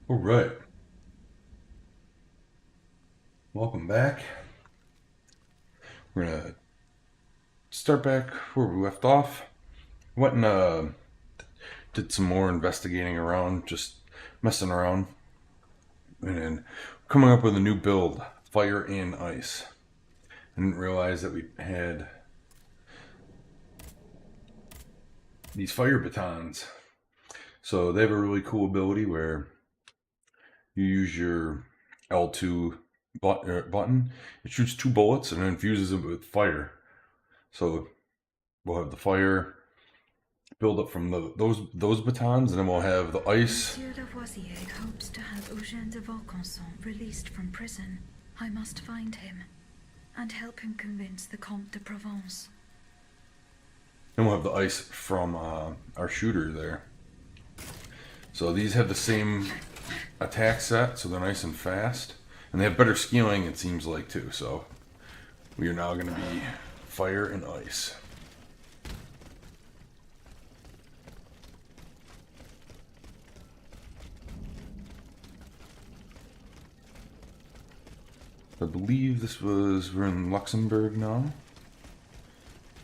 All right, welcome back. We're gonna start back where we left off. Went and did some more investigating around, just messing around, and then coming up with a new build: fire and ice. I didn't realize that we had these fire batons. So they have a really cool ability where you use your L2 button. It shoots 2 bullets and then infuses it with fire. So we'll have the fire build up from those batons, and then we'll have the ice. Monsieur Lavoisier hopes to have Eugène de Vaucanson released from prison. I must find him and help him convince the Comte de Provence. Then we'll have the ice from our shooter there. So these have the same attack set, so they're nice and fast, and they have better scaling, it seems like, too. So we are now going to be fire and ice. I believe we're in Luxembourg now.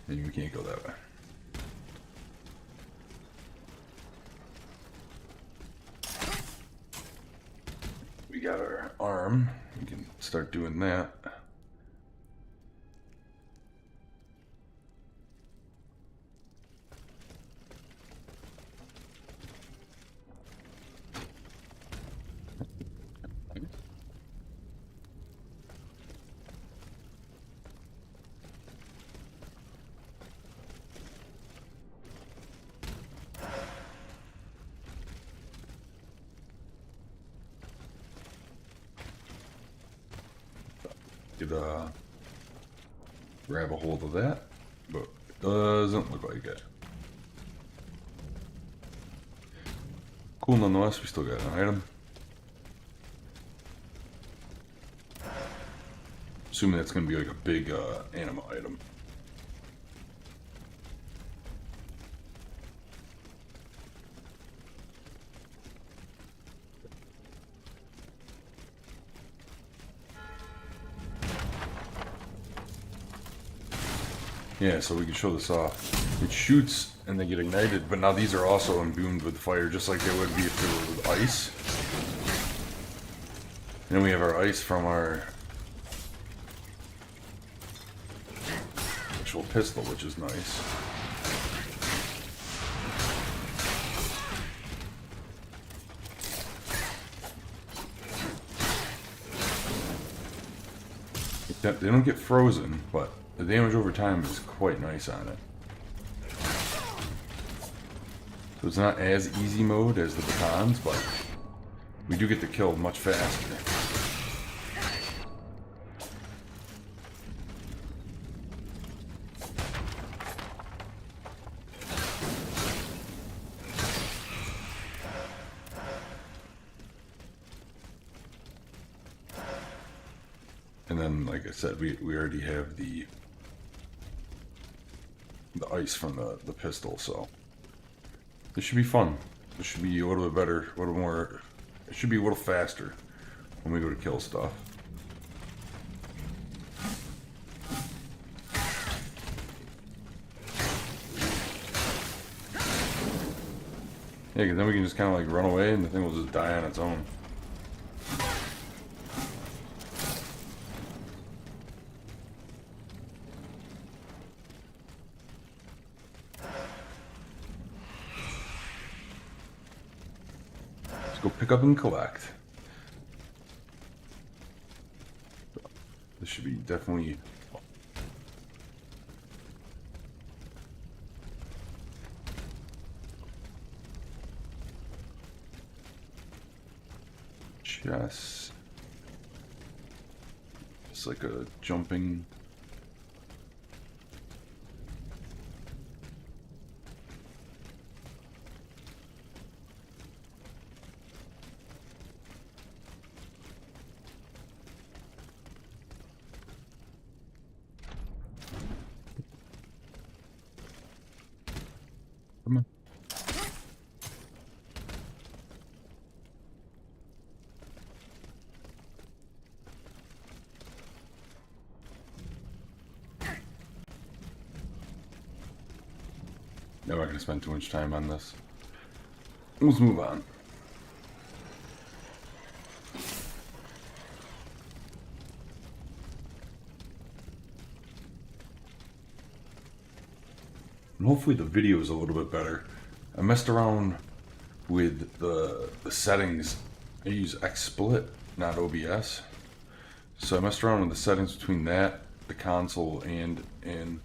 Maybe we can't go that way. We got our arm. We can start doing that. Could grab a hold of that, but it doesn't look like it. Cool nonetheless, we still got an item. Assuming that's going to be like a big anima item. Yeah, so we can show this off. It shoots and they get ignited, but now these are also imbued with fire, just like they would be if they were with ice. And then we have our ice from our actual pistol, which is nice. They don't get frozen, but the damage over time is quite nice on it. So it's not as easy mode as the batons, but we do get the kill much faster. And then, like I said, we already have the ice from the pistol, so this should be fun. This should be a little bit better, a little more. It should be a little faster when we go to kill stuff. Yeah, because then we can just kind of like run away and the thing will just die on its own. Go pick up and collect. This should be definitely chess. It's like a jumping. Come on. I'm not going to spend too much time on this. Let's move on. And hopefully the video is a little bit better. I messed around with the settings. I use XSplit, not OBS. So I messed around with the settings between that, the console, and in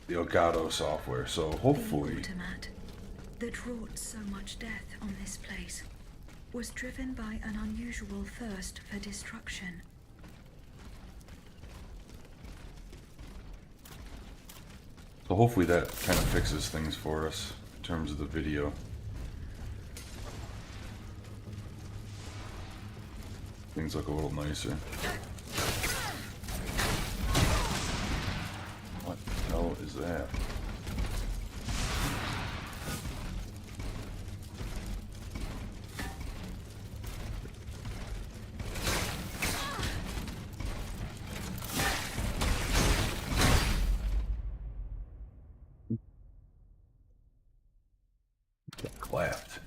the Elgato software. So hopefully... The automat that wrought so much death on this place was driven by an unusual thirst for destruction. So hopefully that kind of fixes things for us in terms of the video. Things look a little nicer. What the hell is that? Clapped.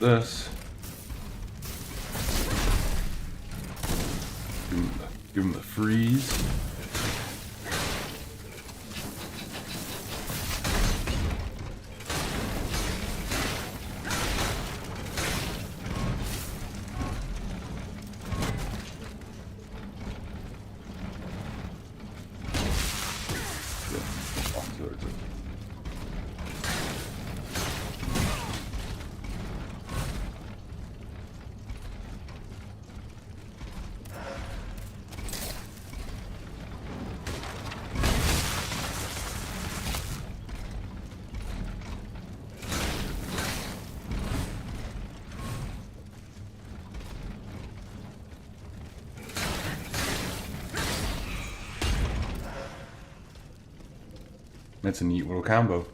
This. Give him the freeze. That's a neat little combo.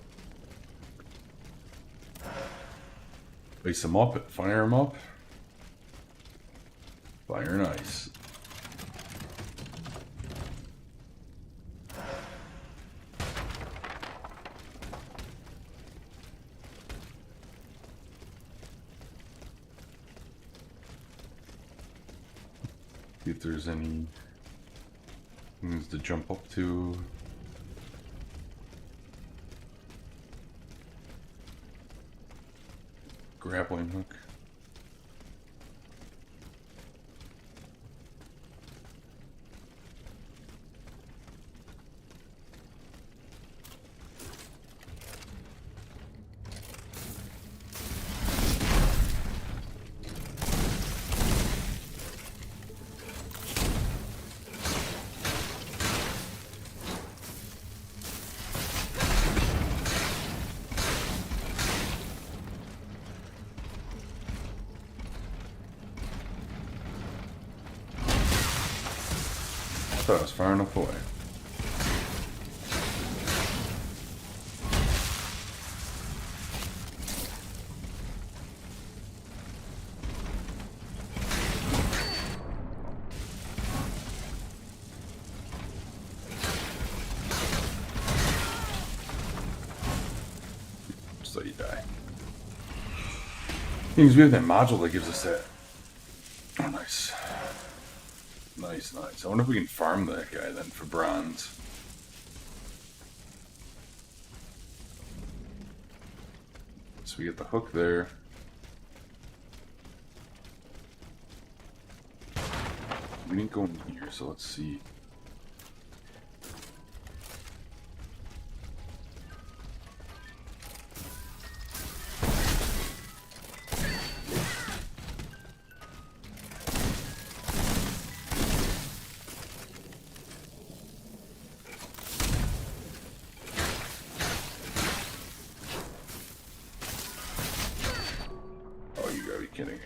Place them up, fire them up. Fire and ice. See if there's any things to jump up to. Grappling hook. I was far enough away. so you die. Things we have that module that gives us that. Oh, nice. Nice, nice. I wonder if we can farm that guy then for bronze. So we get the hook there. We didn't go in here, so let's see. Oh, you gotta be kidding me.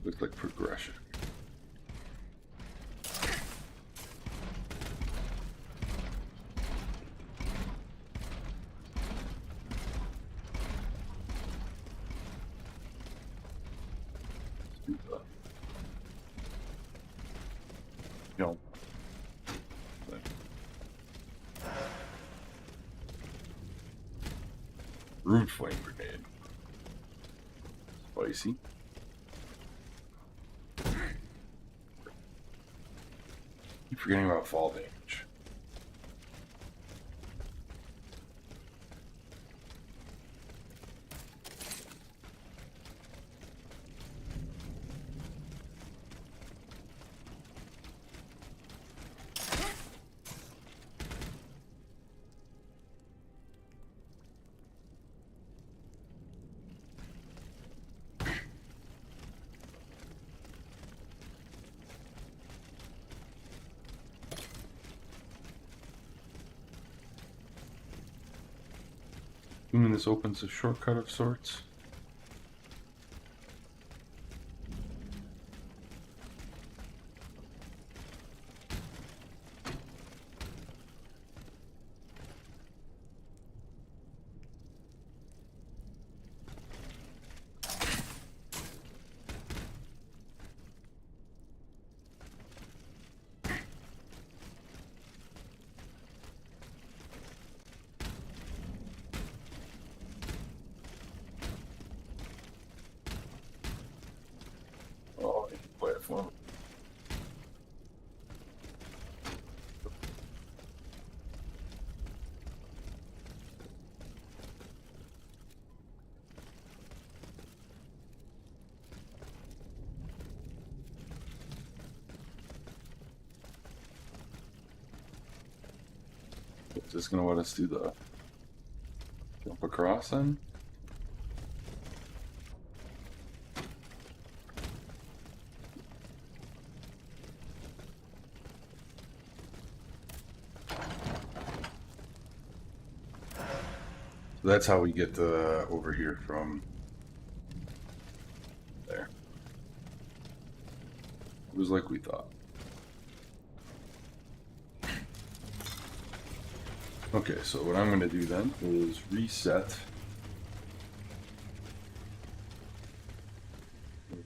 Looks like progression. No. Rude flame grenade. Spicy. Keep forgetting about fall damage. Assuming this opens a shortcut of sorts. Oh, I can play it for me. Is this gonna let us do the jump across then? So that's how we get over here from there. It was like we thought. Okay, so what I'm going to do then is reset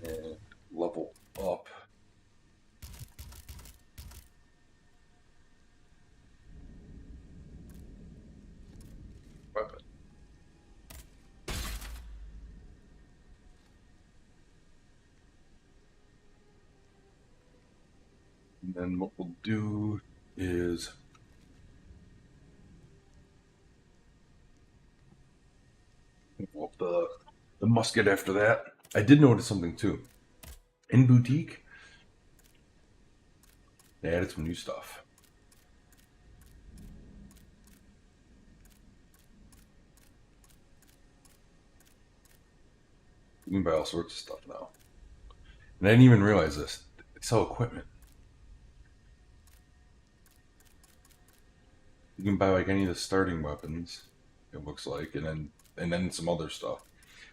and level up. Weapon. And then what we'll do is up the musket after that. I did notice something too. In Boutique, they added some new stuff. You can buy all sorts of stuff now. And I didn't even realize this. They sell equipment. You can buy like any of the starting weapons, it looks like, and then some other stuff.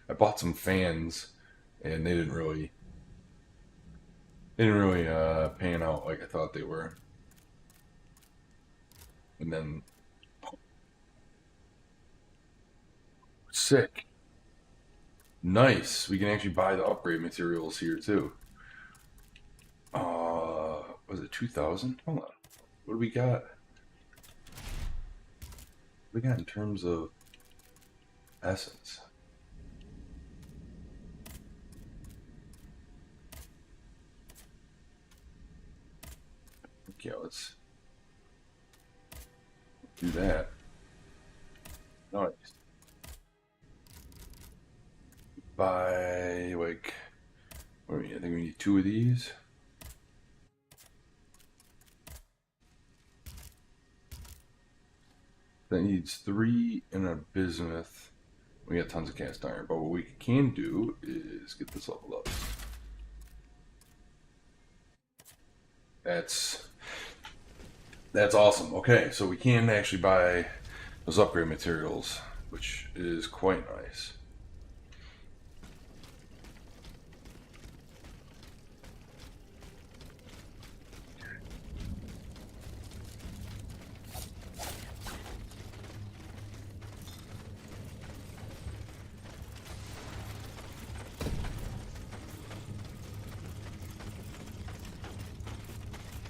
I bought some fans, and they didn't really pan out like I thought they were. And then sick, nice. We can actually buy the upgrade materials here too. Was it 2,000? Hold on. What do we got? What do we got in terms of essence? Okay, let's do that. Nice. Buy like, what do we need? I think we need 2 of these. That needs 3 and a bismuth. We got tons of cast iron, but what we can do is get this leveled up. That's awesome. Okay, so we can actually buy those upgrade materials, which is quite nice.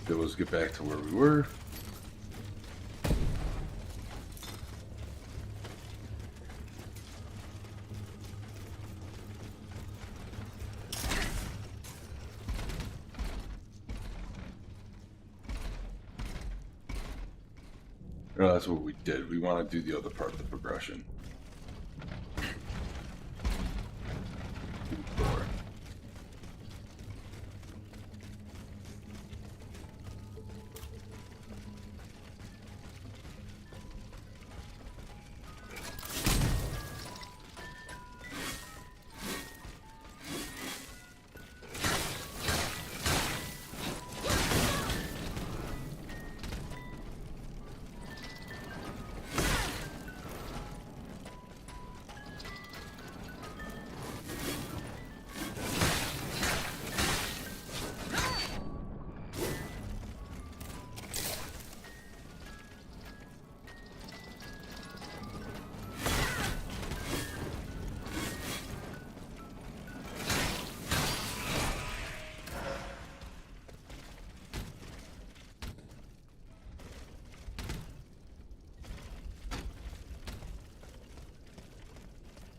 Let's get back to where we were. No, that's what we did. We want to do the other part of the progression.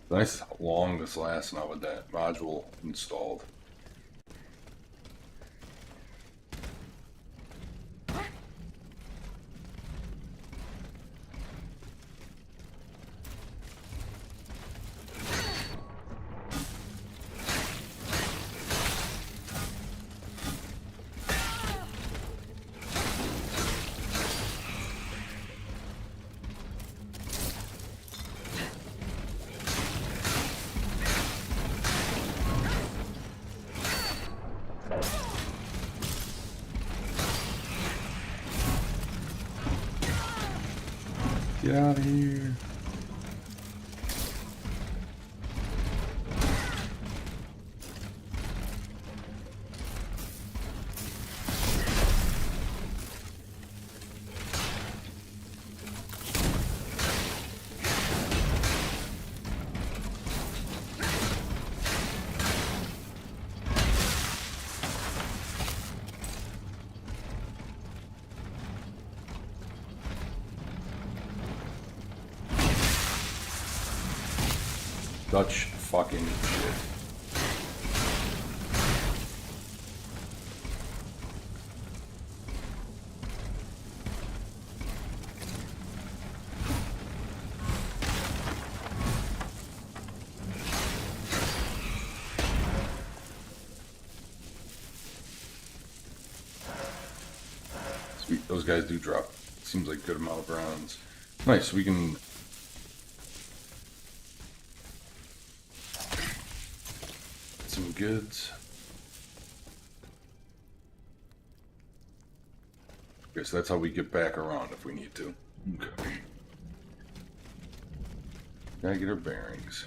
Nice how long this lasts now with that module installed. Get out of here. Such fucking shit. Sweet, those guys do drop. Seems like a good amount of rounds. Nice, we can some goods. Okay, so that's how we get back around if we need to. Okay. Gotta get our bearings.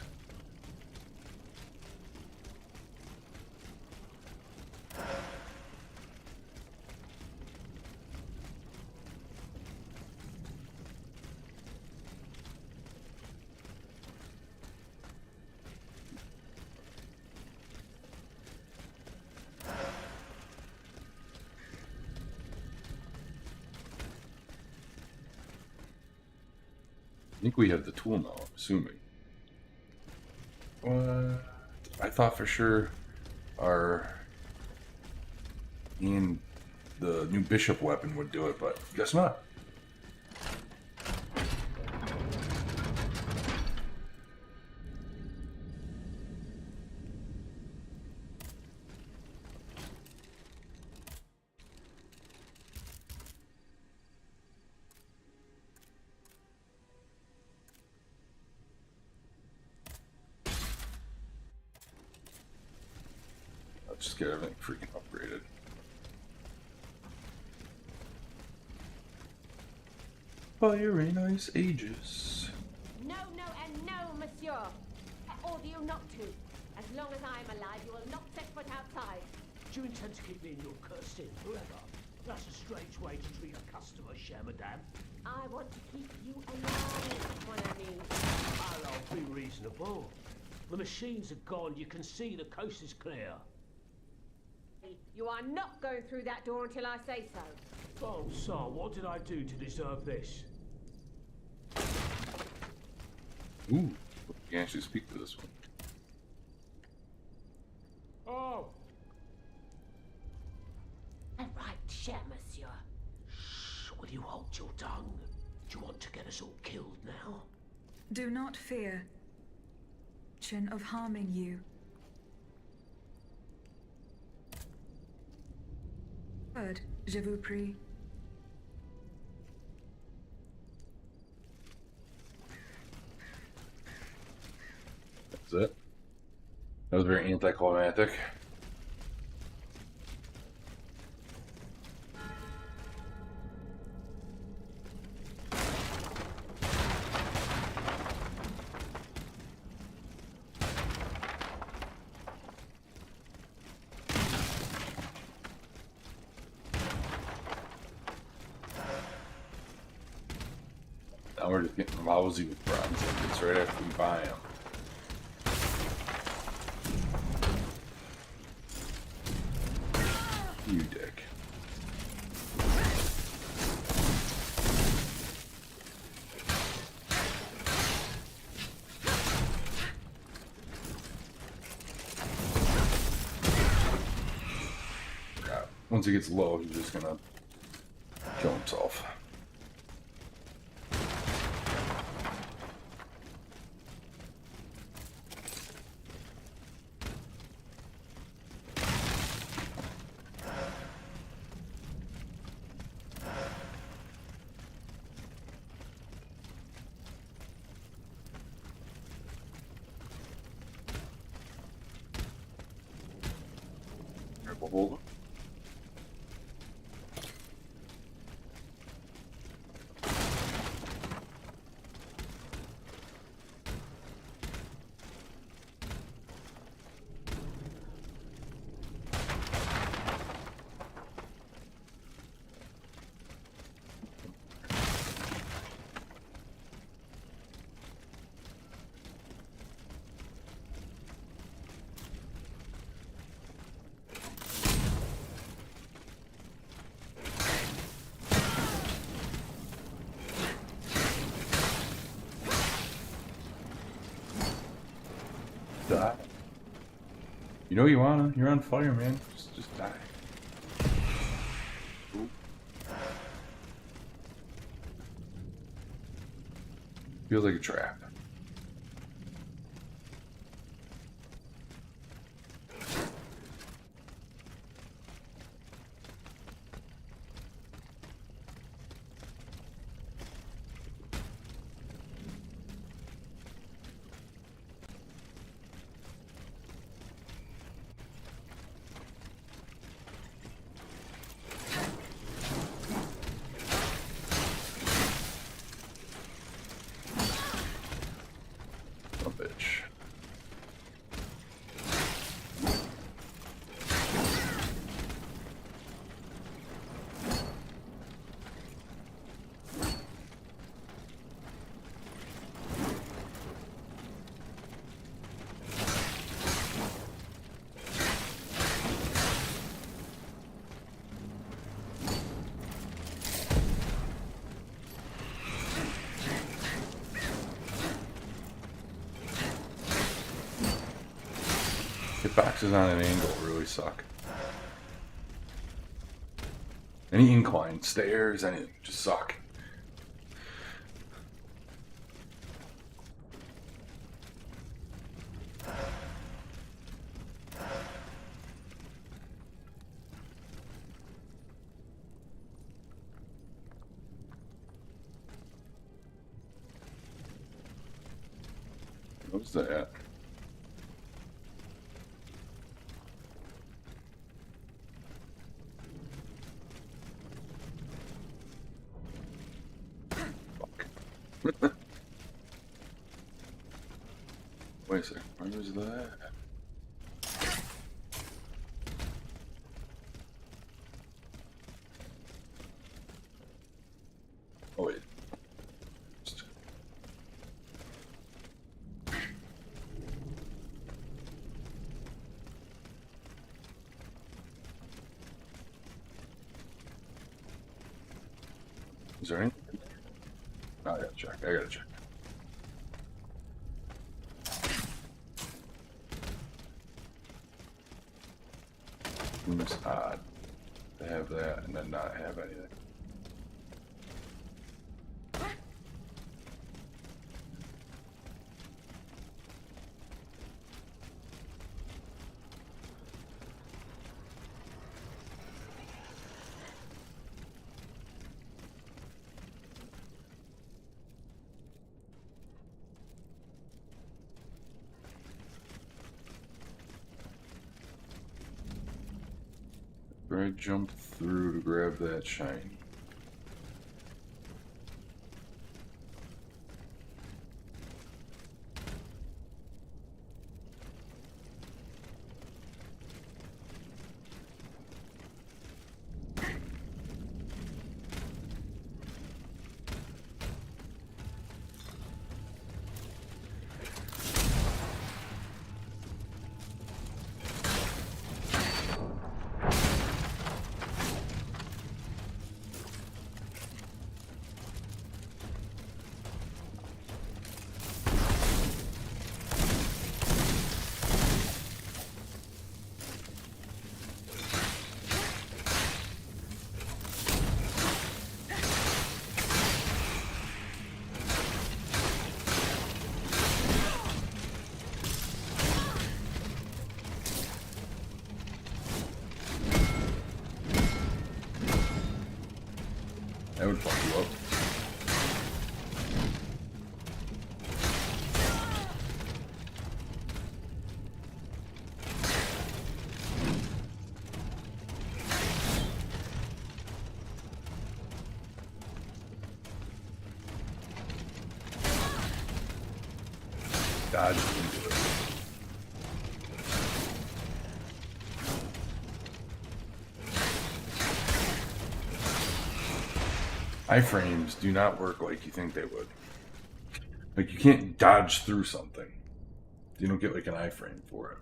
I think we have the tool now, I'm assuming. What? I thought for sure our the new bishop weapon would do it, but guess not. Let's just get everything freaking upgraded. Fire a nice Aegis. No, no, and no, monsieur. I order you not to. As long as I am alive, you will not set foot outside. Do you intend to keep me in your cursed inn forever? That's a strange way to treat a customer, cher madame. I want to keep you alive, mon ami. I'll be reasonable. The machines are gone. You can see the coast is clear. You are not going through that door until I say so. Oh, so what did I do to deserve this? Ooh, you can actually speak to this one. Oh! All right, cher monsieur. Shh, will you hold your tongue? Do you want to get us all killed now? Do not fear, Chen, of harming you. Word, je vous prie. That's it. That was very anticlimactic. Now we're just getting lousy with bronze ingots right after we buy them. You dick. Yeah. Once he gets low, he's just gonna kill himself. Hold on. Die. You know you wanna. You're on fire, man. Just die. Ooh. Feels like a trap. bitch. Hitboxes on an angle really suck. Any incline, stairs, anything, just suck. What was that? Wait a second, where was that? Oh wait. Is there anything? Oh, I gotta check, I gotta check. Seems odd to have that and then not have anything. I jump through to grab that shiny. That would fuck you up. Dodge into it. Iframes do not work like you think they would. Like, you can't dodge through something. You don't get like an iframe for it.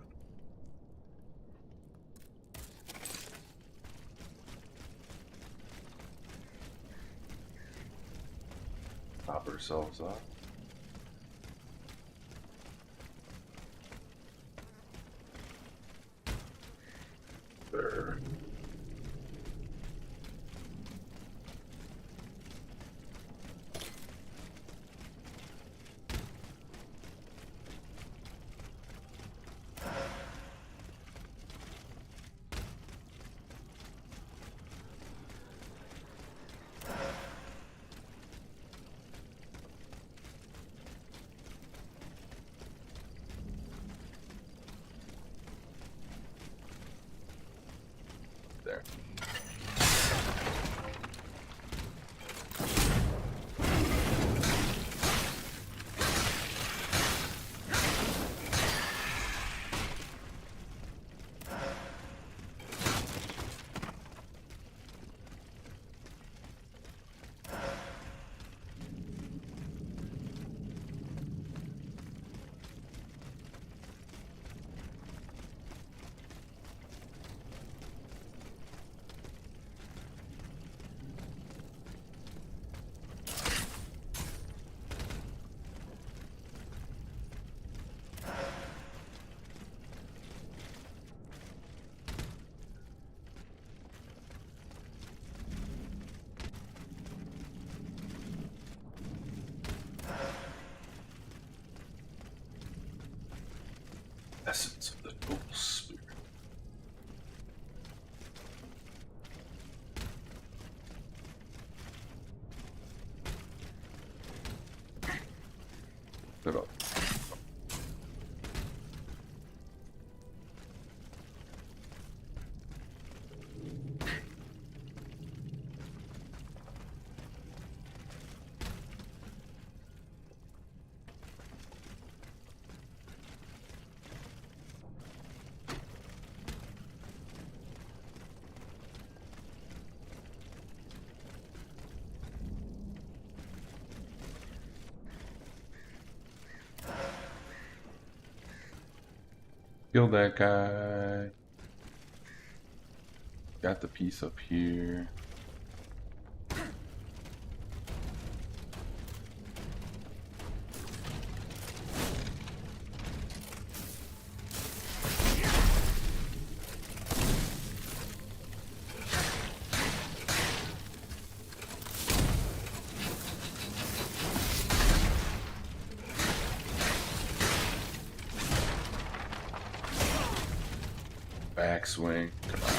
Pop ourselves up. There. essence of the noble spirit. Shut up. Kill that guy. Got the piece up here. Backswing. Come on.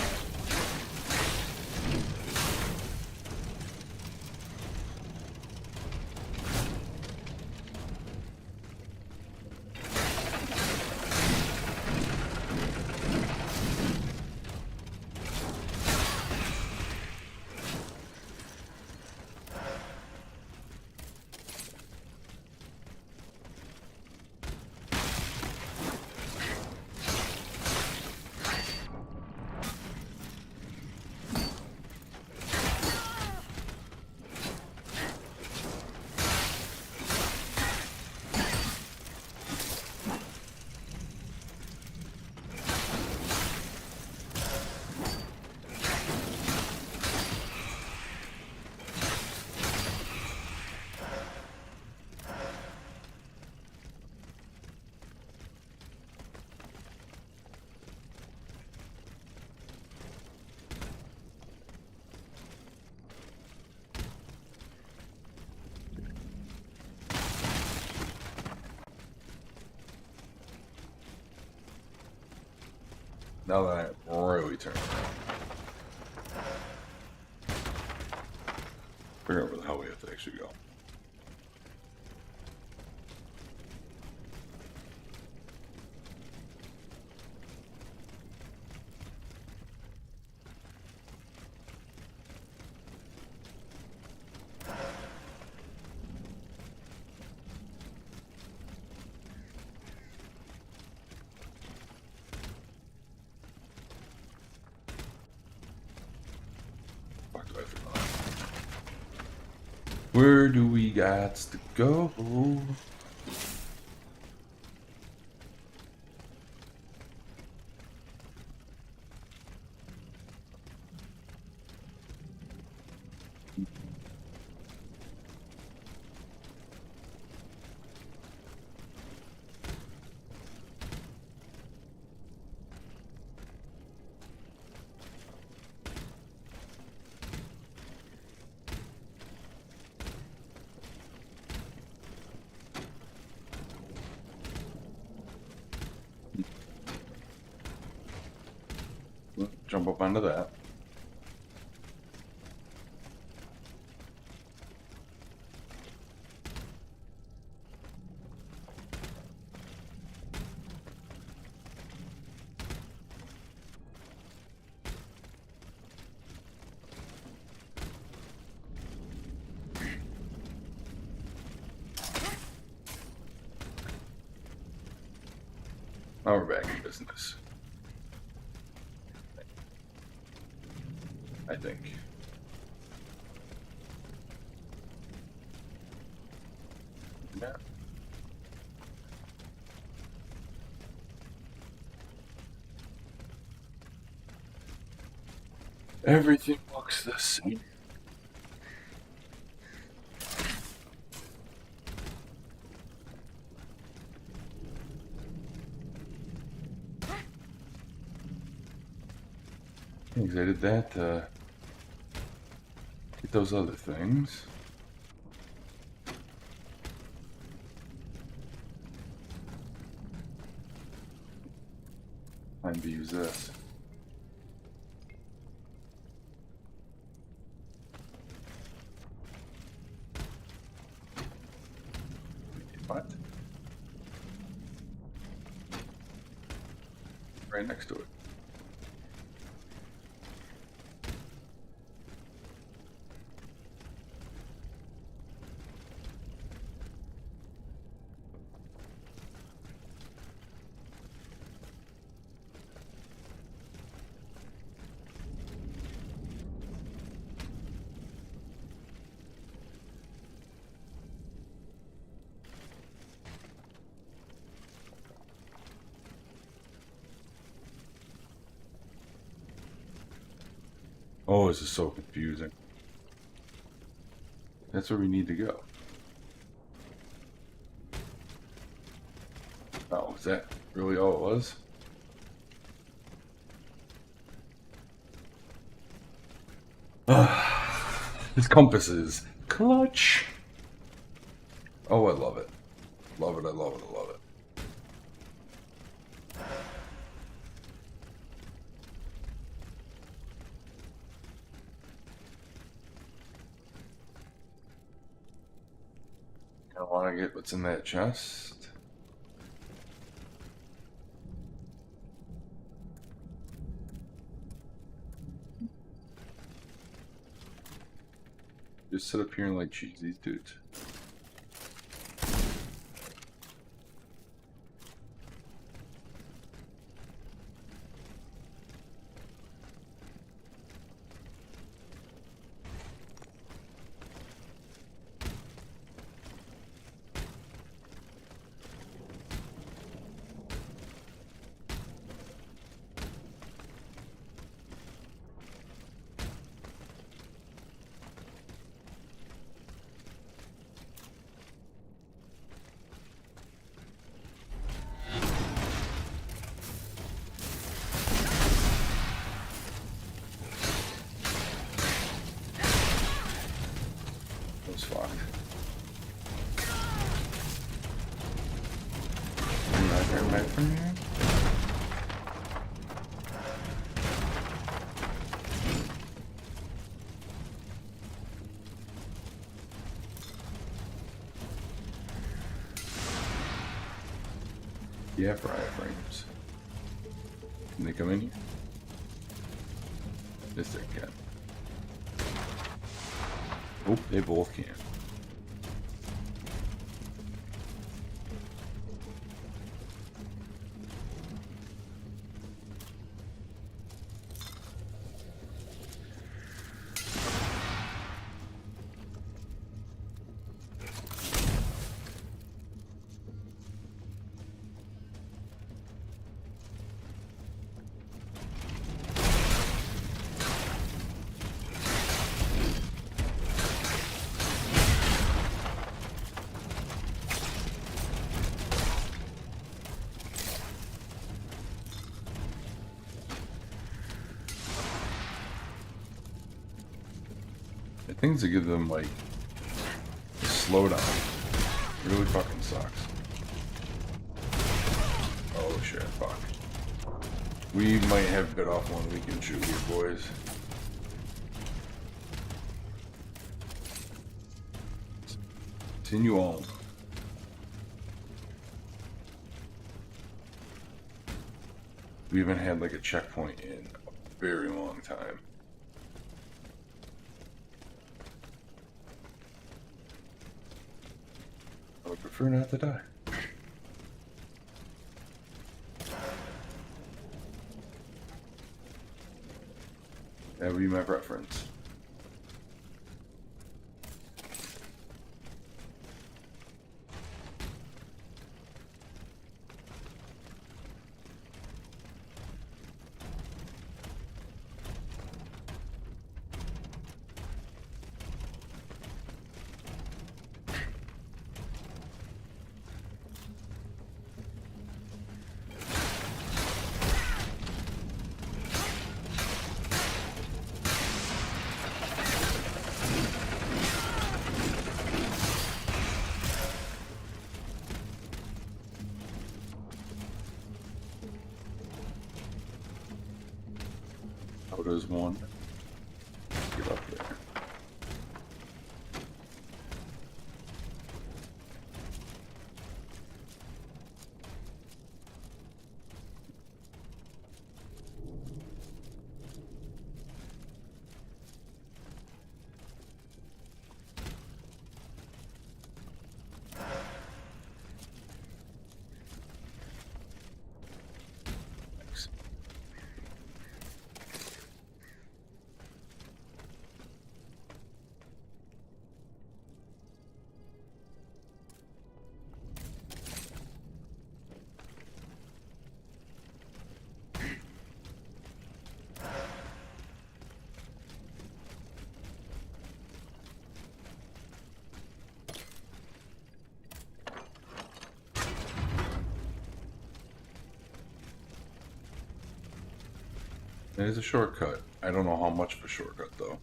Now that I'm really turned around. Figure out where the hell we have to actually go. Where do we got to go? Jump up onto that. Now we're back in business. I think. Yeah. Everything looks the same. Because I did that to get those other things. Time to use this. What? Right next to it. Oh, this is so confusing. That's where we need to go. Oh, is that really all it was? His compass is clutch. Oh, I love it. Love it, I love it, I love it. I want to get what's in that chest. Just sit up here and like cheese these dudes. Those fucked. Turn back from here. Yeah, frames. Can they come in here? Yes, they can. Oh, they both can. Things that give them like a slowdown really fucking sucks. Oh shit, fuck. We might have bit off one we can chew here, boys. Continue on. We haven't had like a checkpoint in a very long time. I would prefer not to die. That would be my preference. How does one get up there? There's a shortcut. I don't know how much of a shortcut though.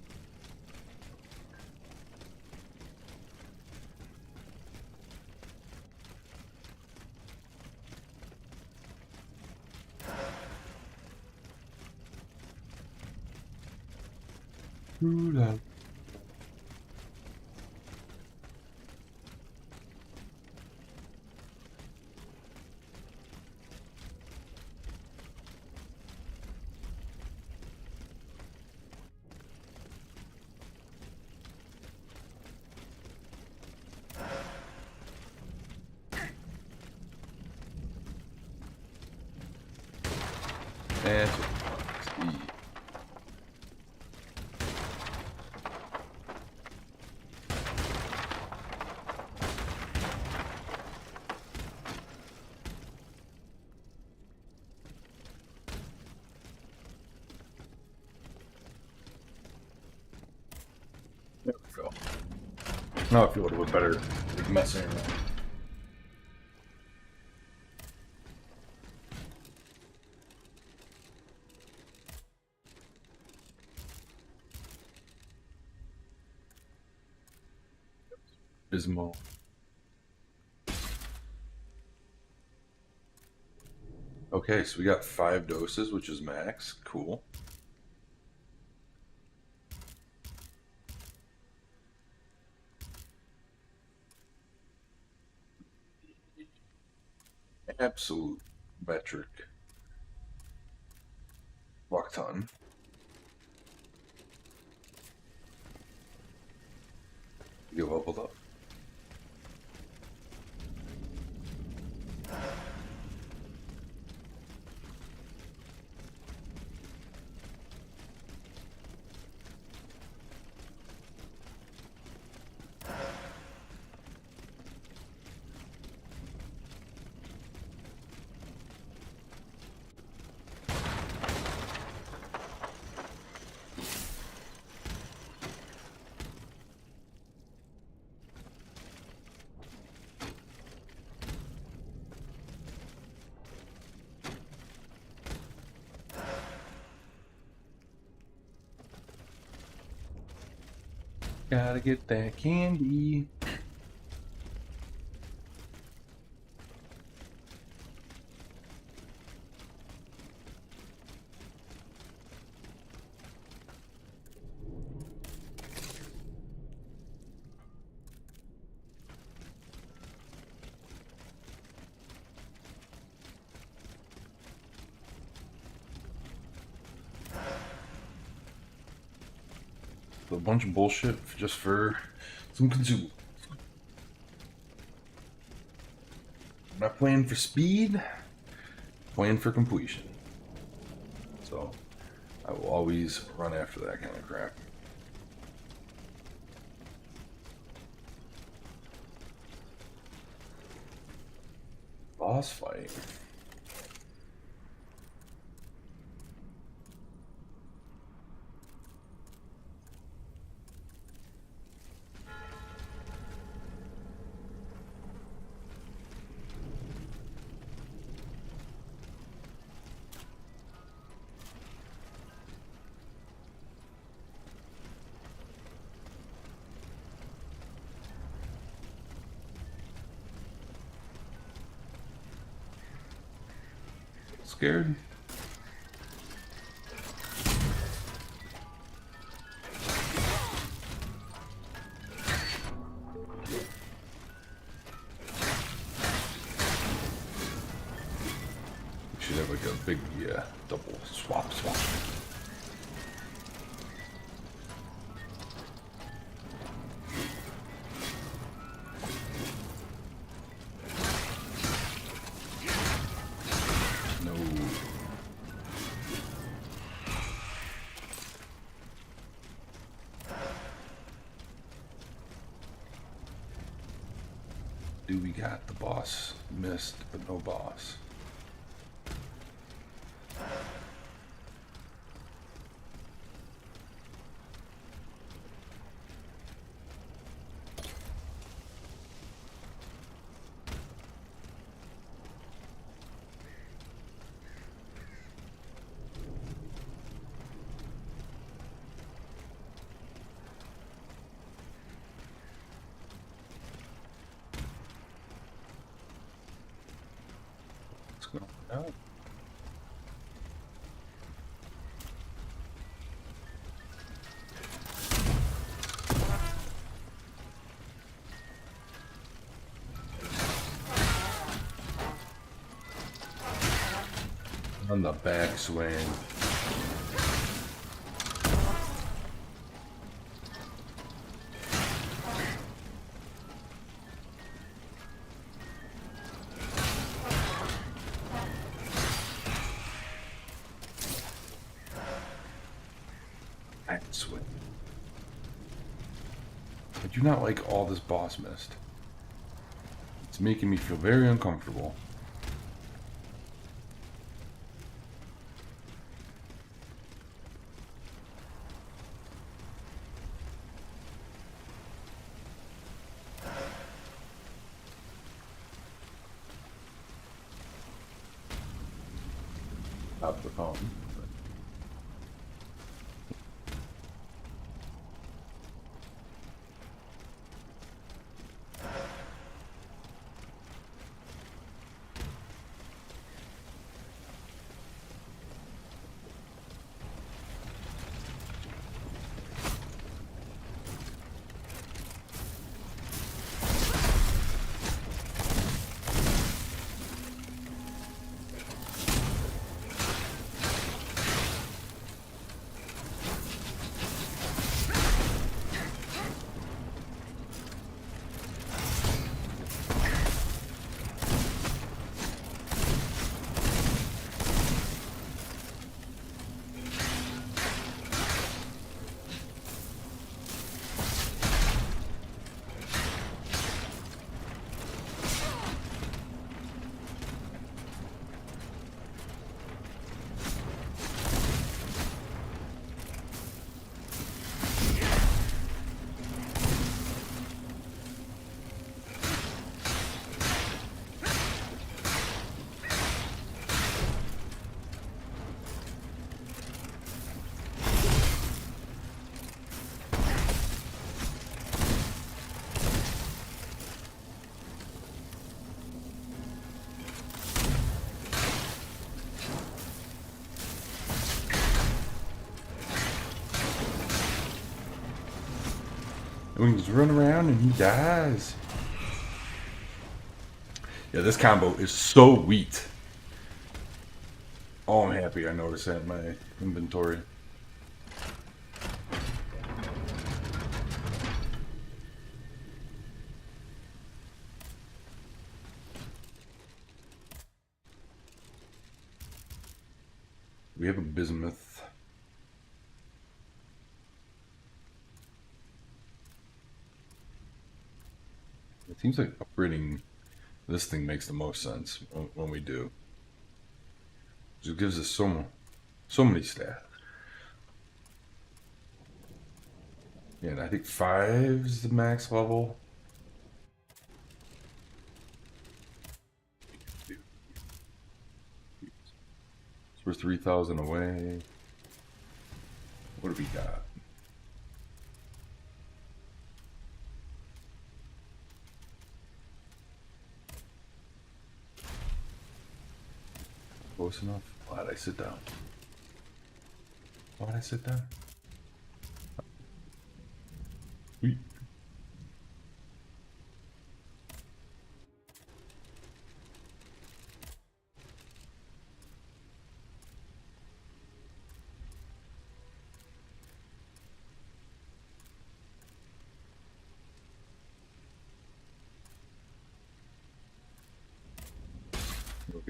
Ooh, la. That's what speed. There we go. Now I feel a little bit better like messing around. Bismo. Okay, so we got 5 doses, which is max. Cool. Absolute metric. Vaucanson. You leveled up. Gotta get that candy. A bunch of bullshit just for some consumables. I'm not playing for speed, playing for completion. So I will always run after that kind of crap. Boss fight. Scared? should have like a big, yeah, double swap. No. Do we got the boss? Missed, but no boss. What's going on? On the backswing. Backswing. I do not like all this boss mist. It's making me feel very uncomfortable. Top the phone. And we can just run around and he dies. Yeah, this combo is so wheat. Oh, I'm happy I noticed that in my inventory. We have a bismuth. It seems like upgrading this thing makes the most sense when we do. It gives us so many stats. Yeah, and I think 5 is the max level. So we're 3,000 away. What do we got? Close enough? Why'd I sit down? Why'd I sit down? Sweet.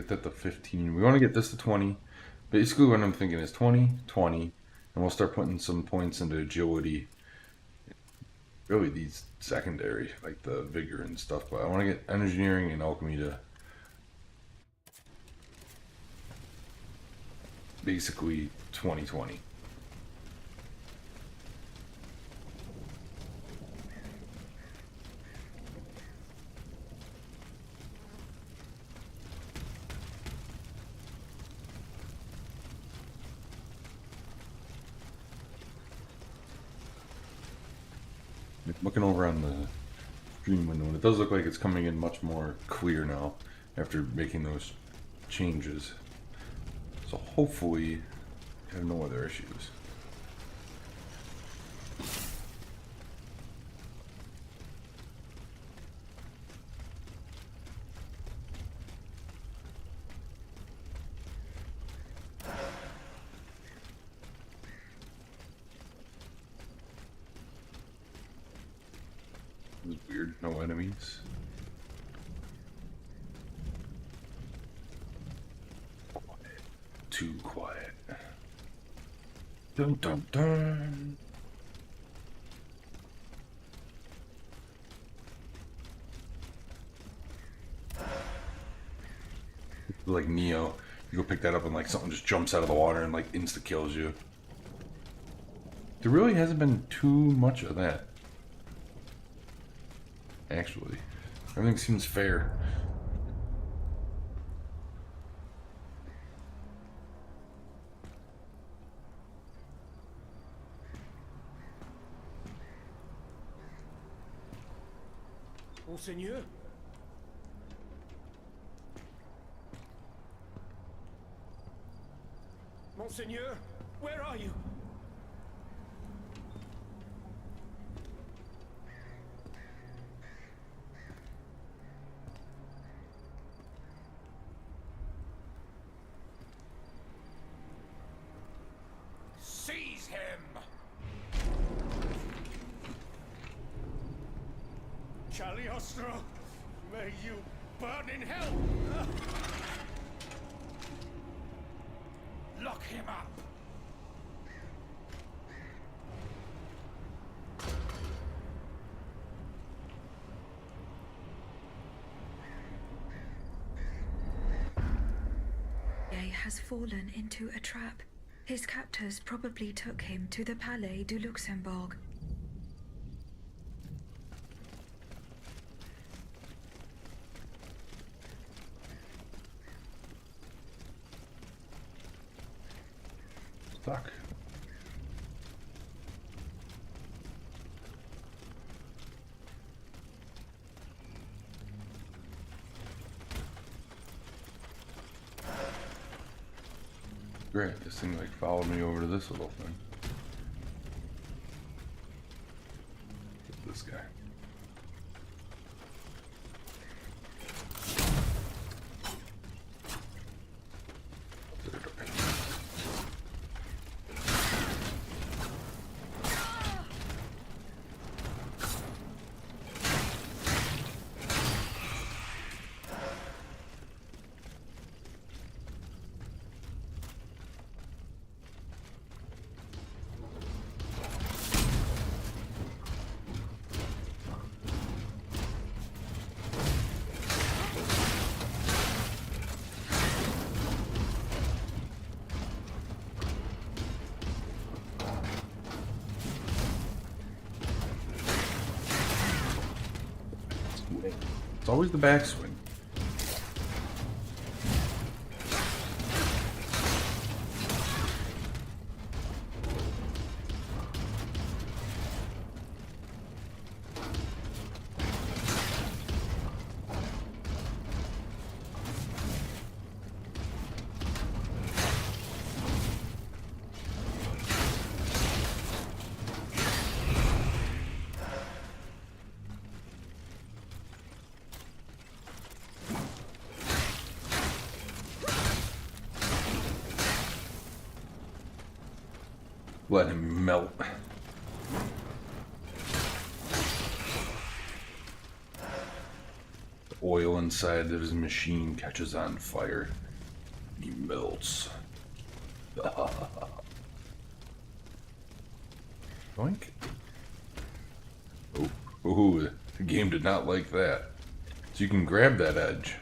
get that to 15. We want to get this to 20. Basically, what I'm thinking is 20, 20, and we'll start putting some points into agility. Really, these secondary, like the vigor and stuff, but I want to get engineering and alchemy to basically 2020. Looking over on the stream window, and it does look like it's coming in much more clear now after making those changes. So hopefully I have no other issues. It was weird, no enemies. Too quiet. Dun dun dun. Like Neo, you go pick that up and like something just jumps out of the water and like insta kills you. There really hasn't been too much of that. Actually, everything seems fair. Monseigneur? Monseigneur, where are you? Seize him! Cagliostro, may you burn in hell! Lock him up! Has fallen into a trap. His captors probably took him to the Palais du Luxembourg. Stuck. Great, this thing like followed me over to this little thing. This guy. It's always the backswing. Let him melt. The oil inside of his machine catches on fire. He melts. Boink. Oh, ooh, the game did not like that. So you can grab that edge.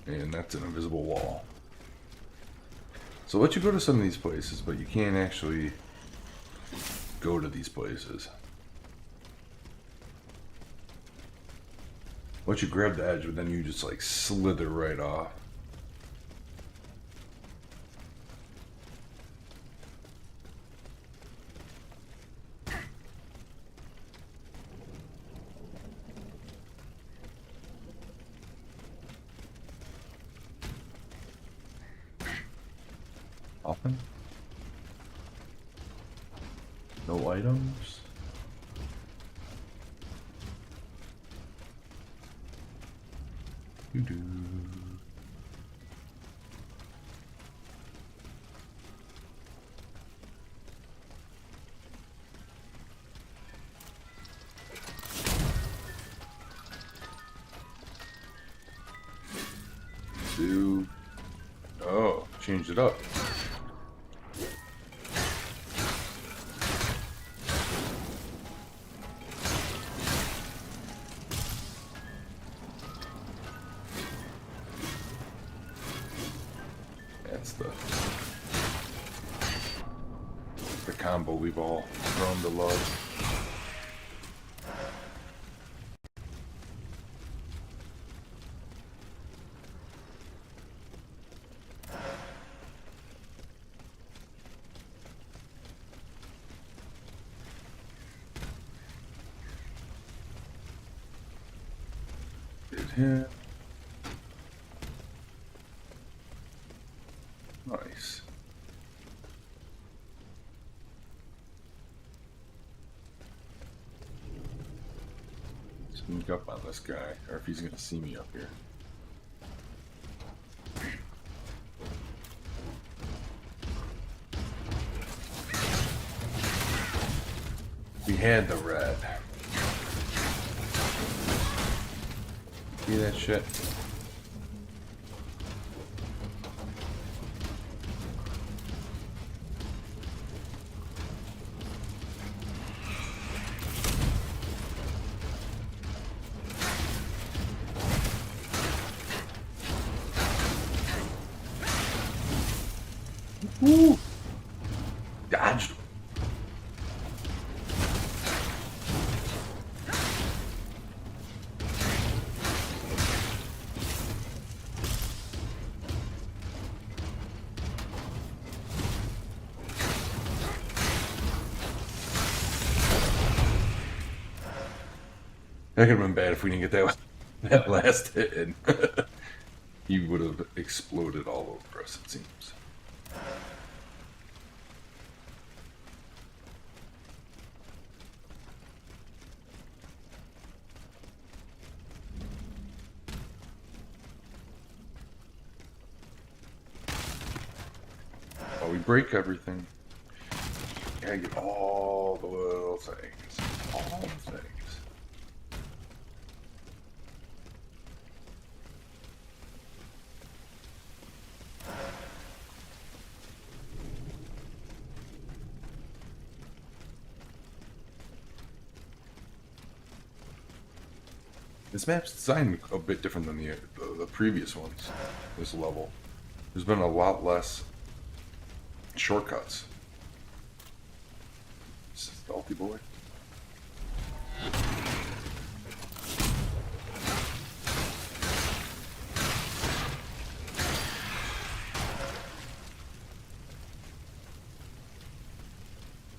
And that's an invisible wall. So let you go to some of these places, but you can't actually go to these places. Let you grab the edge, but then you just like slither right off. Often. No items. Doo-doo. Two. Oh, changed it up. That's the combo we've all grown to love. Did him. Nice. Sneak up on this guy, or if he's gonna see me up here. We had the red. See that shit? Ooh! Dodged. That could have been bad if we didn't get that last hit in. He would have exploded all over us, it seems. Oh, we break everything. Gotta get all the little things. All the things. This map's designed a bit different than the previous ones. This level, there's been a lot less shortcuts. Stealthy boy.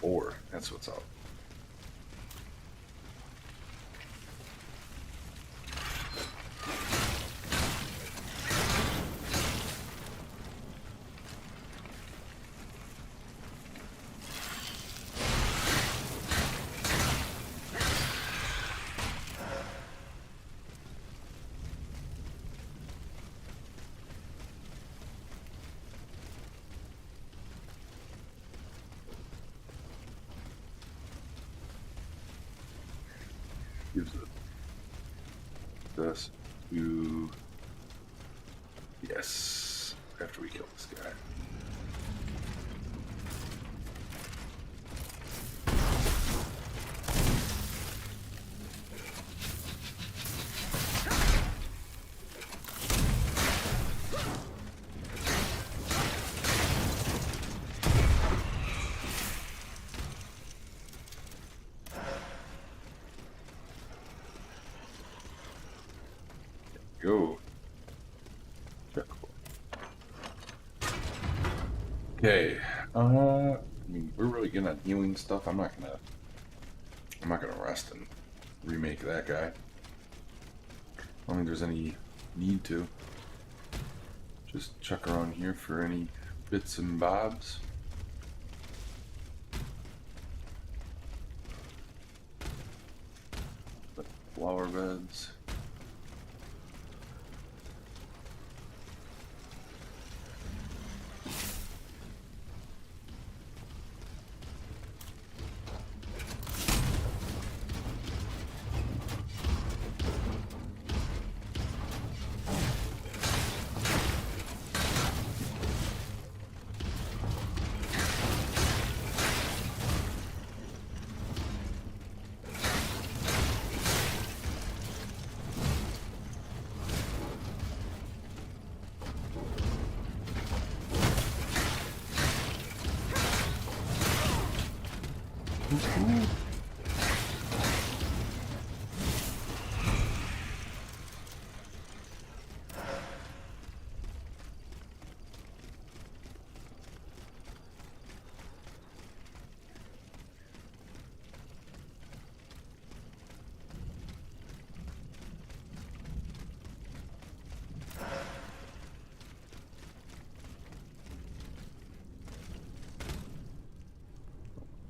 Or that's what's up. use this to... Yes, after we kill this guy. Go. Okay. I mean, we're really getting on healing stuff. I'm not gonna rest and remake that guy. I don't think there's any need to. Just check around here for any bits and bobs. Flower beds.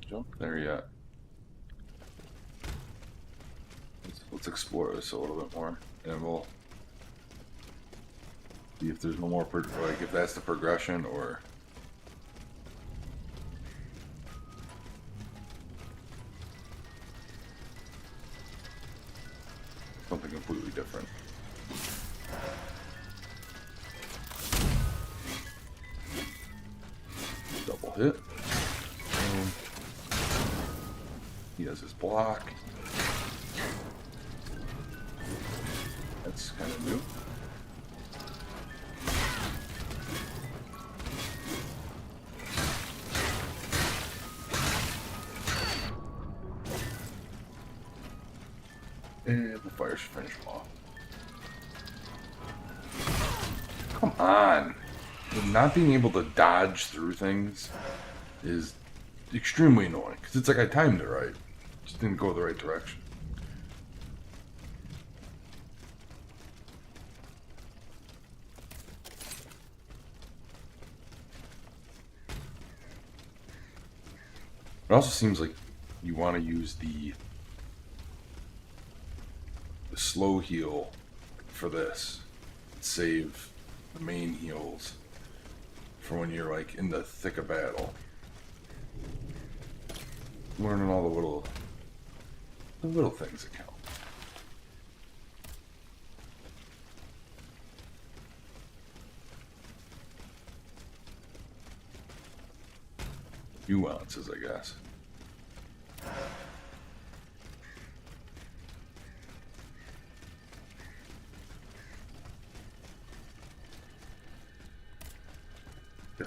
Jump there yet. Let's explore this a little bit more, and we'll see if there's no more, like if that's the progression or something completely different. Double hit. He has his block. That's kind of new. And the fire should finish him off. Come on! Not being able to dodge through things is extremely annoying, because it's like I timed it right. Just didn't go the right direction. It also seems like you want to use the slow heal for this. Save the main heals for when you're like in the thick of battle. Learning all the little things that count. Nuances, I guess. Yeah.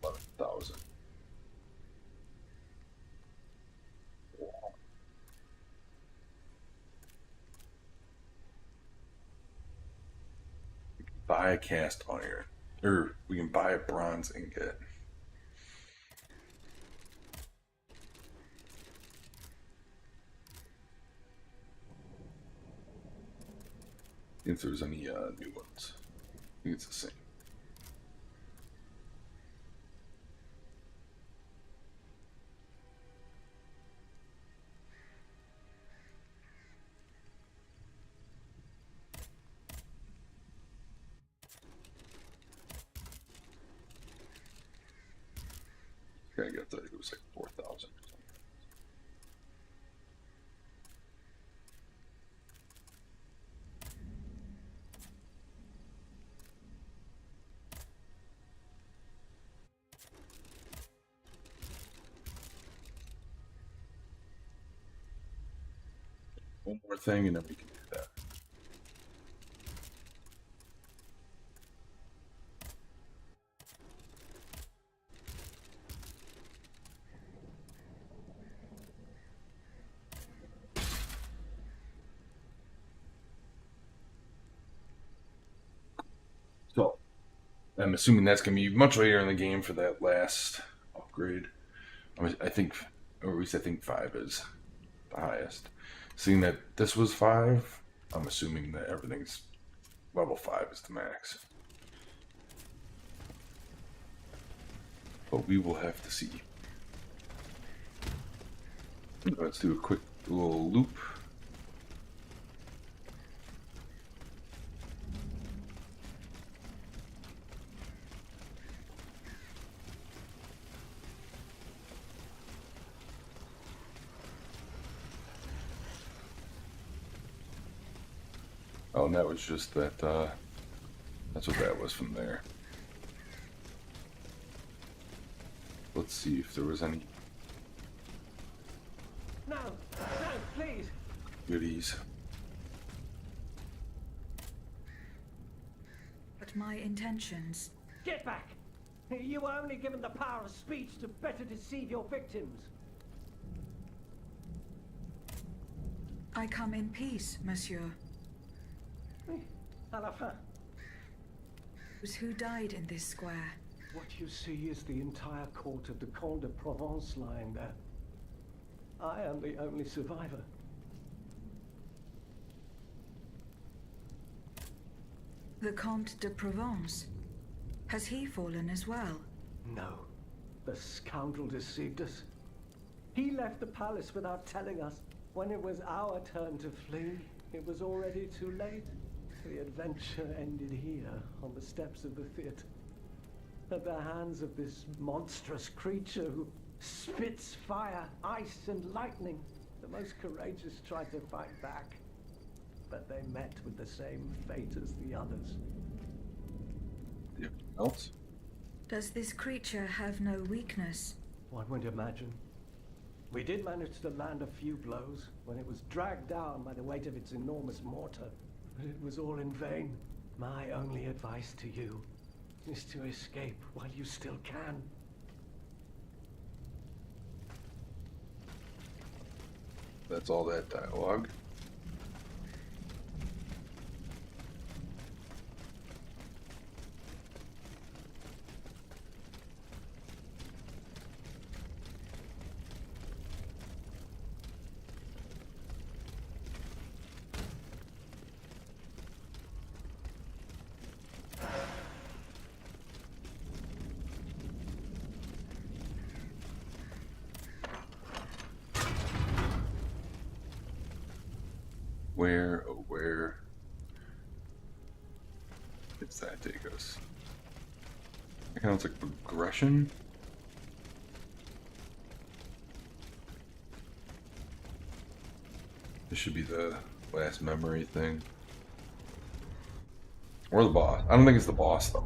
About 1,000. Buy a cast iron, or we can buy a bronze ingot. If there's any new ones, I think it's the same. thought it was like 4,000. One more thing, and then we can do that. So, I'm assuming that's going to be much later in the game for that last upgrade. I think, or at least I think 5 is the highest. Seeing that this was 5, I'm assuming that everything's level 5 is the max. But we will have to see. Let's do a quick little loop. Oh, and that was just that, that's what that was from there. Let's see if there was any No, please. goodies. But my intentions. Get back. You were only given the power of speech to better deceive your victims. I come in peace, monsieur. À la fin. Those who died in this square. What you see is the entire court of the Comte de Provence lying there. I am the only survivor. The Comte de Provence. Has he fallen as well? No. The scoundrel deceived us. He left the palace without telling us. When it was our turn to flee, it was already too late. The adventure ended here, on the steps of the theater. At the hands of this monstrous creature who spits fire, ice, and lightning. The most courageous tried to fight back, but they met with the same fate as the others. Anything else? Does this creature have no weakness? One would imagine. We did manage to land a few blows when it was dragged down by the weight of its enormous mortar, but it was all in vain. My only advice to you is to escape while you still can. That's all that dialogue. Where, oh where is that Aegis? That kind of looks like progression. This should be the last memory thing. Or the boss. I don't think it's the boss though.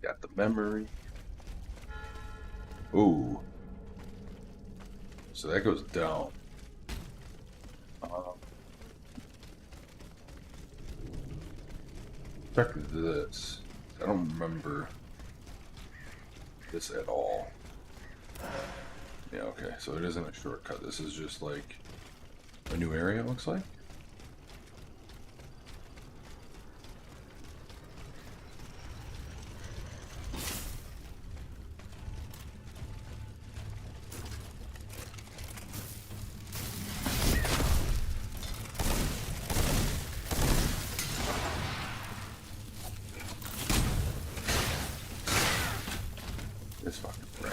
Got the memory. Ooh. So that goes down. check this. I don't remember this at all. Yeah, okay, so it isn't a shortcut. This is just like a new area, it looks like. This fucking thing.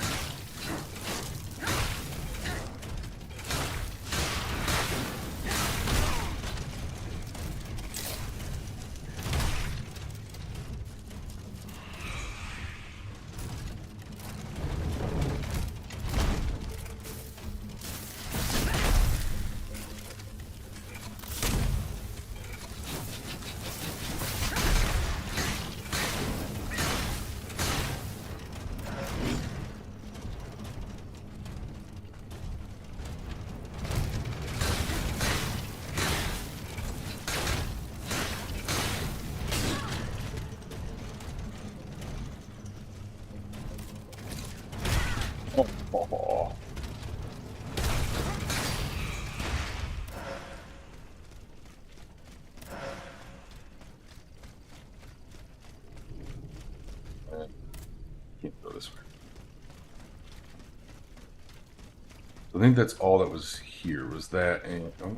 Oh. Can't go this way. I think that's all that was here. Was that and oh.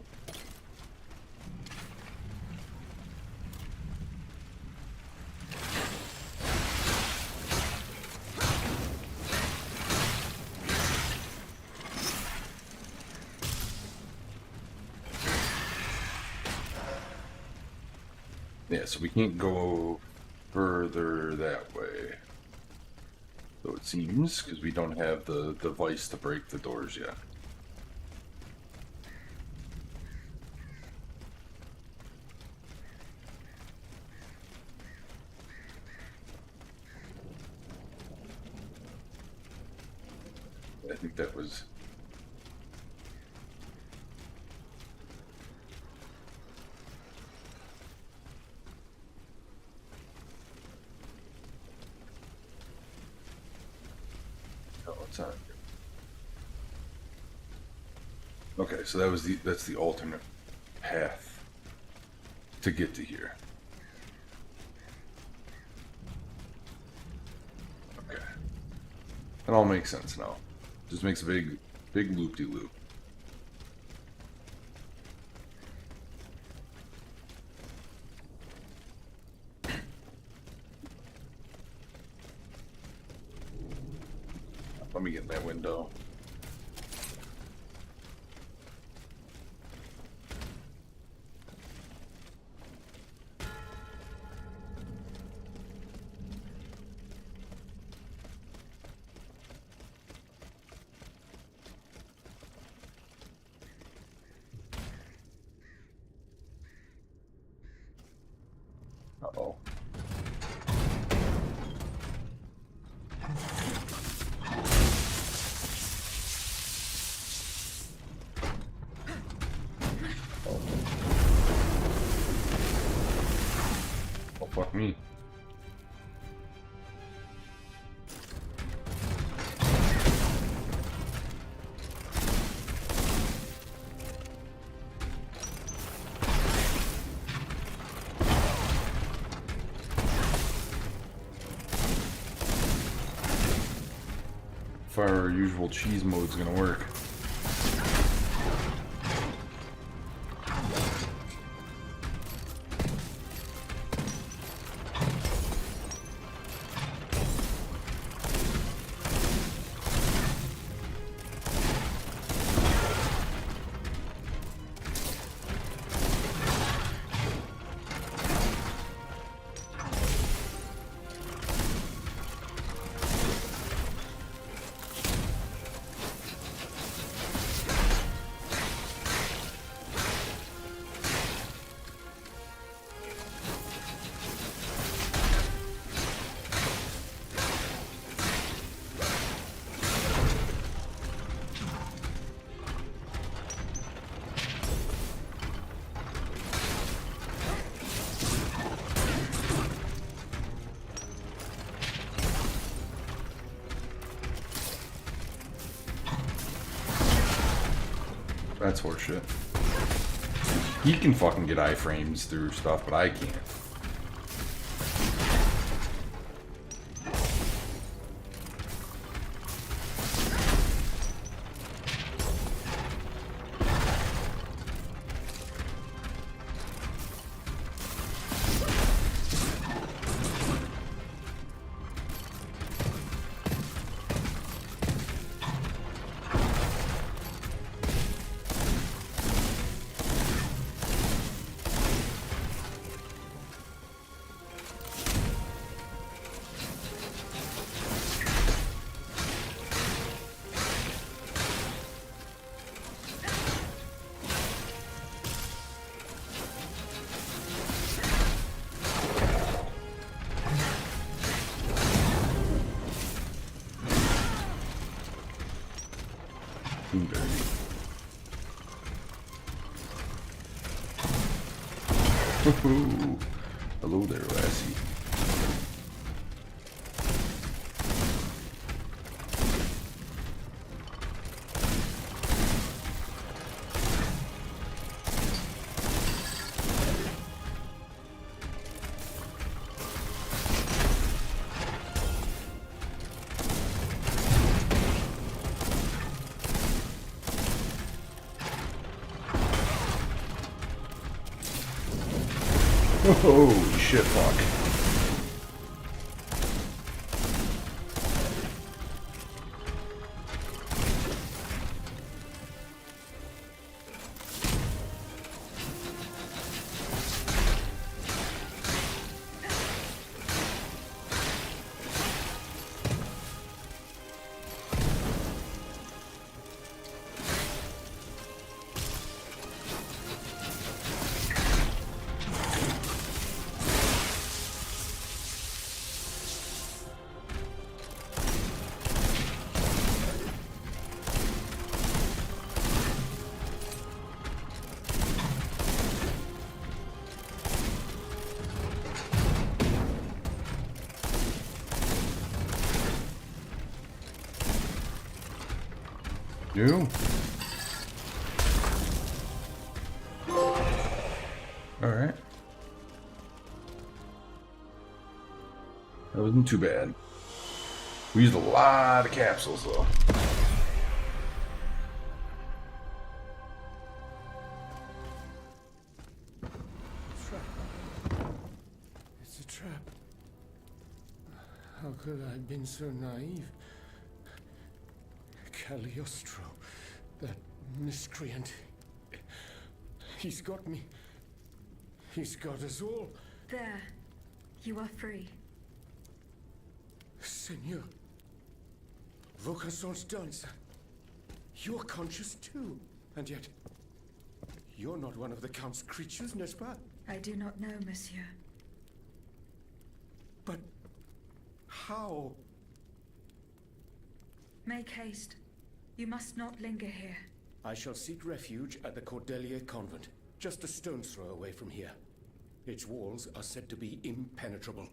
Yeah, so we can't go further that way. So it seems, because we don't have the device to break the doors yet. I think that was... It's not. Okay, so that's the alternate path to get to here. Okay. That all makes sense now. Just makes a big loop-de-loop. Let me get in that window. Uh-oh. Fuck me. If our usual cheese mode's gonna work. That's horseshit. He can fucking get iframes through stuff, but I can't. Too dirty. Ooh. Hello there, lassie. Holy shit, fuck. You? Alright. That wasn't too bad. We used a lot of capsules though. It's a trap. How could I have been so naive? Cagliostro, that miscreant. He's got me. He's got us all. There. You are free. Senor. Vaucanson's dancer. You're conscious too. And yet, you're not one of the Count's creatures, n'est-ce pas? I do not know, monsieur. But how? Make haste. You must not linger here. I shall seek refuge at the Cordelier Convent, just a stone's throw away from here. Its walls are said to be impenetrable.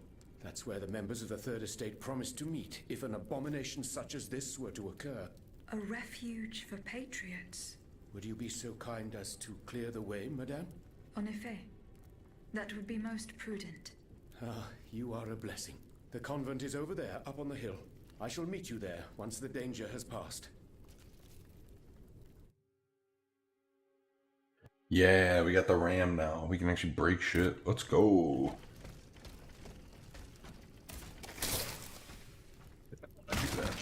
That's where the members of the Third Estate promised to meet if an abomination such as this were to occur. A refuge for patriots. Would you be so kind as to clear the way, madame? En effet. That would be most prudent. Ah, you are a blessing. The convent is over there, up on the hill. I shall meet you there once the danger has passed. Yeah, we got the ram now. We can actually break shit. Let's go. I do that.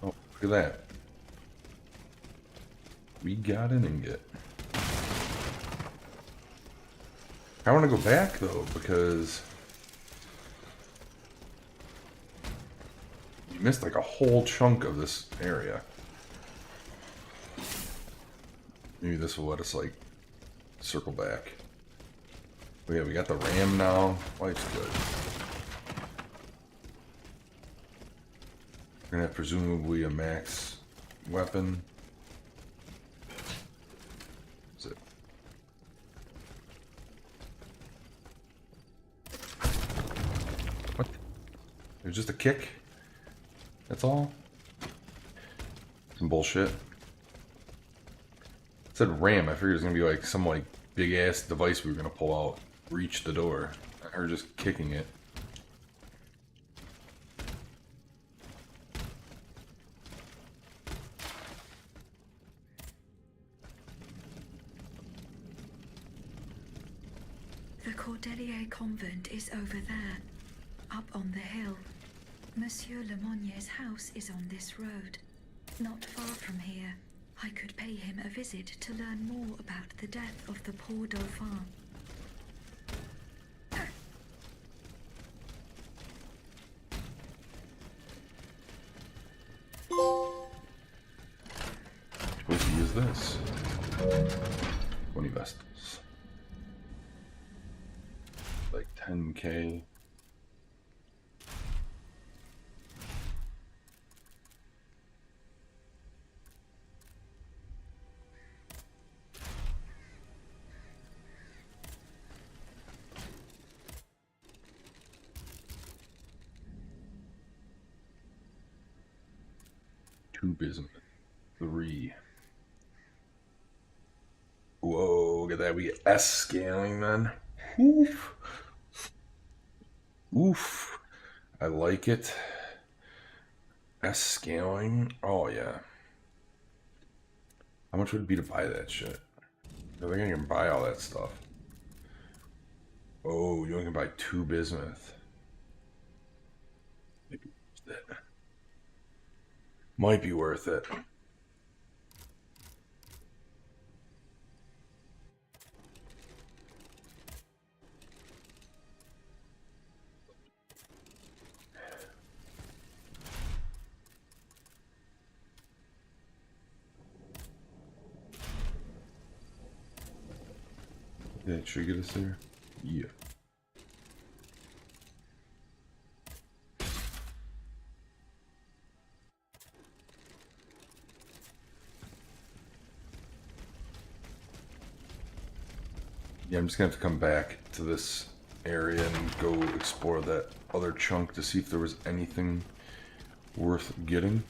Oh, look at that. We got an ingot. I want to go back though, because you missed like a whole chunk of this area. Maybe this will let us like circle back. But yeah, we got the ram now. Life's good. We're gonna have presumably a max weapon. Is it? It was just a kick. That's all. Some bullshit. It said ram. I figured it was gonna be like some like big ass device we were gonna pull out, reach the door. Or just kicking it. The Cordelier convent is over there, up on the hill. Monsieur Lemonier's house is on this road. Not far from here. I could pay him a visit to learn more about the death of the poor Dauphin. Supposed to use this. 20 vestals. Like 10k. Two bismuth. 3. Whoa, look at that. We get S scaling then. Oof. Oof. I like it. S scaling. Oh, yeah. How much would it be to buy that shit? I think I can buy all that stuff. Oh, you only can buy 2 bismuth. Maybe worth it. Might be worth it. Yeah, should get us there? Yeah. Yeah, I'm just gonna have to come back to this area and go explore that other chunk to see if there was anything worth getting.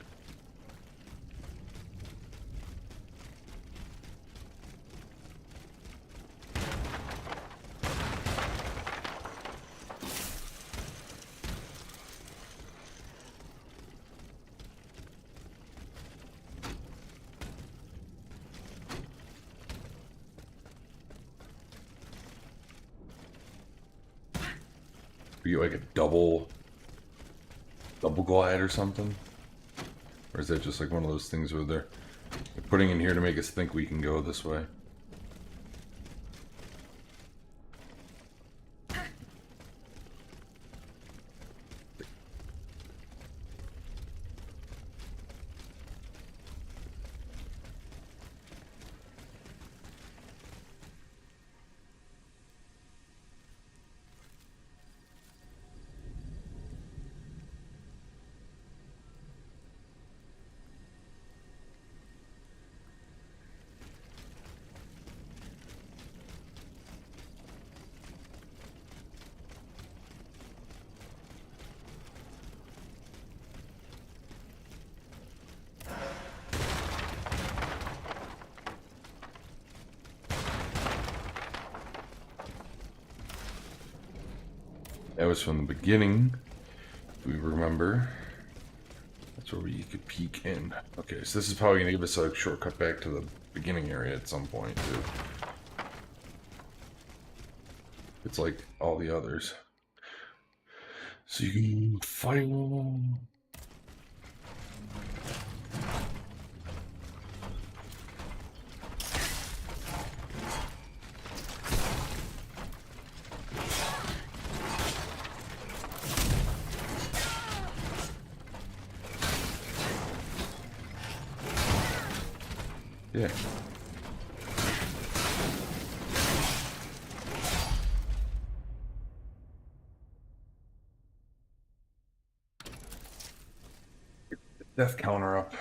We get like a double glide or something? Or is that just like one of those things where they're putting in here to make us think we can go this way? That was from the beginning, if we remember. That's where you could peek in. Okay, so this is probably going to give us a shortcut back to the beginning area at some point, too. It's like all the others. So you can fight. Yeah. Death counter up.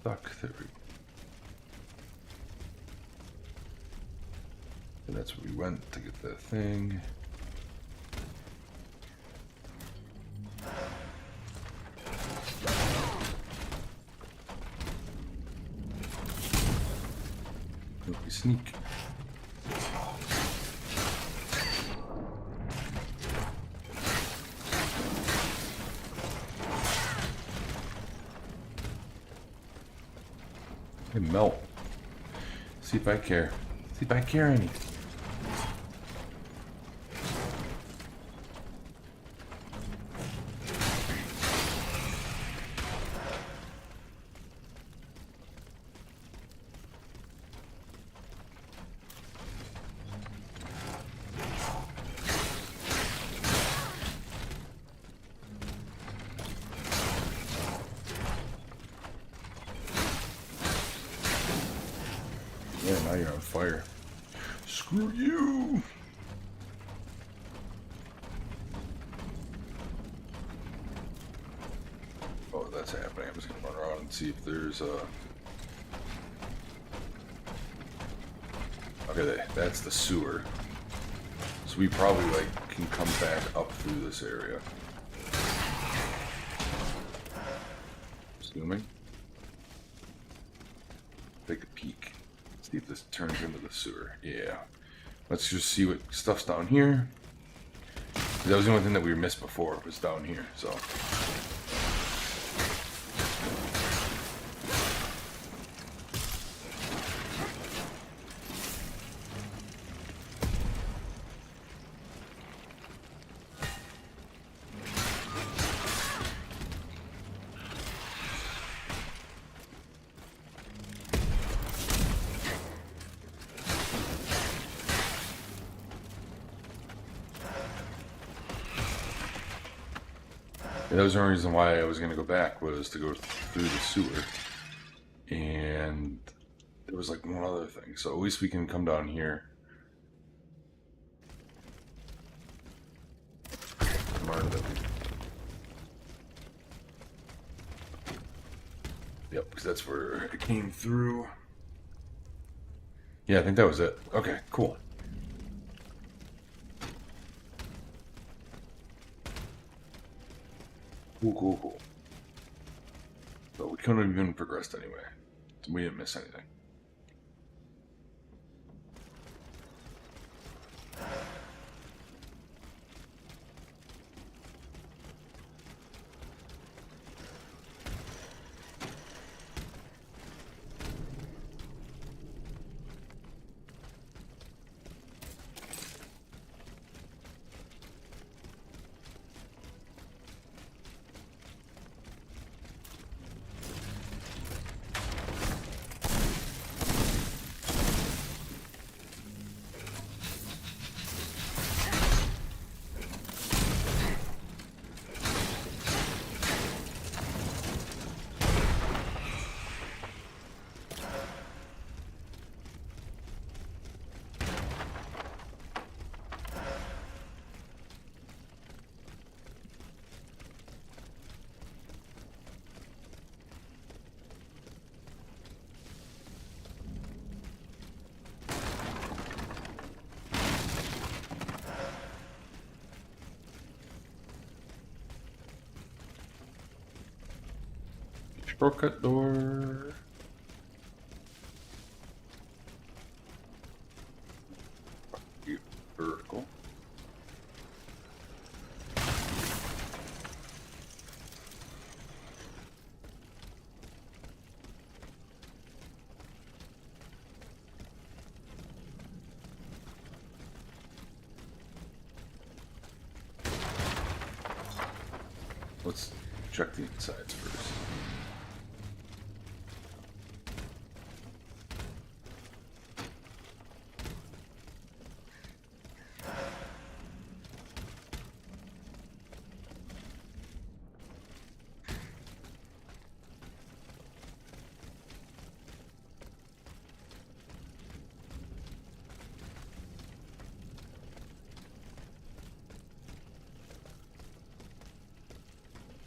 Fuck, there we go. And that's where we went to get that thing. Look, we sneak. They melt. See if I care. See if I care any. Yeah, now you're on fire. Screw you! Oh, that's happening. I'm just gonna run around and see if there's a... Okay, that's the sewer. So we probably, like, can come back up through this area. Assuming. Take a peek. See if this turns into the sewer. Yeah. Let's just see what stuff's down here. That was the only thing that we missed before, was down here, so. That was the only reason why I was going to go back, was to go through the sewer. And there was like one other thing. So at least we can come down here. Yep, because that's where it came through. Yeah, I think that was it. Okay, cool. Cool. But we couldn't have even progressed anyway. So we didn't miss anything. Shortcut door. Vertical. Let's check the insides first.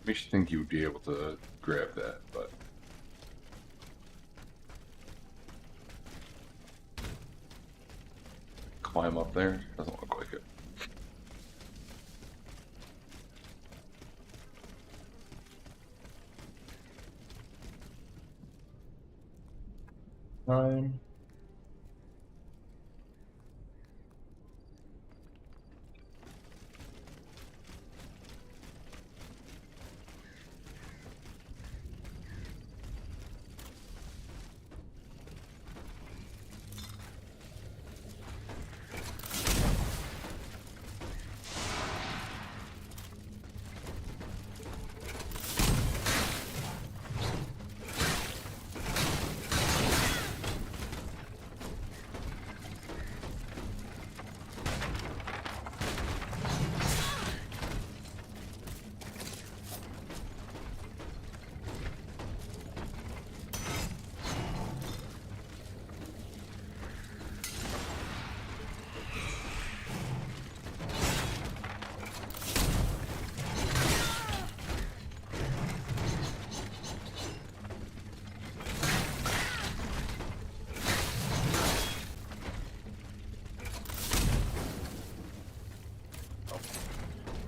I should think you would be able to grab that, but climb up there. Doesn't look like it. Time.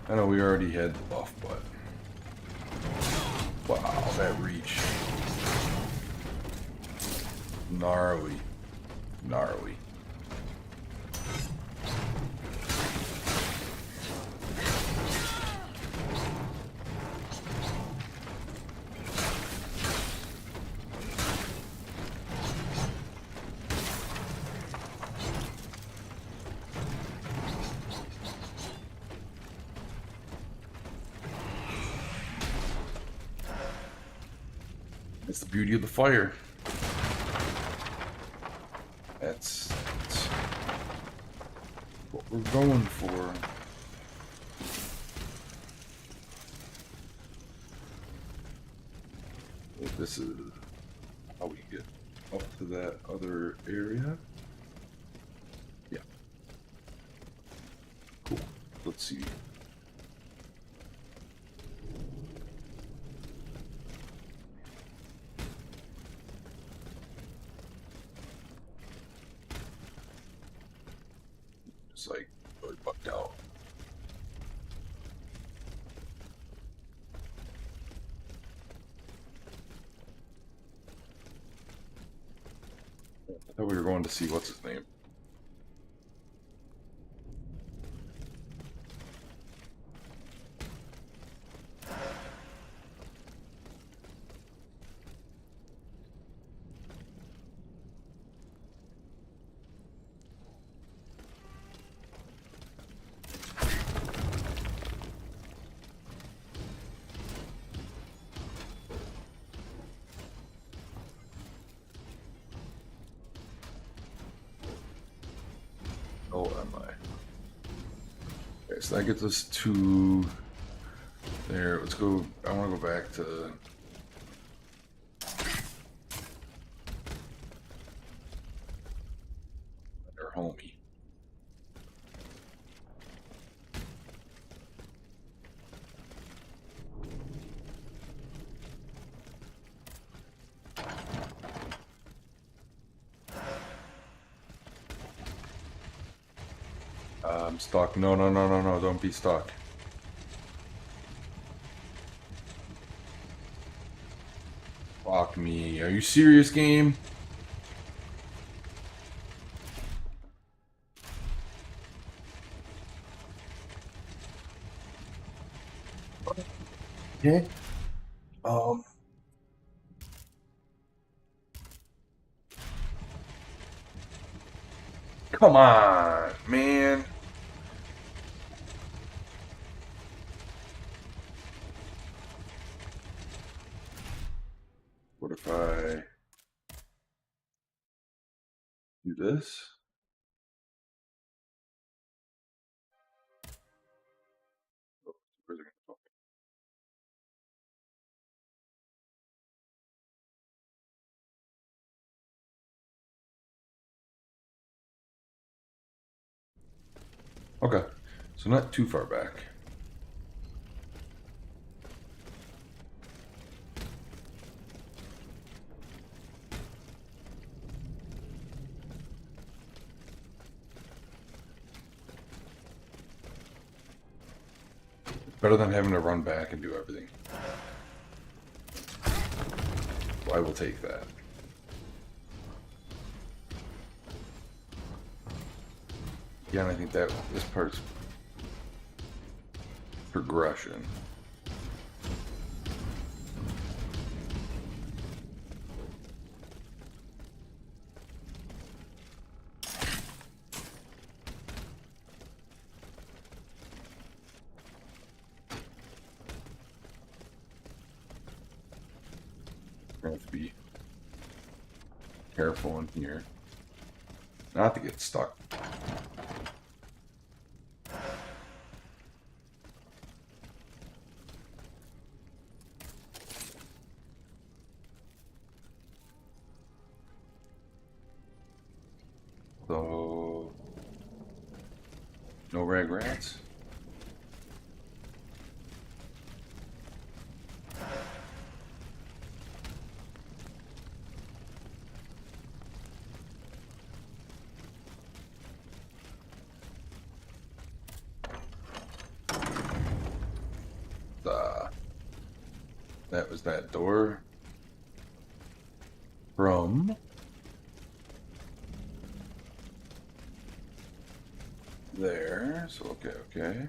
I know we already had the buff, but wow, that reach. Gnarly. Gnarly. That's the beauty of the fire. That's what we're going for. This is how we get up to that other area. Yeah. Cool. Let's see. It's like really bugged out. I thought we were going to see what's his name. Oh, am I? Okay, so that gets us to there. Let's go. I want to go back to our homie. I'm stuck. No, no, no, no, no. Don't be stuck. Fuck me. Are you serious, game? Yeah. Come on, man. What if I do this? Oh, where's it gonna go? Okay, so not too far back. Better than having to run back and do everything. So I will take that. Yeah, and I think that this part's progression. We're gonna have to be careful in here. Not to get stuck. So, no rag rats. That was that door from there. So okay.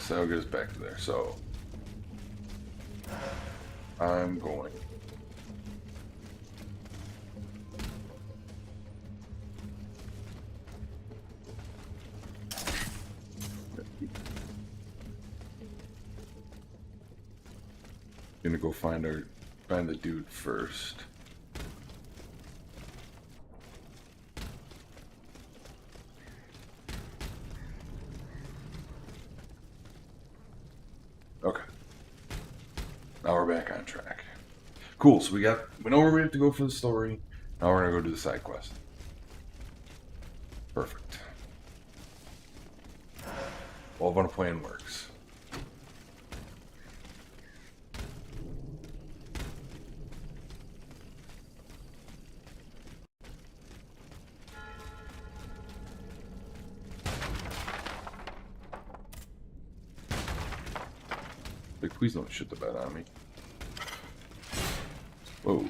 So that'll get us back to there. So I'm going. Gonna go find the dude first. Okay. Now we're back on track. Cool, so we know where we have to go for the story. Now we're gonna go do the side quest. Perfect. Well, when a plan works. Like, please don't shit the bed on me. Whoa.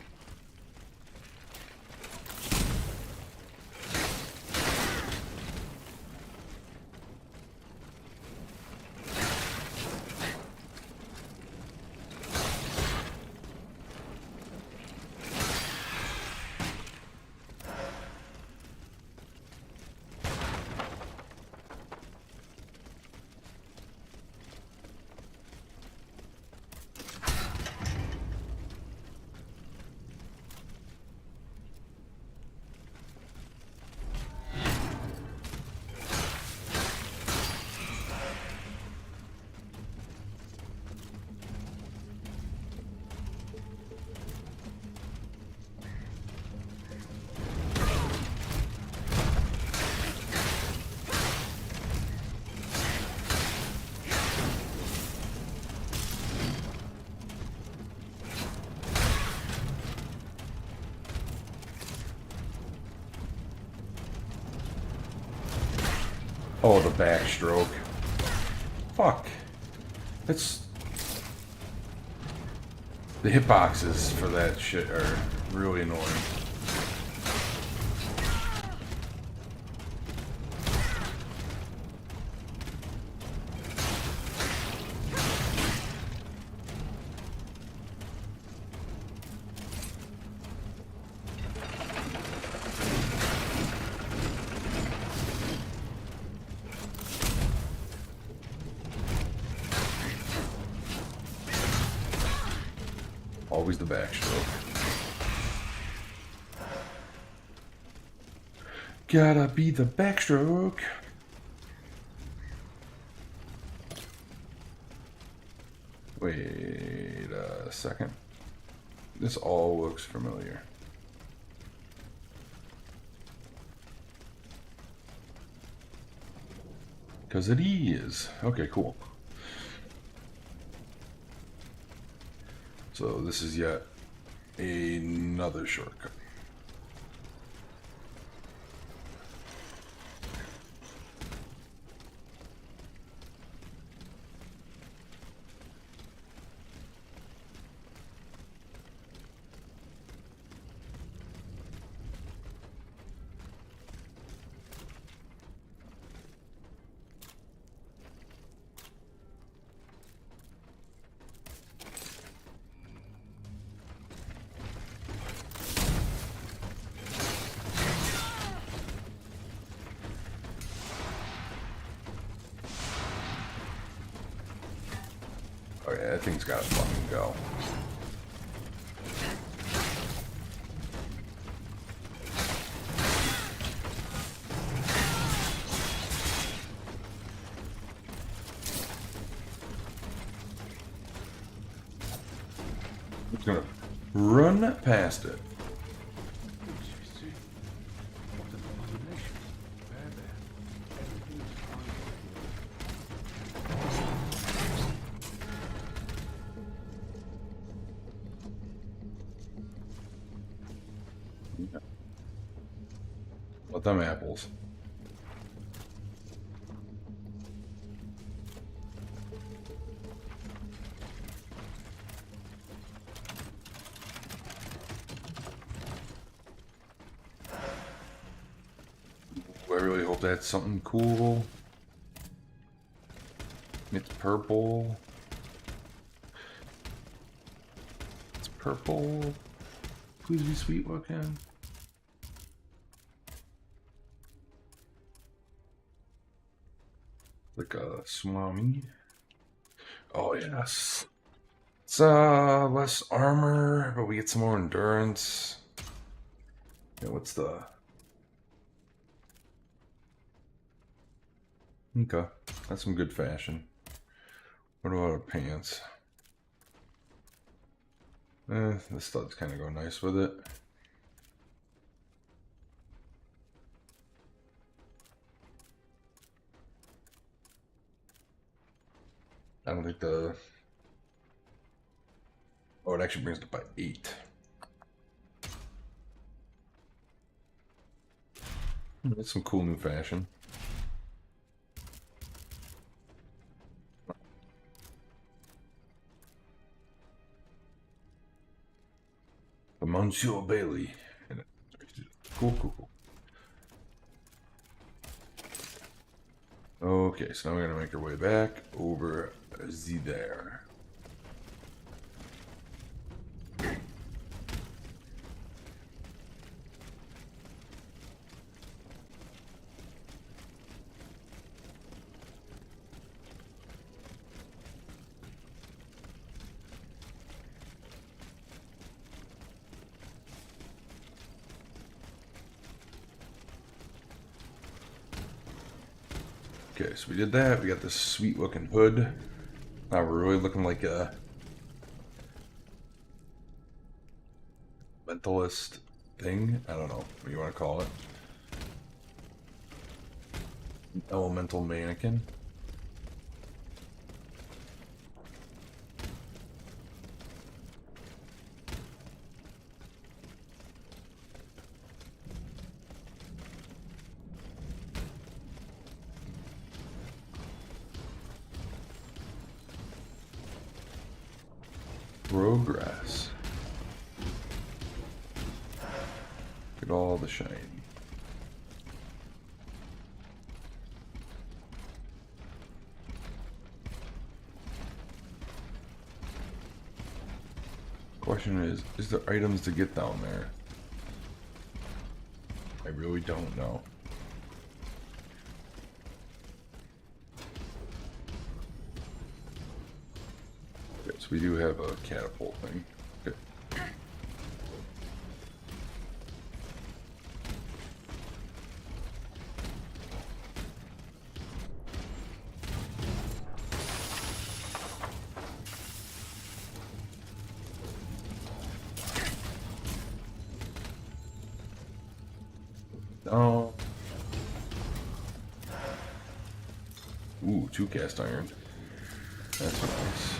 Oh, the backstroke. Fuck. That's... The hitboxes for that shit are really annoying. Always the backstroke. Gotta be the backstroke. Wait a second. This all looks familiar. Because it is. Okay, cool. So this is yet another shortcut. Oh yeah, that thing's gotta fucking go. It's gonna run past it. Interesting. What an abomination. There. Everything is fine. Let them apples. I really hope that's something cool. It's purple. It's purple. Please be sweet looking. Like a swami. Oh yes. It's less armor, but we get some more endurance. Yeah, what's the okay, that's some good fashion. What about our pants? The studs kind of go nice with it. I don't think the... Oh, it actually brings it up by 8. That's some cool new fashion. The Monsieur Bailey. Cool, cool, cool. Okay, so now we're gonna make our way back over there. Okay, so we did that. We got this sweet looking hood. Now we're really looking like a mentalist thing. I don't know what you want to call it. Elemental mannequin. Progress. Look at all the shine. Question is there items to get down there? I really don't know. Okay, so we do have a catapult thing. Okay. Oh. Ooh, 2 cast iron. That's nice.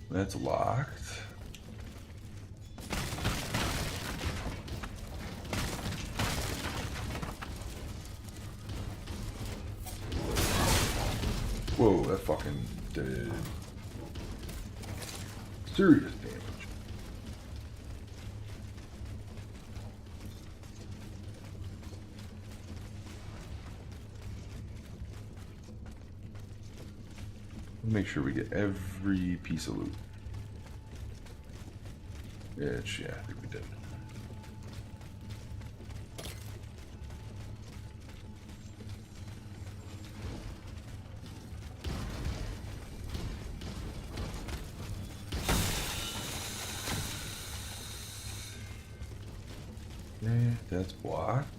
That's locked. Whoa, that fucking did serious damage. Make sure we get every piece of loot. Yeah, I think we did. Okay, that's blocked.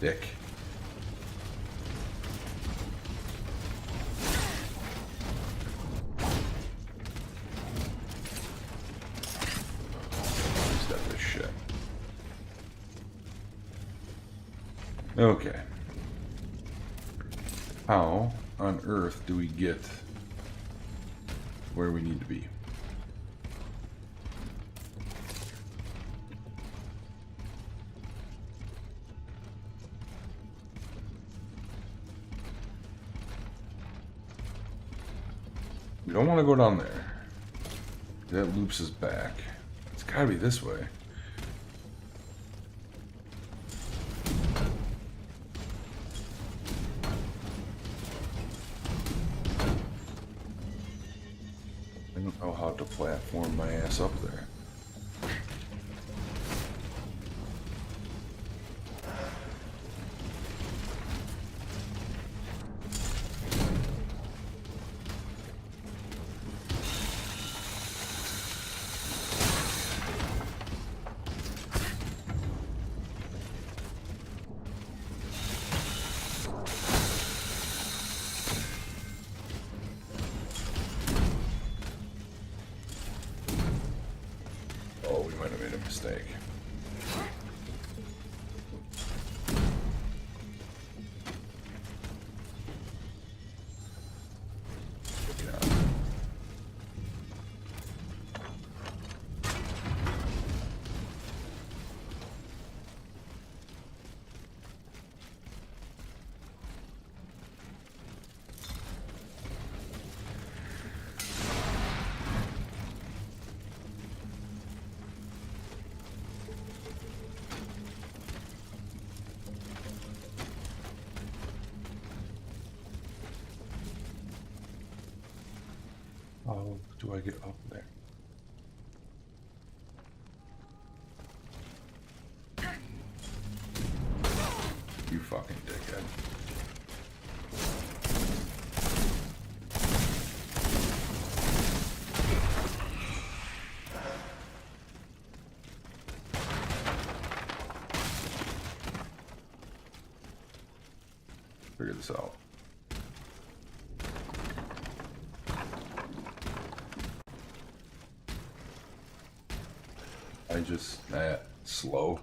Dick. Step this shit. Okay. How on earth do we get where we need to be? We don't want to go down there. That loops us back. It's gotta be this way. I don't know how to platform my ass up there. Oh, we might have made a mistake. How do I get up there? You fucking dickhead. Figure this out. I just, slow.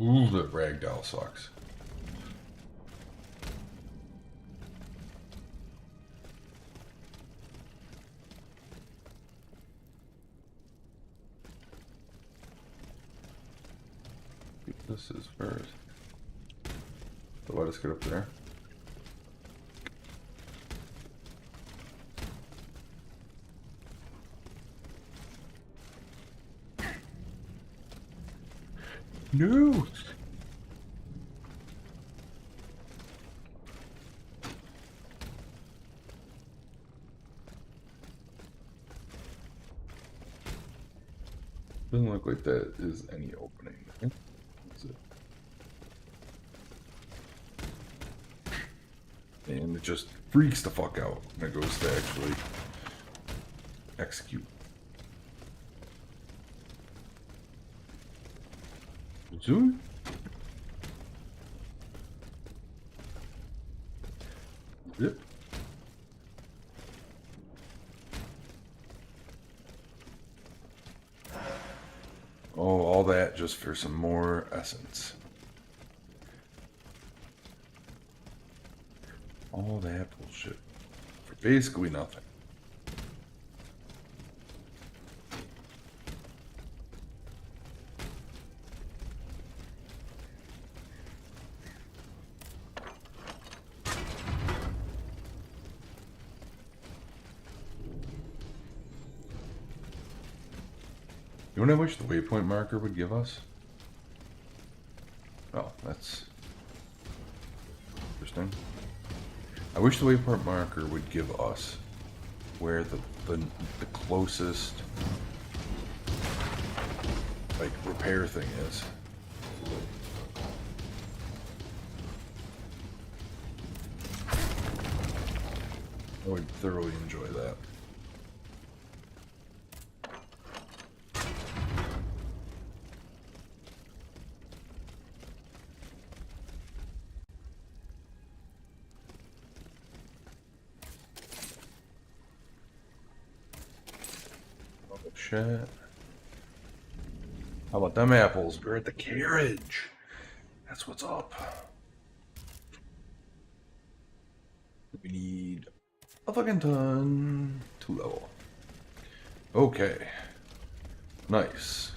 Ooh, that ragdoll sucks. This is first. So let us get up there. No! Doesn't look like that is any opening. That's it. And it just freaks the fuck out when it goes to actually execute. Zoom? Zip. Oh, all that just for some more essence. All that bullshit for basically nothing. You know what I wish the waypoint marker would give us? Oh, that's interesting. I wish the waypoint marker would give us where the closest like repair thing is. I would thoroughly enjoy that. Shit. How about them apples? We're at the carriage. That's what's up. We need a fucking ton. 2 level. Okay. Nice.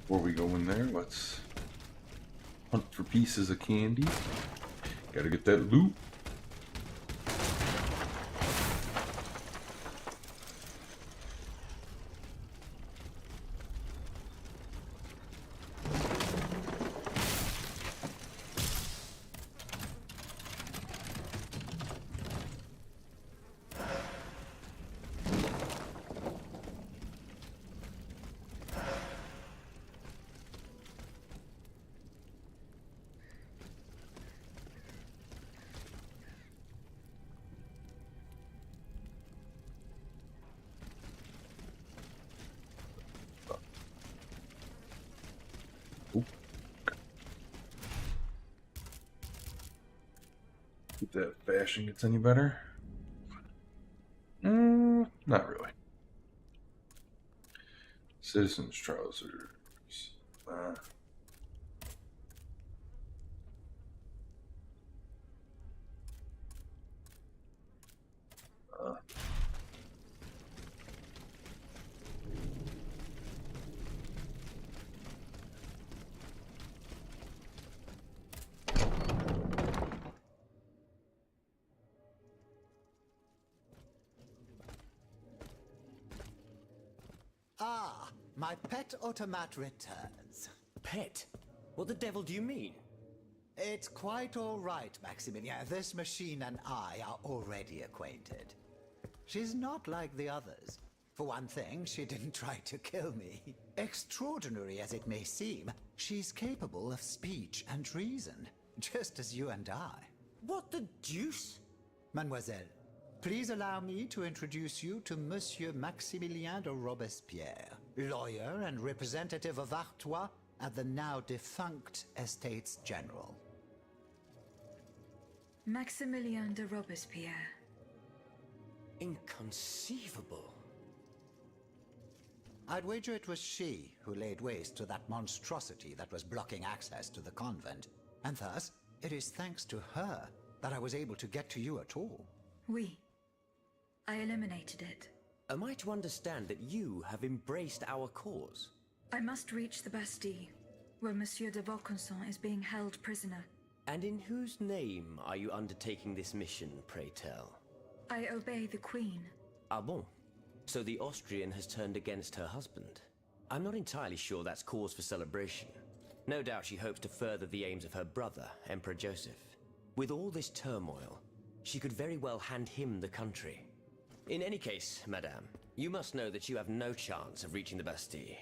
Before we go in there, let's hunt for pieces of candy. Gotta get that loot. If that fashion gets any better. Not really. Citizen's trousers. Ah, my pet automat returns. Pet? What the devil do you mean? It's quite all right, Maximilian. This machine and I are already acquainted. She's not like the others. For one thing, she didn't try to kill me. Extraordinary as it may seem, she's capable of speech and reason, just as you and I. What the deuce? Mademoiselle, please allow me to introduce you to Monsieur Maximilien de Robespierre, lawyer and representative of Artois at the now defunct Estates General. Maximilien de Robespierre. Inconceivable. I'd wager it was she who laid waste to that monstrosity that was blocking access to the convent, and thus it is thanks to her that I was able to get to you at all. Oui. I eliminated it. Am I to understand that you have embraced our cause? I must reach the Bastille, where Monsieur de Vaucanson is being held prisoner. And in whose name are you undertaking this mission, pray tell? I obey the Queen. Ah bon? So the Austrian has turned against her husband. I'm not entirely sure that's cause for celebration. No doubt she hopes to further the aims of her brother, Emperor Joseph. With all this turmoil, she could very well hand him the country. In any case, madame, you must know that you have no chance of reaching the Bastille.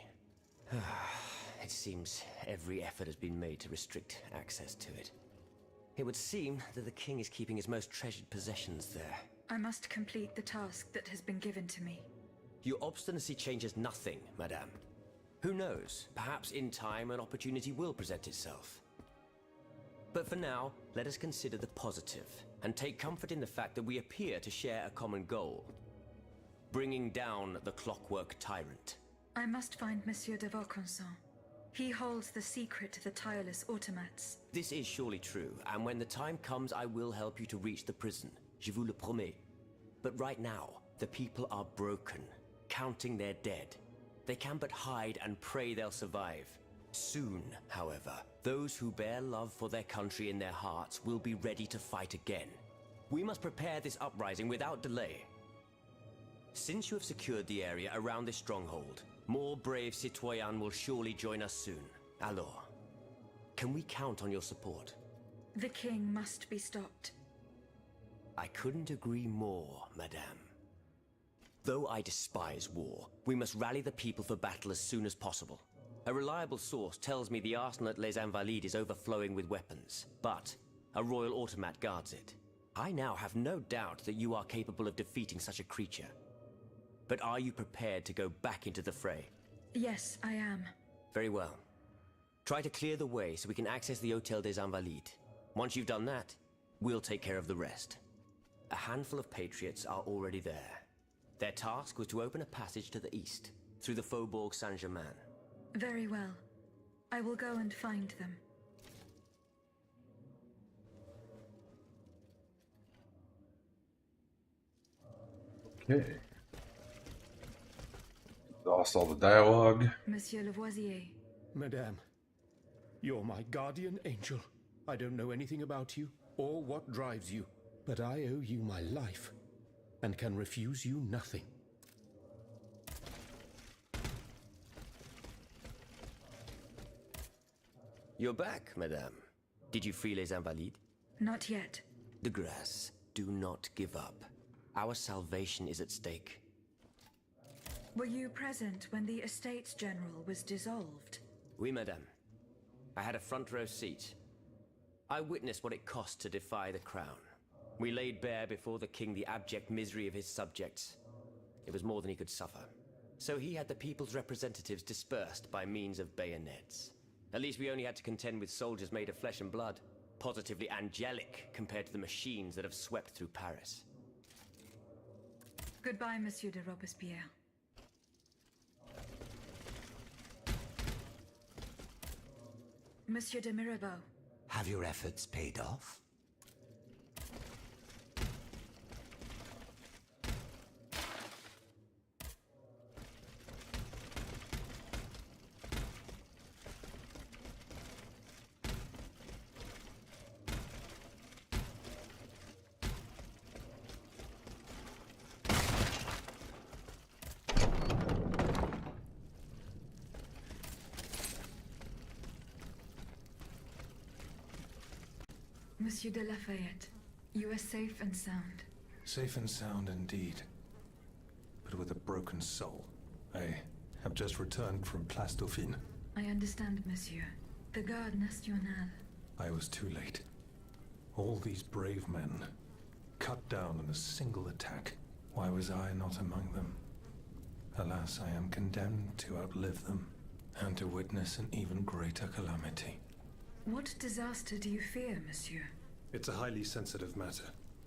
It seems every effort has been made to restrict access to it. It would seem that the king is keeping his most treasured possessions there. I must complete the task that has been given to me. Your obstinacy changes nothing, madame. Who knows? Perhaps in time an opportunity will present itself. But for now, let us consider the positive, and take comfort in the fact that we appear to share a common goal. Bringing down the clockwork tyrant. I must find Monsieur de Vaucanson. He holds the secret to the tireless automats. This is surely true, and when the time comes, I will help you to reach the prison. Je vous le promets. But right now, the people are broken, counting their dead. They can but hide and pray they'll survive. Soon, however, those who bear love for their country in their hearts will be ready to fight again. We must prepare this uprising without delay. Since you have secured the area around this stronghold, more brave citoyens will surely join us soon. Alors, can we count on your support? The king must be stopped. I couldn't agree more, madame. Though I despise war, we must rally the people for battle as soon as possible. A reliable source tells me the arsenal at Les Invalides is overflowing with weapons, but a royal automat guards it. I now have no doubt that you are capable of defeating such a creature. But are you prepared to go back into the fray? Yes, I am. Very well. Try to clear the way so we can access the Hôtel des Invalides. Once you've done that, we'll take care of the rest. A handful of patriots are already there. Their task was to open a passage to the east, through the Faubourg Saint-Germain. Very well. I will go and find them. Okay. Lost all the dialogue. Monsieur Lavoisier. Madame, you're my guardian angel. I don't know anything about you or what drives you, but I owe you my life and can refuse you nothing. You're back, madame. Did you free Les Invalides? Not yet. De grâce, do not give up. Our salvation is at stake. Were you present when the Estates General was dissolved? Oui, madame. I had a front row seat. I witnessed what it cost to defy the crown. We laid bare before the king the abject misery of his subjects. It was more than he could suffer. So he had the people's representatives dispersed by means of bayonets. At least we only had to contend with soldiers made of flesh and blood. Positively angelic compared to the machines that have swept through Paris. Goodbye, Monsieur de Robespierre. Monsieur de Mirabeau. Have your efforts paid off? Monsieur de Lafayette, you are safe and sound. Safe and sound indeed, but with a broken soul. I have just returned from Place Dauphine. I understand, monsieur. The Garde Nationale. I was too late. All these brave men, cut down in a single attack. Why was I not among them? Alas, I am condemned to outlive them, and to witness an even greater calamity. What disaster do you fear, monsieur? It's a highly sensitive matter.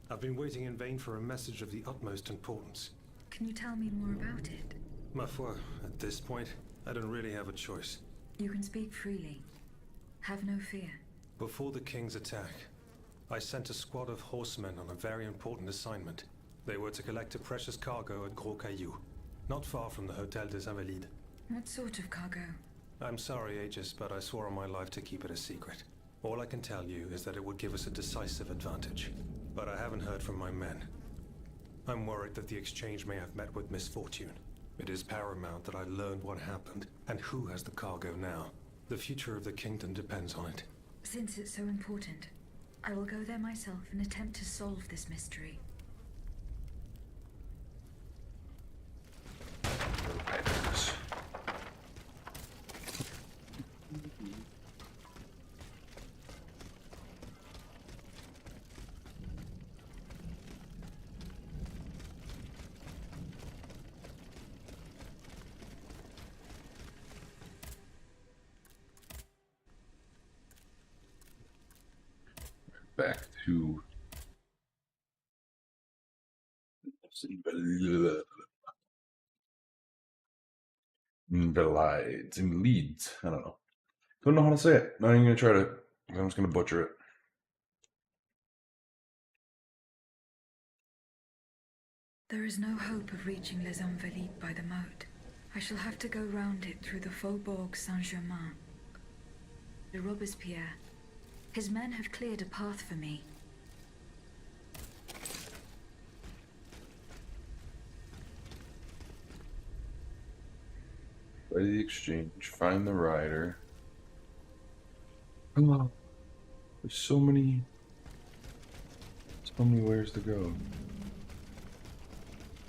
I've been waiting in vain for a message of the utmost importance. Can you tell me more about it? Ma foi, at this point, I don't really have a choice. You can speak freely. Have no fear. Before the king's attack, I sent a squad of horsemen on a very important assignment. They were to collect a precious cargo at Gros Caillou, not far from the Hôtel des Invalides. What sort of cargo? I'm sorry, Aegis, but I swore on my life to keep it a secret. All I can tell you is that it would give us a decisive advantage. But I haven't heard from my men. I'm worried that the exchange may have met with misfortune. It is paramount that I learn what happened and who has the cargo now. The future of the kingdom depends on it. Since it's so important, I will go there myself and attempt to solve this mystery. Back to Leads. I don't know. Don't know how to say it. Not even gonna try to. I'm just gonna butcher it. There is no hope of reaching Les Invalides by the moat. I shall have to go round it through the Faubourg Saint-Germain. De Robespierre. His men have cleared a path for me. By the exchange, find the rider. Oh, there's so many ways to go.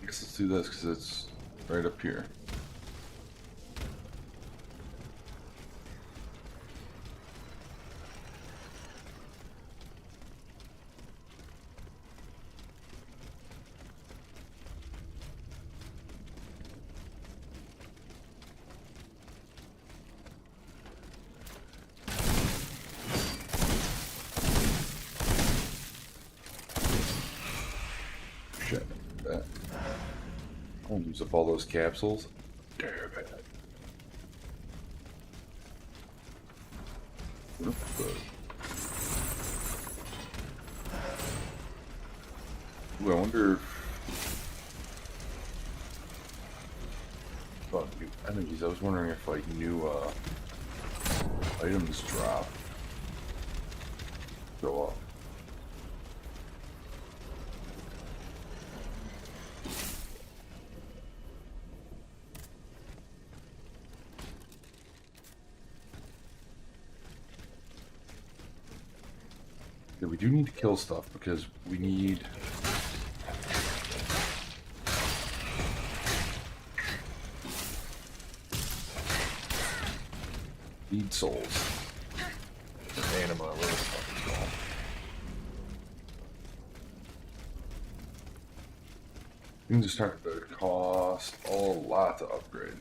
I guess let's do this because it's right up here. I'll use up all those capsules. Damn it. Ooh, I wonder about new enemies. I was wondering if like new items drop. Go up. We do need to kill stuff because we need souls. Or anima, whatever the fuck it's called. Things are starting to cost a lot to upgrade.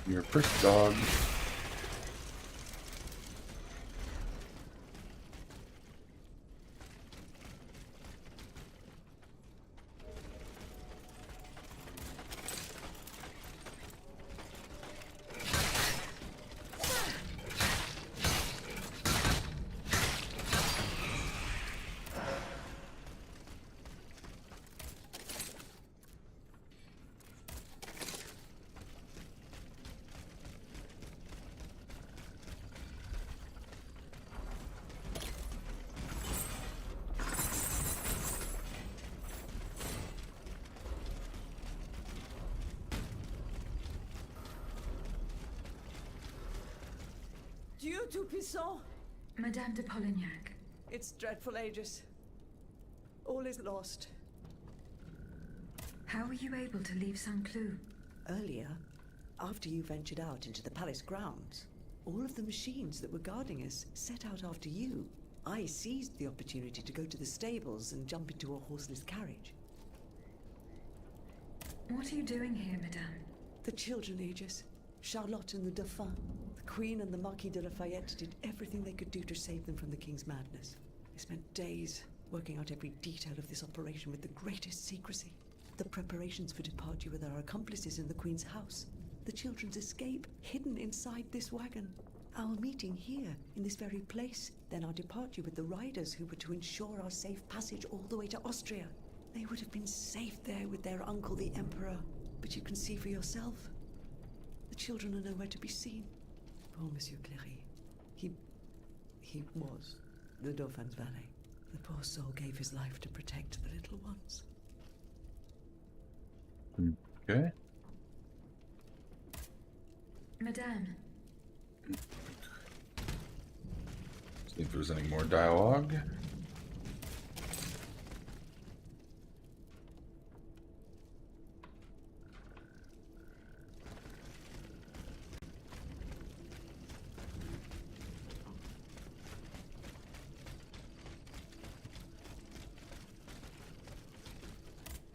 You're a prick dog. Dieu Tout-Puissant! Madame de Polignac. It's dreadful, Aegis. All is lost. How were you able to leave Saint-Cloud? Earlier, after you ventured out into the palace grounds, all of the machines that were guarding us set out after you. I seized the opportunity to go to the stables and jump into a horseless carriage. What are you doing here, Madame? The children, Aegis. Charlotte and the Dauphin. The Queen and the Marquis de Lafayette did everything they could do to save them from the King's madness. They spent days working out every detail of this operation with the greatest secrecy. The preparations for departure with our accomplices in the Queen's house. The children's escape, hidden inside this wagon. Our meeting here, in this very place, then our departure with the riders who were to ensure our safe passage all the way to Austria. They would have been safe there with their uncle, the Emperor. But you can see for yourself. The children are nowhere to be seen. Poor Monsieur Cléry. He was the Dauphin's valet. The poor soul gave his life to protect the little ones. Okay. Madame, See if there's any more dialogue.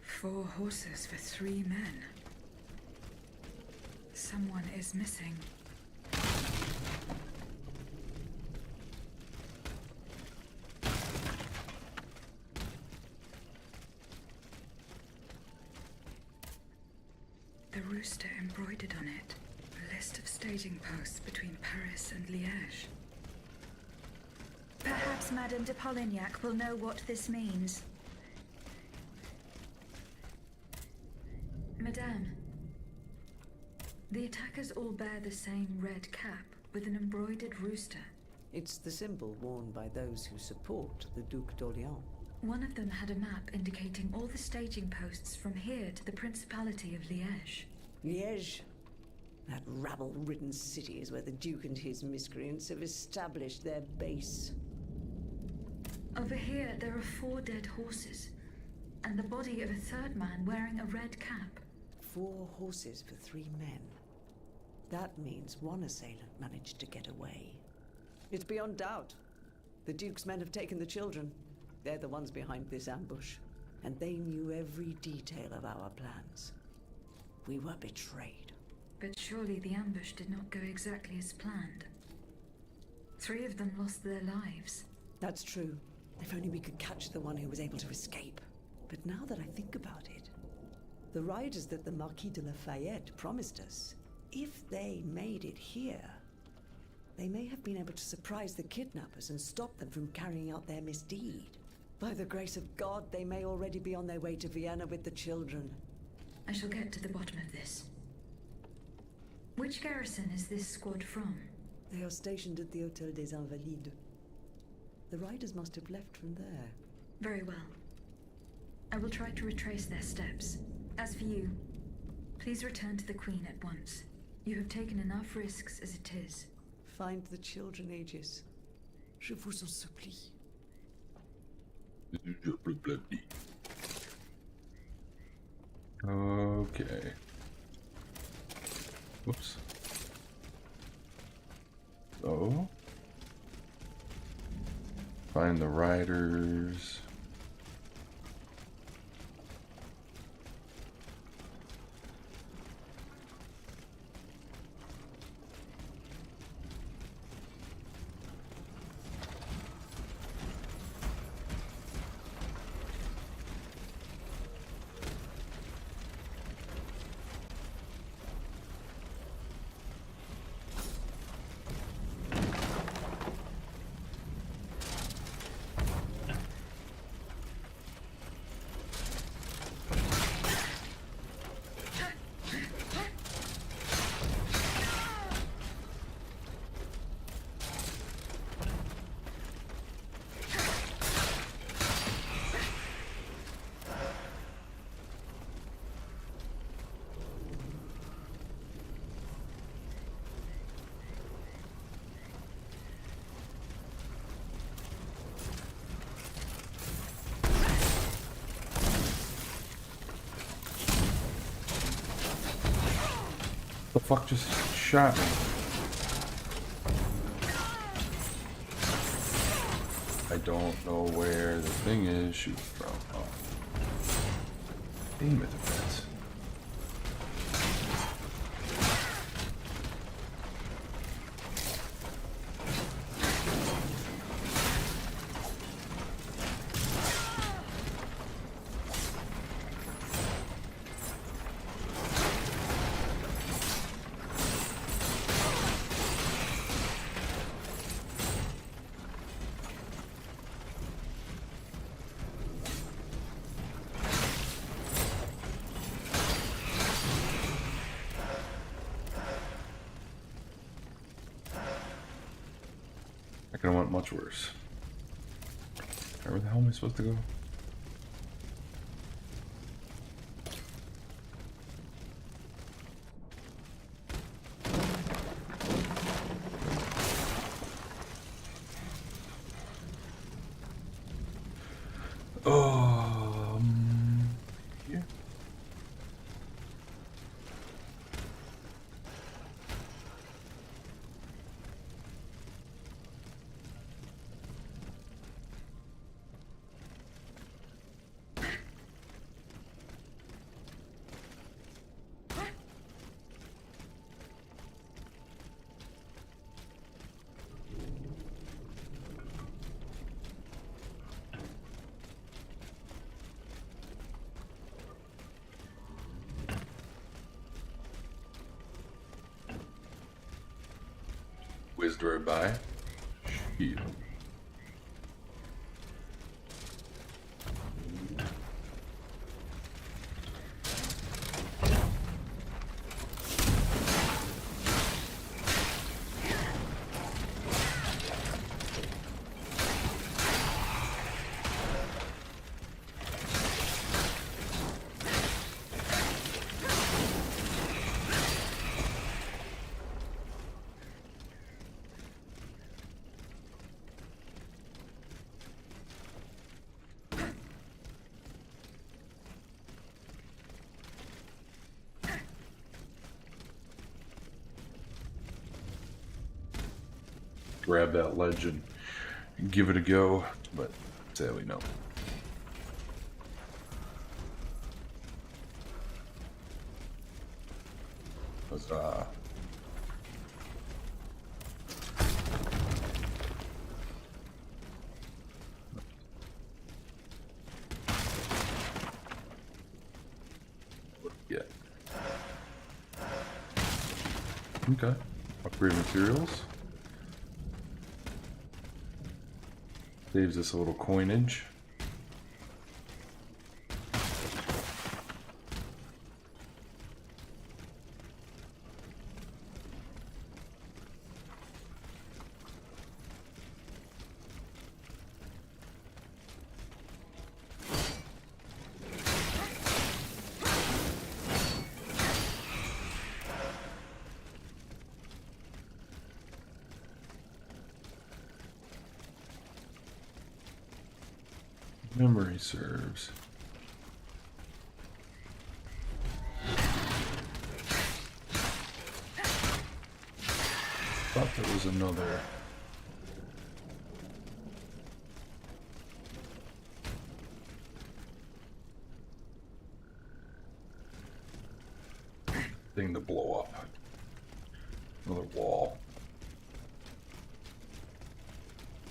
Four horses for 3 men. Someone is missing. The rooster embroidered on it. A list of staging posts between Paris and Liège. Perhaps Madame de Polignac will know what this means. Madame, the attackers all bear the same red cap with an embroidered rooster. It's the symbol worn by those who support the Duc d'Orléans. One of them had a map indicating all the staging posts from here to the Principality of Liège. Liège? That rabble-ridden city is where the Duke and his miscreants have established their base. Over here, there are 4 dead horses, and the body of a 3rd man wearing a red cap. 4 horses for 3 men. That means one assailant managed to get away. It's beyond doubt. The Duke's men have taken the children. They're the ones behind this ambush. And they knew every detail of our plans. We were betrayed. But surely the ambush did not go exactly as planned. 3 of them lost their lives. That's true. If only we could catch the one who was able to escape. But now that I think about it, the riders that the Marquis de Lafayette promised us, if they made it here, they may have been able to surprise the kidnappers and stop them from carrying out their misdeed. By the grace of God, they may already be on their way to Vienna with the children. I shall get to the bottom of this. Which garrison is this squad from? They are stationed at the Hôtel des Invalides. The riders must have left from there. Very well. I will try to retrace their steps. As for you, please return to the Queen at once. You have taken enough risks as it is. Find the children, Aegis. Je vous en supplie. Okay. Whoops. So, find the riders. The fuck just shot me? I don't know where the thing is shooting from. Oh. Damn it, that's. could have went much worse. Where the hell am I supposed to go? Here. Whizzed right by. Shield. Grab that ledge and give it a go, but sadly no. Huzzah. What do we get? Okay. Upgrade materials. Saves us a little coinage. Memory serves. Thought there was another. Thing to blow up. Another wall.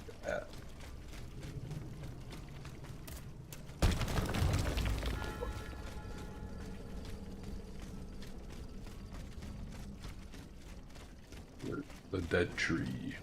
Look at that. The dead tree.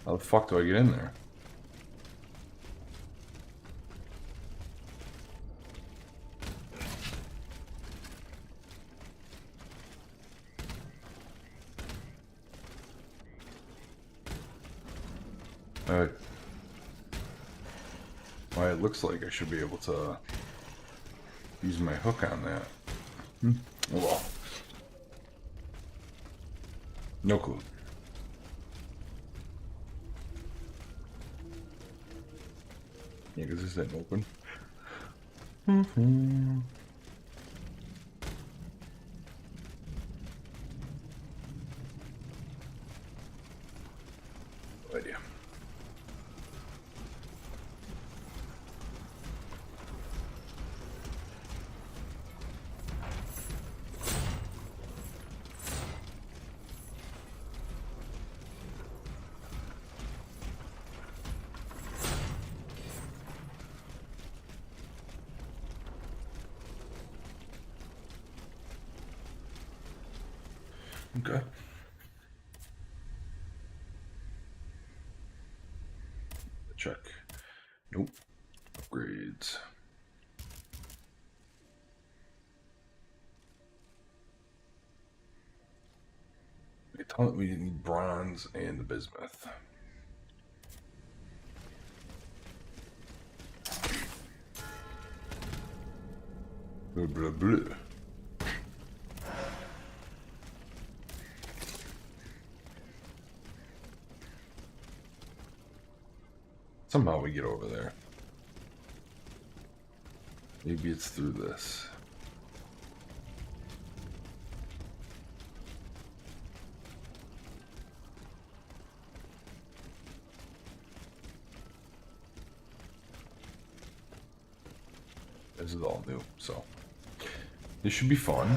How the fuck do I get in there? Alright. Well, it looks like I should be able to use my hook on that. Oh well. No clue. Yeah, because this isn't open. No idea. Okay. Check. Nope. Upgrades. We need bronze and the bismuth. Blah, blah, blah. Somehow we get over there. Maybe it's through this. This is all new, so this should be fun.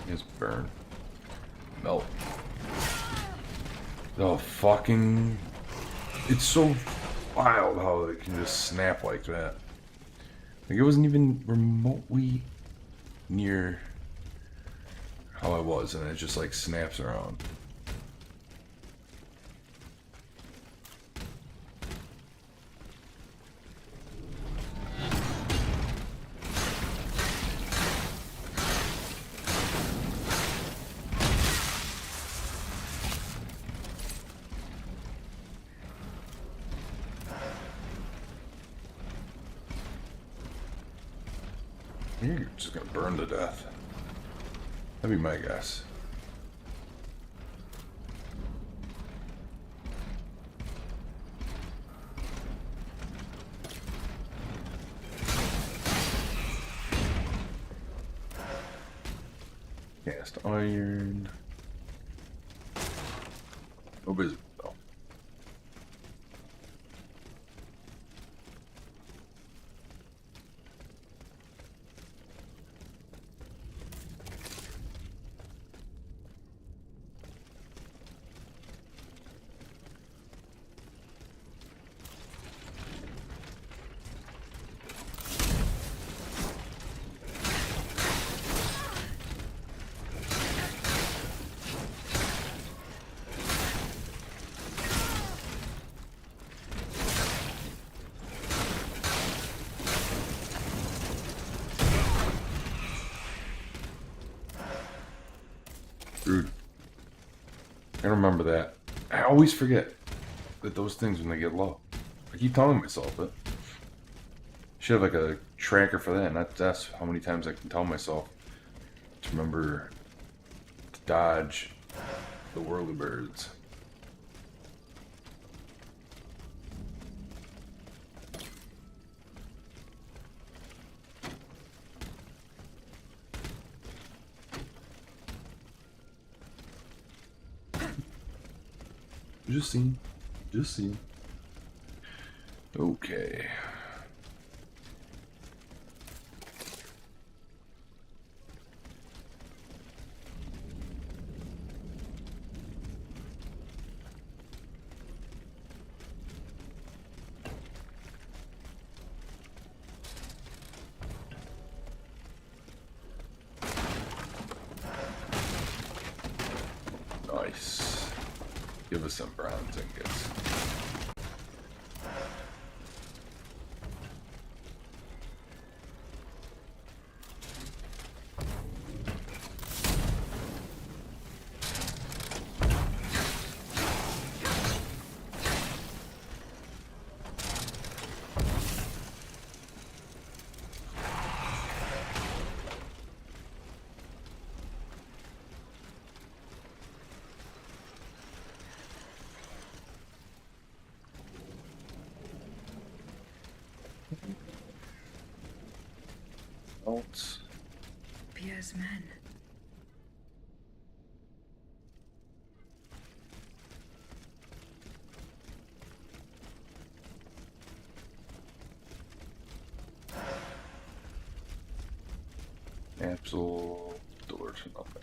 Just burn. Melt. The fucking... It's so wild how it can just snap like that. Like, it wasn't even remotely near how I was, and it just, like, snaps around. You're just gonna burn to death. That'd be my guess. Cast iron. No business though. Dude, I remember that. I always forget that those things when they get low. I keep telling myself it. Should have like a tracker for that, and that's how many times I can tell myself to remember to dodge the whirlybirds. Just seen. Okay. Nice. Give us some brown tickets. Pierre's men. Capsule door to nothing.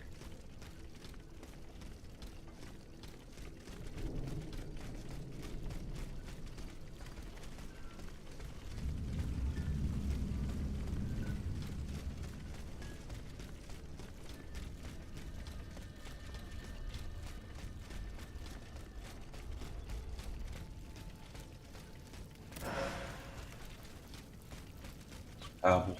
Apple.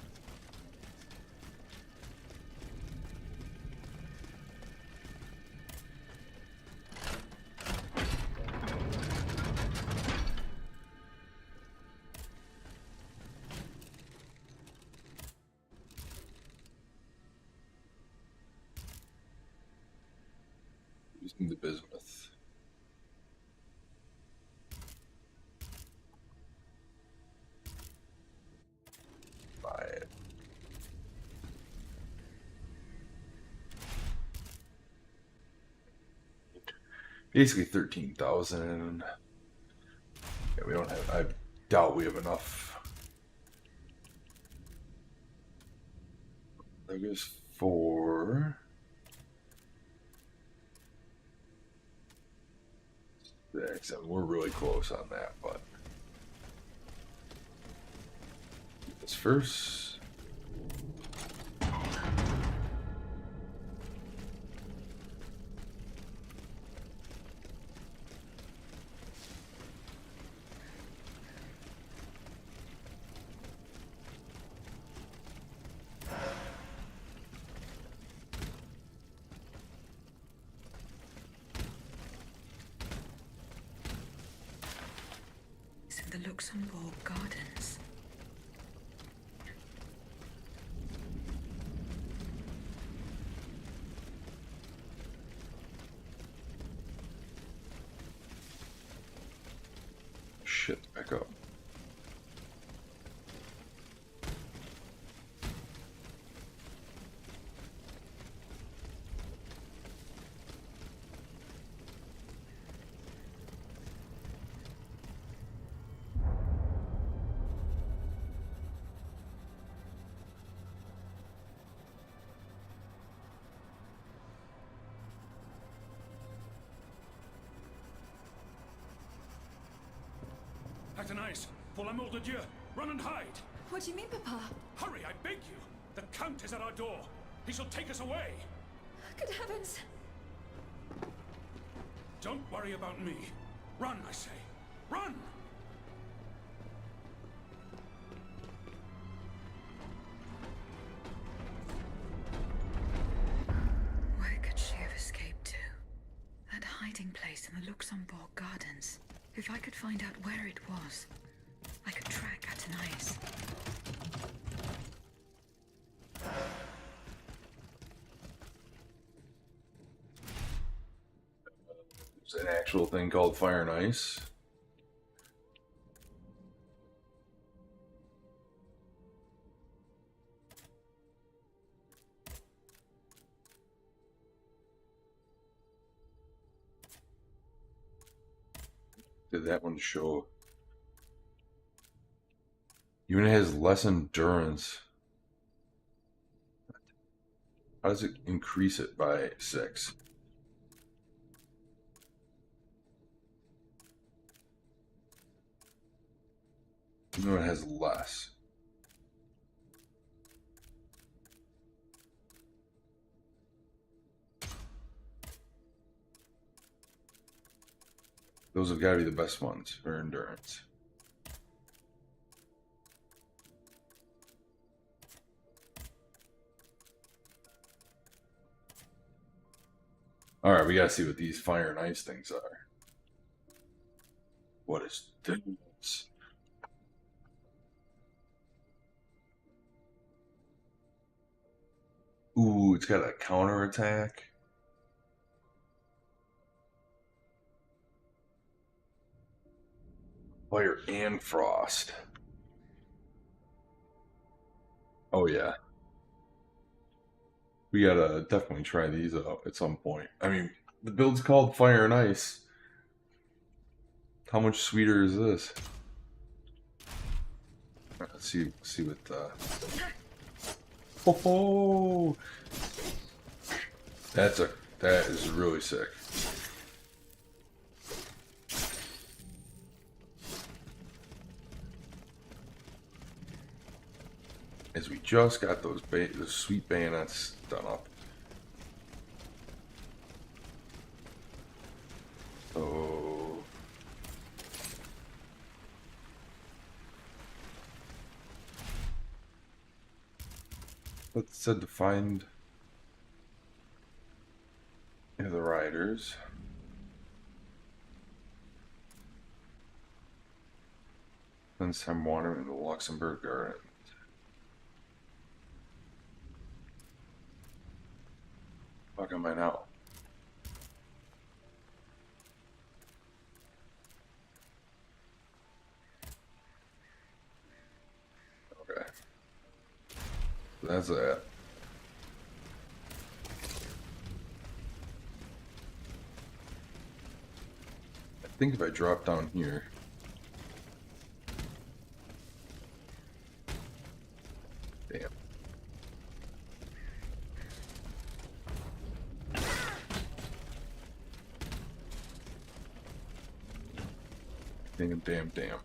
Using the bismuth. Buy it. Basically 13,000. Yeah, we don't have. I doubt we have enough. There goes 4. 6. I mean, we're really close on that, but this first. The Luxembourg Gardens. Shit, back up. Nice. Pour l'amour de Dieu, run and hide! What do you mean, Papa? Hurry, I beg you! The Count is at our door. He shall take us away. Good heavens! Don't worry about me. Run, I say. Run! Where could she have escaped to? That hiding place in the Luxembourg Gardens. If I could find out where it was, I could track Athenais. There's an actual thing called Fire and Ice. Did that one show? Unit has less endurance. How does it increase it by 6? No, it has less. Those have got to be the best ones for endurance. Alright, we gotta see what these fire and ice things are. What is this? Ooh, it's got a counterattack. Fire and frost. Oh yeah. We gotta definitely try these out at some point. I mean, the build's called Fire and Ice. How much sweeter is this? Let's see what Ho ho! That is really sick. As we just got those sweet bayonets done up. Oh. Let's said to find the riders. Then some water in the Luxembourg Garden. Fuck am I now? Okay. So that's that. I think if I drop down here. Damn. Damn.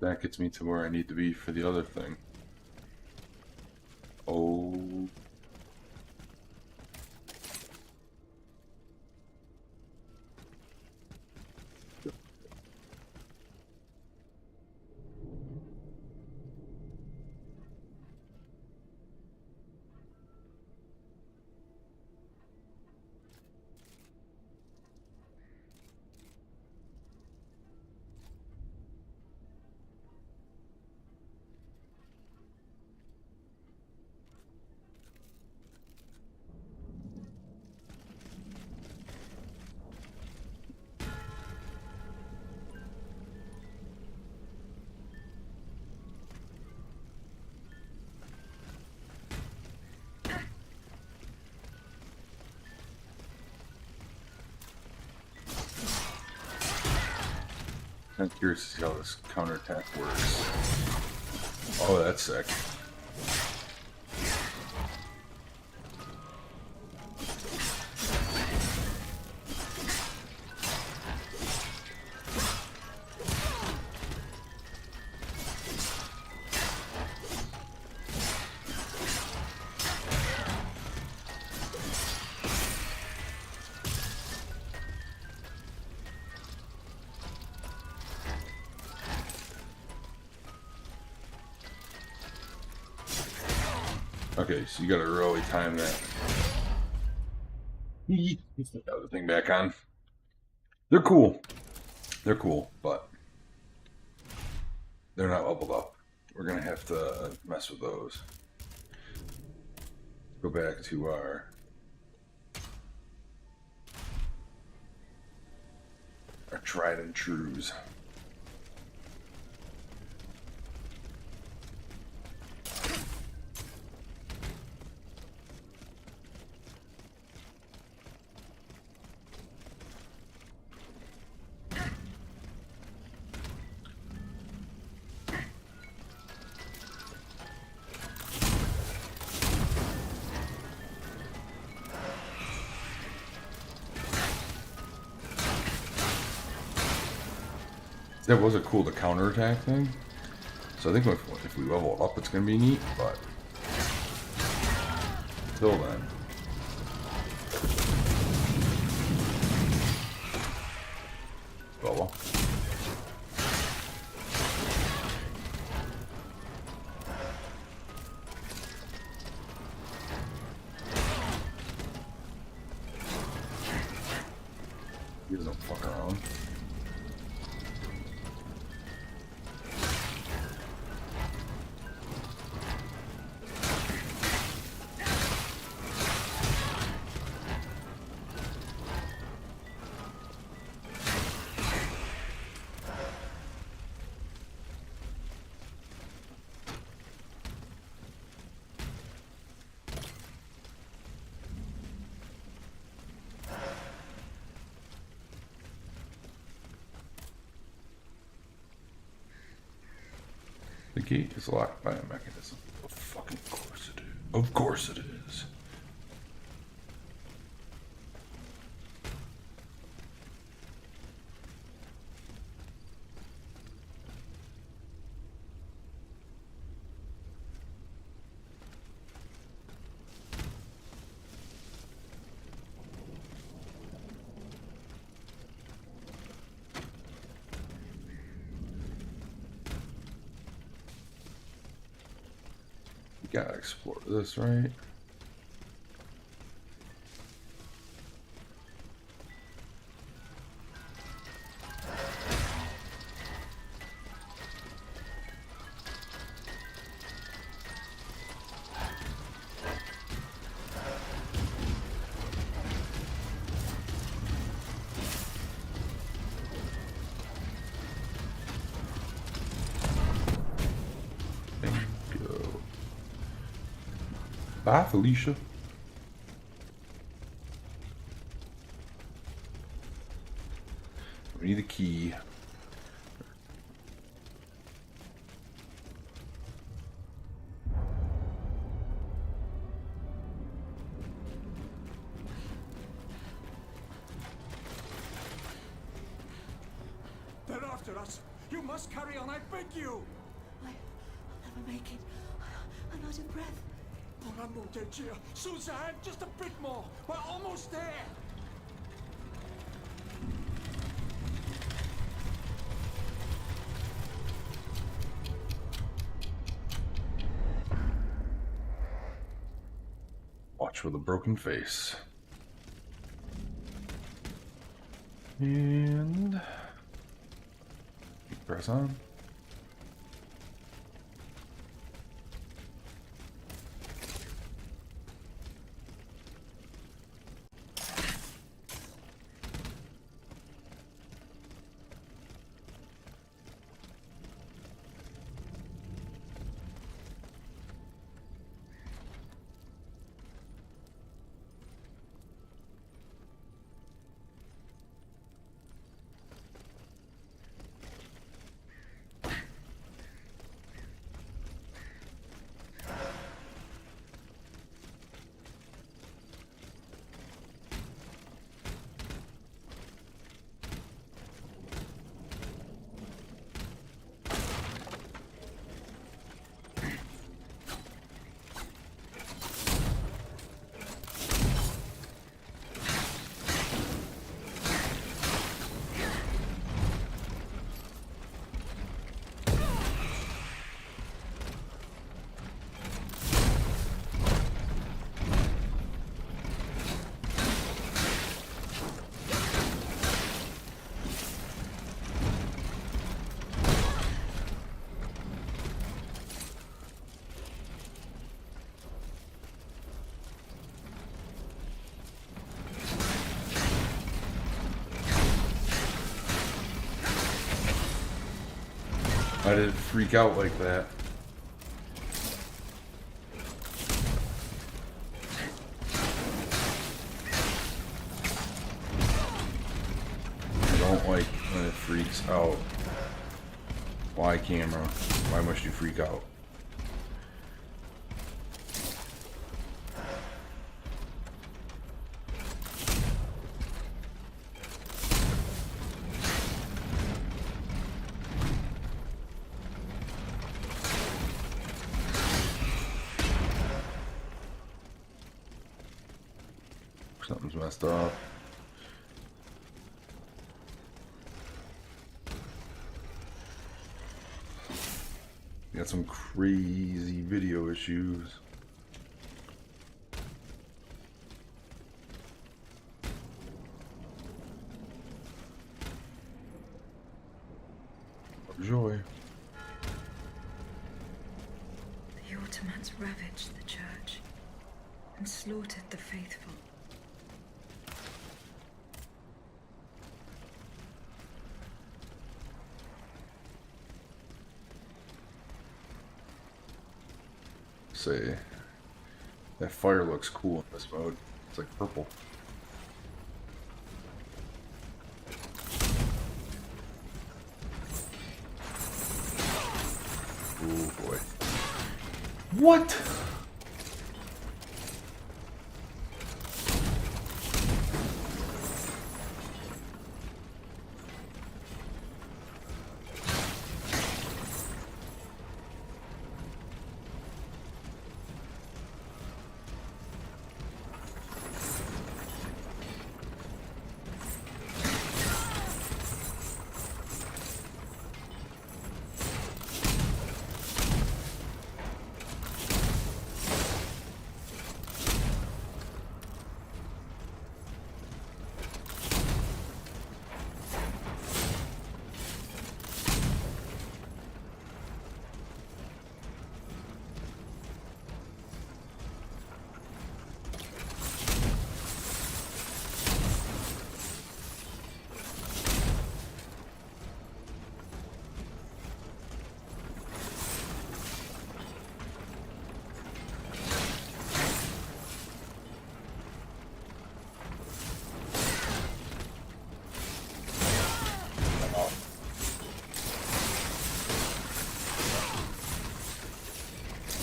That gets me to where I need to be for the other thing. Oh. I'm curious to see how this counterattack works. Oh, that's sick. Okay, so you gotta really time that. Put the other thing back on. They're cool. They're cool, but they're not leveled up. We're gonna have to mess with those. Go back to our tried and trues. That was a cool the counterattack thing. So I think if we level up, it's gonna be neat. But till then, well. He doesn't fuck around. The gate is locked by a mechanism. Of fucking course it is. Of course it is. Gotta explore this, right? Bye, Felicia. We need a key. They're after us. You must carry on, I beg you. I'll never make it. I'm out of breath. Pour amour de Dieu. Suzanne, just a bit more. We're almost there. Watch for the broken face. And press on. I didn't freak out like that. I don't like when it freaks out. Why, camera? Why must you freak out? Something's messed up. Got some crazy video issues. Joy. The Ottomans ravaged the church and slaughtered the faithful. Say, that fire looks cool in this mode. It's like purple. Oh boy. What?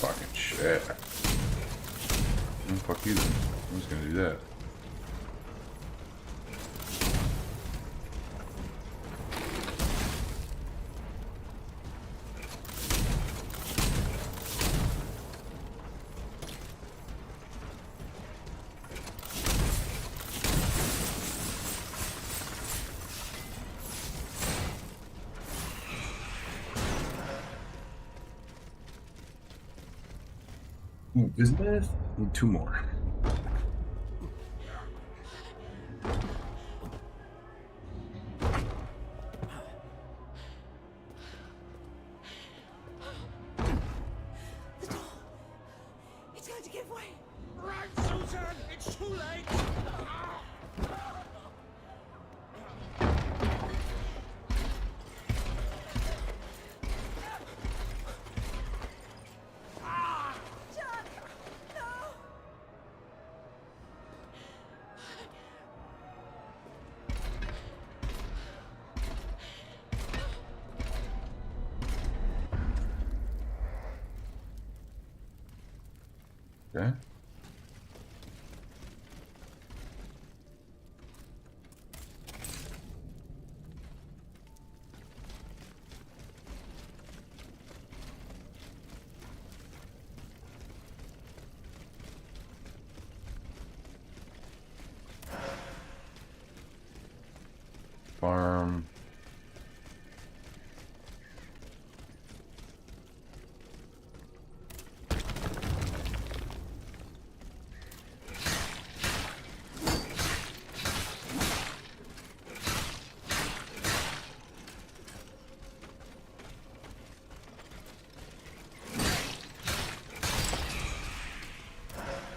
Fucking shit. Fuck you then. I'm just gonna do that. Ooh, bismuth? Need 2 more. It's going to give way. Right, Suzanne, it's too late. Okay. Farm.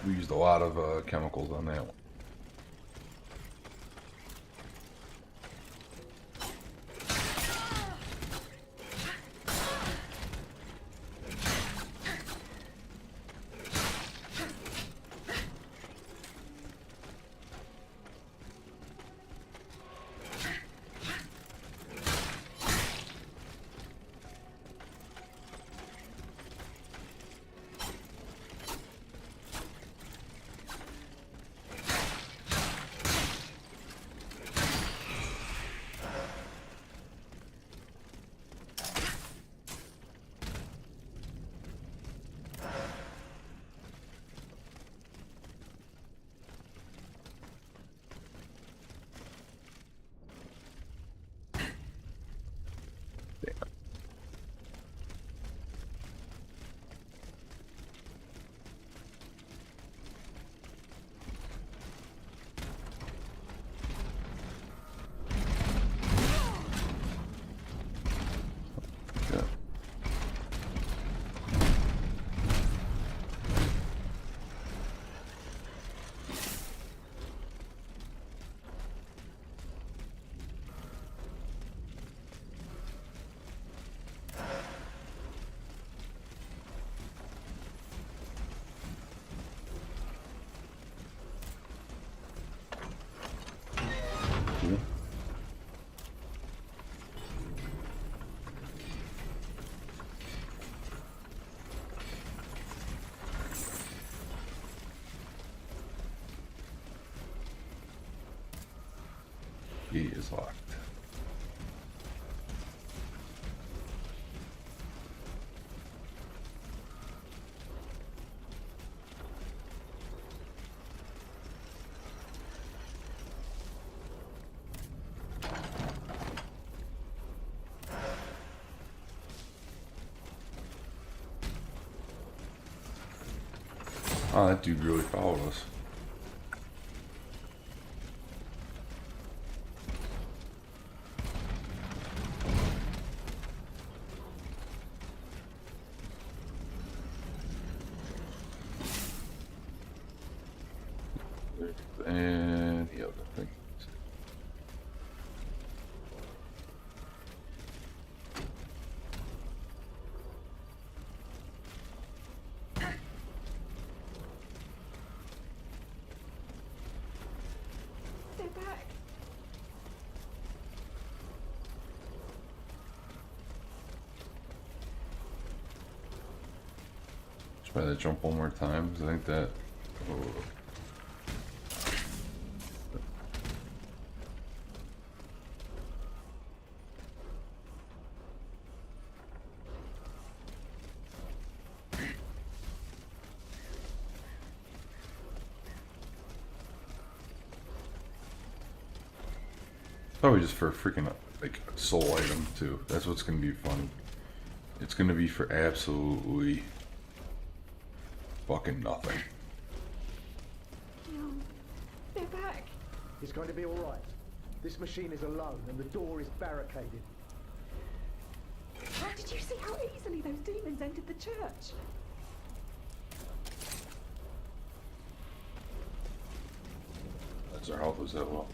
We used a lot of chemicals on that one. cool. Gate is locked. Oh, that dude really followed us. And the other thing. They're back. Try to jump one more time, 'cause I think that. Oh. Probably just for a freaking like soul item too. That's what's gonna be fun. It's gonna be for absolutely fucking nothing. No, they're back. It's going to be all right. This machine is alone, and the door is barricaded. Did you see how easily those demons entered the church? That's our health was that low.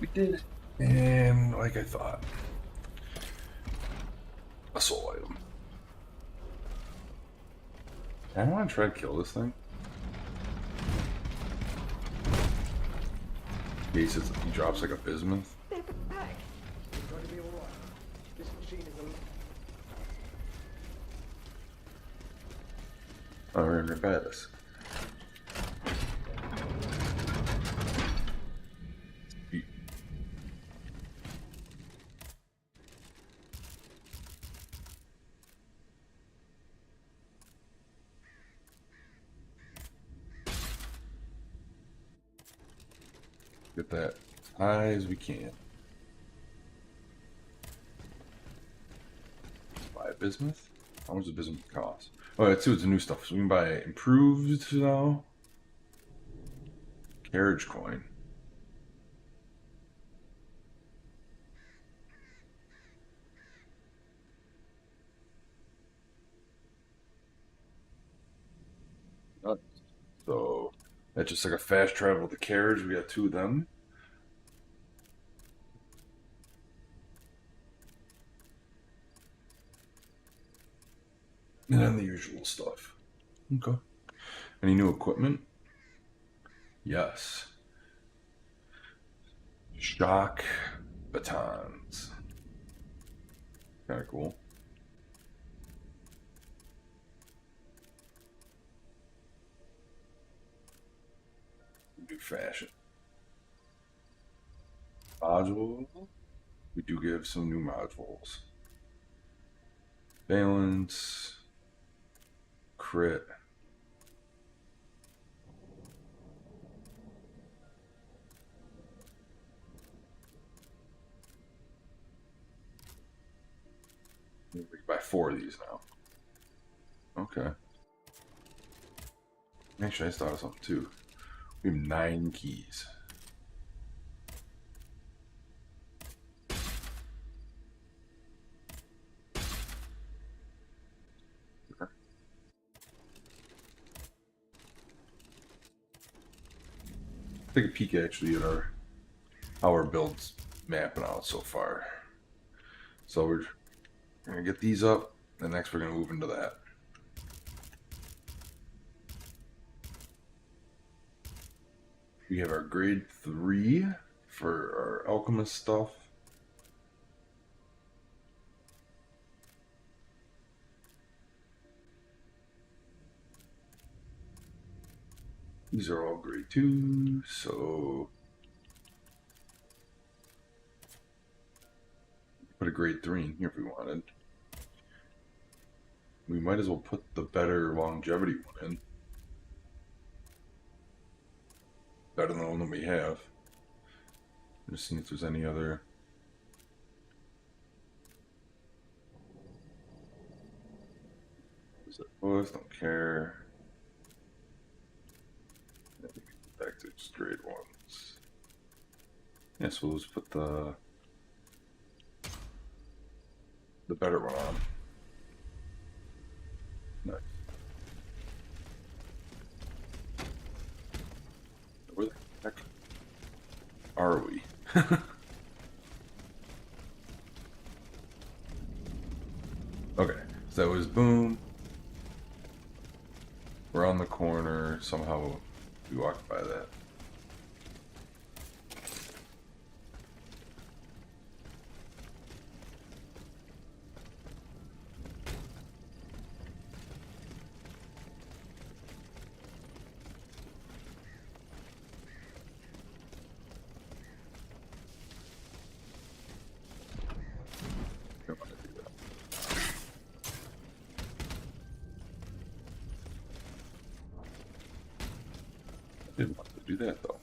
We did it. And like I thought. A soul item. I want to try to kill this thing. He says he drops like a bismuth. They're back. It's going to be all right. This machine is alone. Oh, we're gonna repair this. Get that as high as we can. Buy a bismuth? How much does bismuth cost? Oh, let's see what's the new stuff. So we can buy improved now. Carriage coin. So that's just like a fast travel with the carriage. We got two of them. And then the usual stuff. Okay. Any new equipment? Yes. Shock batons. Kind of cool. New fashion. Module. We do give some new modules. Balance. Crit. We can buy 4 of these now. Okay. Actually, I thought of something too. We have 9 keys. Okay. Take a peek actually at our builds mapping out so far. So we're gonna get these up, and next we're gonna move into that. We have our grade 3 for our alchemist stuff. These are all grade 2, so put a grade 3 in here if we wanted. We might as well put the better longevity one in. Better than the one that we have. Just seeing if there's any other. Both don't care. Back to just grade 1s. Yeah, so let's put the better one on. Nice. Where the heck are we? Okay, so that was boom. We're on the corner. Somehow we walked by that. Don't want to do that. Didn't want to do that though.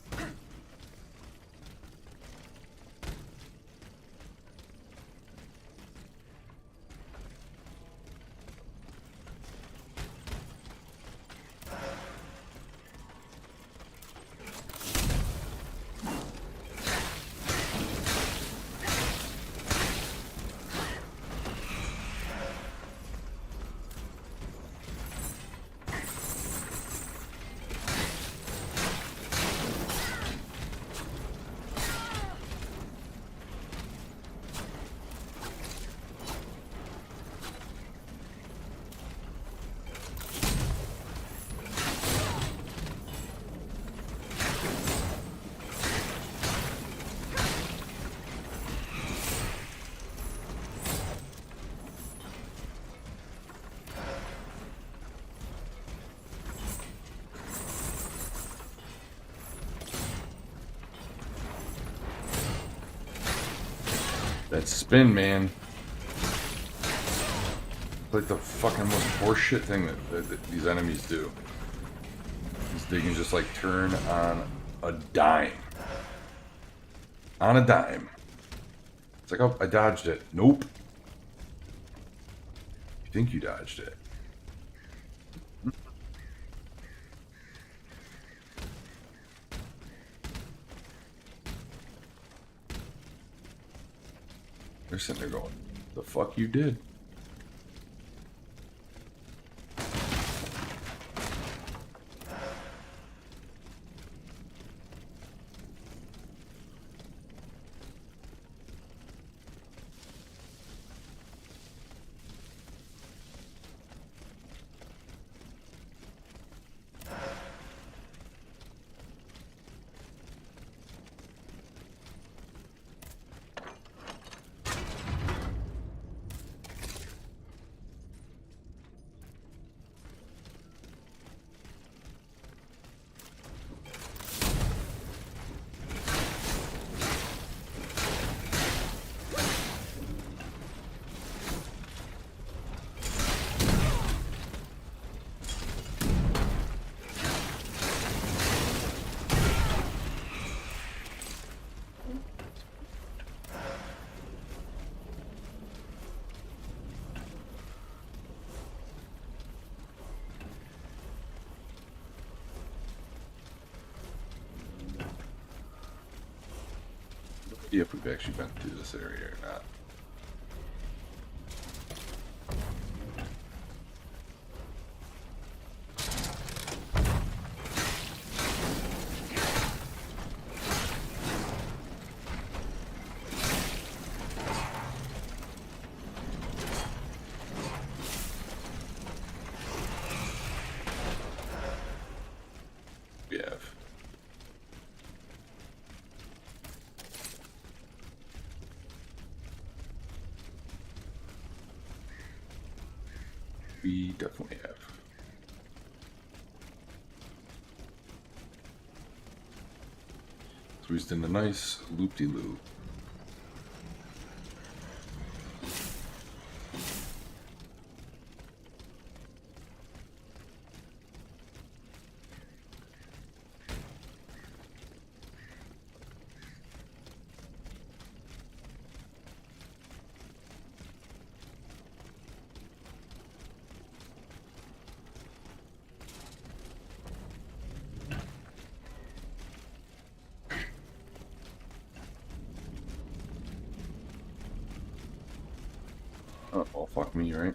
That spin, man. Like the fucking most horseshit thing that these enemies do. Is they can just like turn on a dime. On a dime. It's like, oh, I dodged it. Nope. You think you dodged it. They're sitting there going, the fuck you did? See if we've actually been through this area or not. We definitely have. So he's done a nice loop-de-loop. Oh, fuck me, right?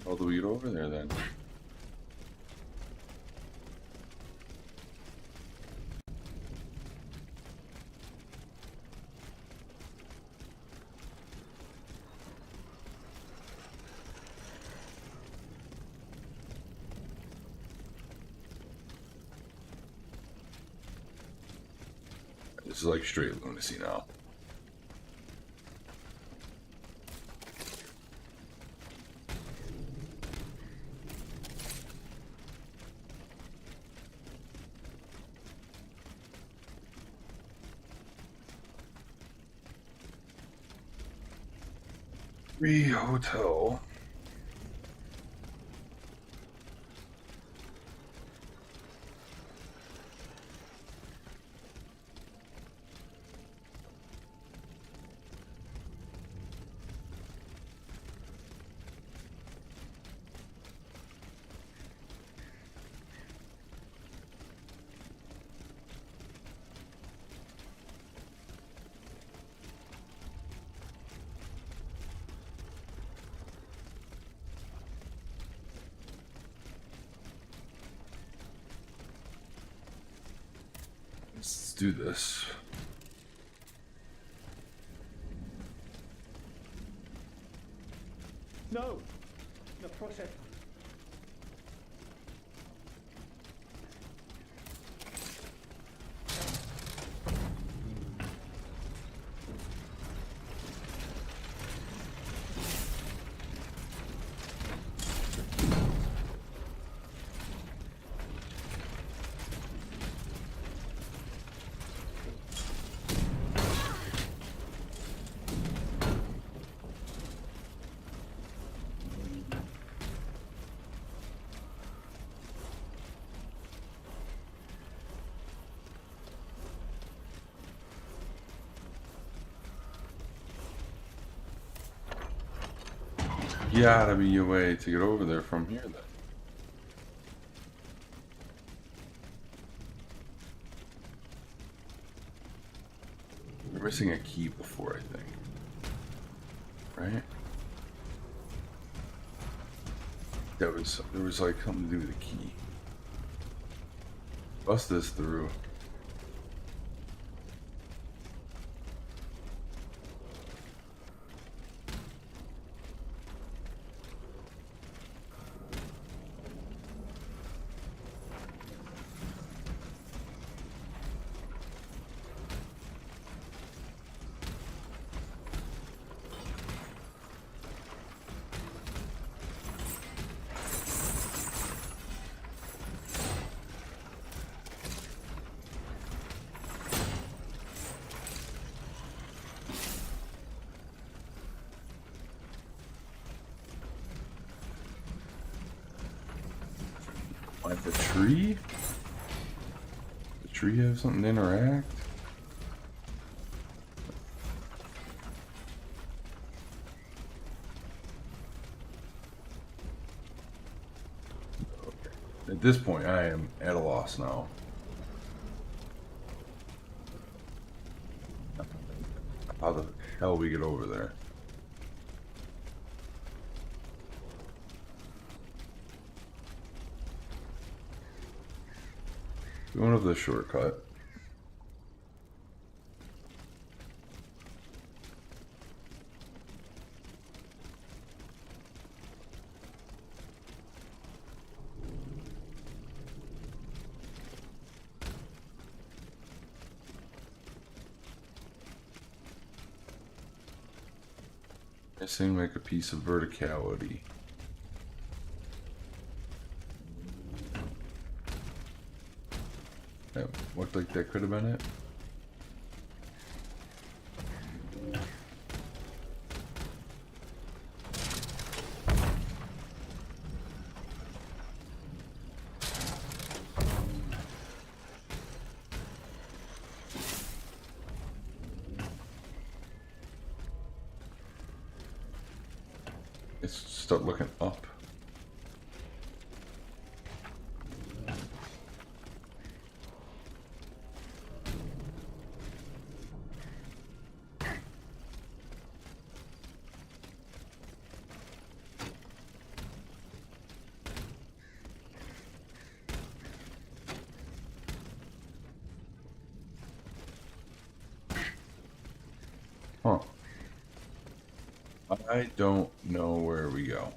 How do we get over there then? This is like straight lunacy now. Hotel. Let's do this. No! No, proszę. Gotta be a way to get over there from here then. We're missing a key before, I think. Right? There was like something to do with the key. Bust this through. Like the tree? The tree have something to interact? Okay. At this point, I am at a loss now. How the hell we get over there? Going over the shortcut. Missing like a piece of verticality. That looked like that could have been it. It's start looking up. Huh. I don't know where we go.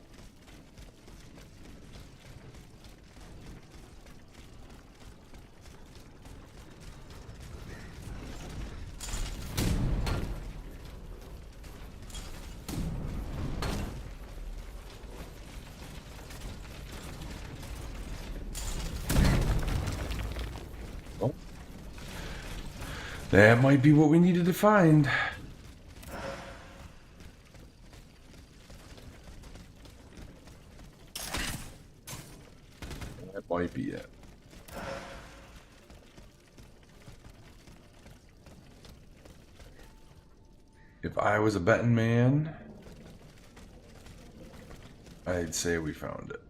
Oh. That might be what we needed to find. That might be it. If I was a betting man, I'd say we found it.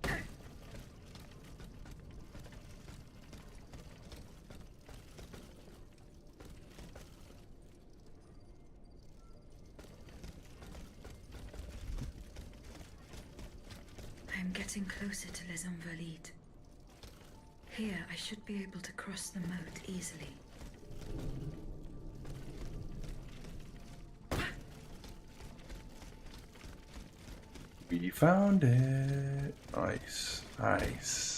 I'm getting closer to Les Invalides. Here, I should be able to cross the moat easily. We found it. Nice, nice.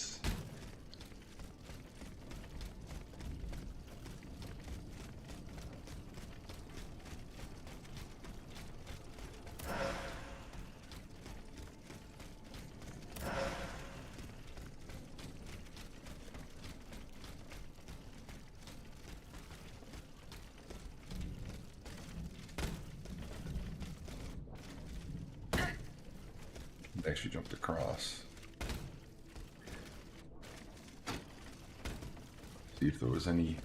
Actually jumped across. See if there was anything.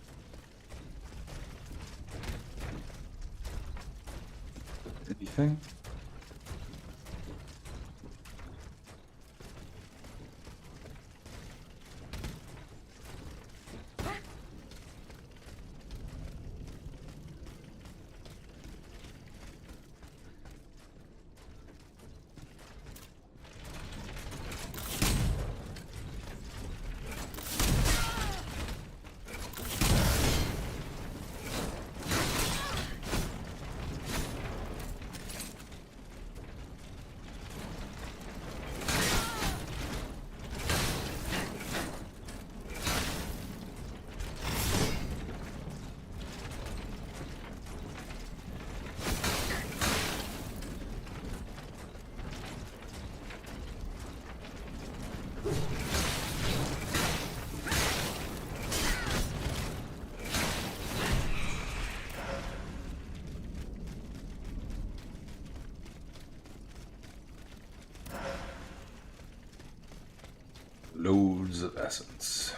Loads of essence.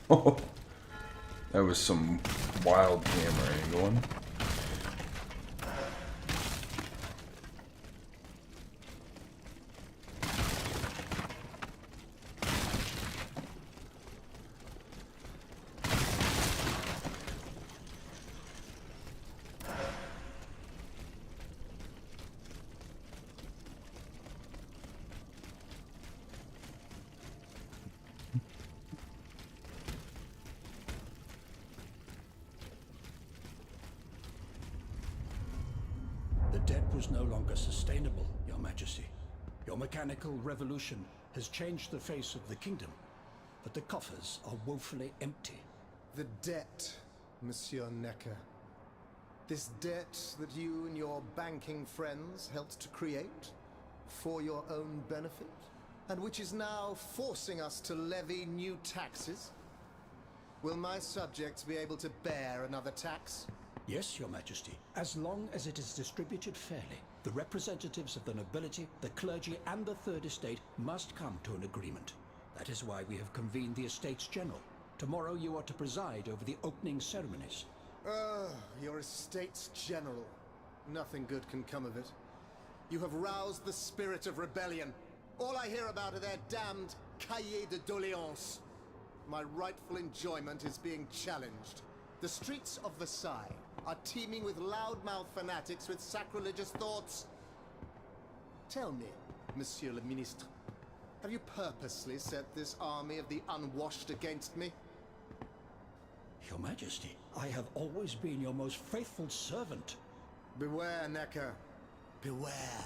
Oh, that was some wild camera angling. The debt was no longer sustainable, young Majesty. Your mechanical revolution has changed the face of the kingdom, but the coffers are woefully empty. The debt, Monsieur Necker. This debt that you and your banking friends helped to create for your own benefit, and which is now forcing us to levy new taxes. Will my subjects be able to bear another tax? Yes, Your Majesty, as long as it is distributed fairly. The representatives of the nobility, the clergy, and the Third Estate must come to an agreement. That is why we have convened the Estates General. Tomorrow you are to preside over the opening ceremonies. Your Estates General. Nothing good can come of it. You have roused the spirit of rebellion. All I hear about are their damned cahiers de doléances. My rightful enjoyment is being challenged. The streets of Versailles are teeming with loudmouth fanatics with sacrilegious thoughts. Tell me, Monsieur le Ministre, have you purposely set this army of the unwashed against me? Your Majesty, I have always been your most faithful servant. Beware, Necker. Beware.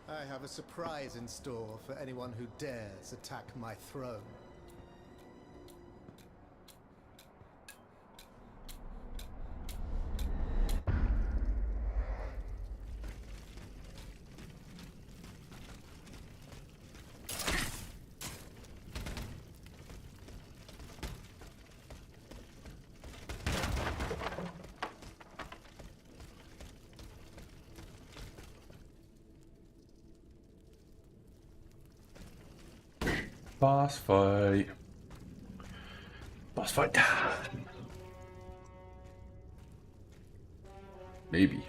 I have a surprise in store for anyone who dares attack my throne. Boss fight. Boss fight. Maybe.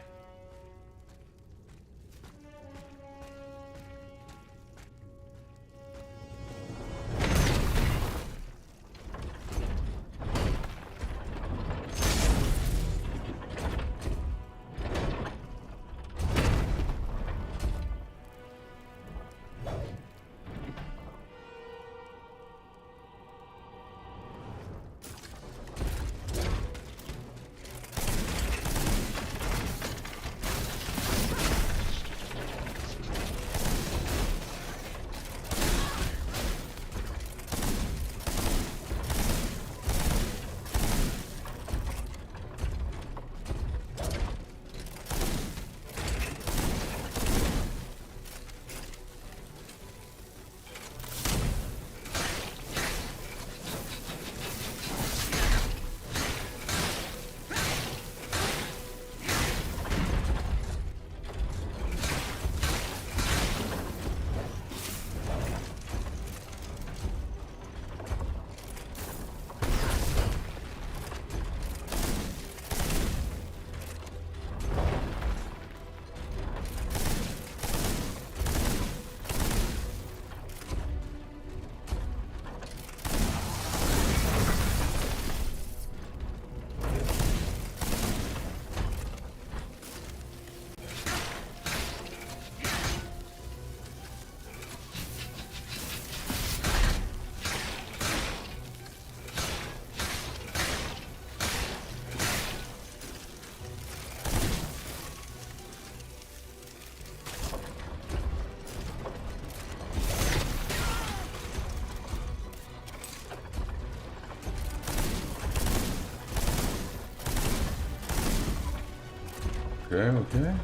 Okay.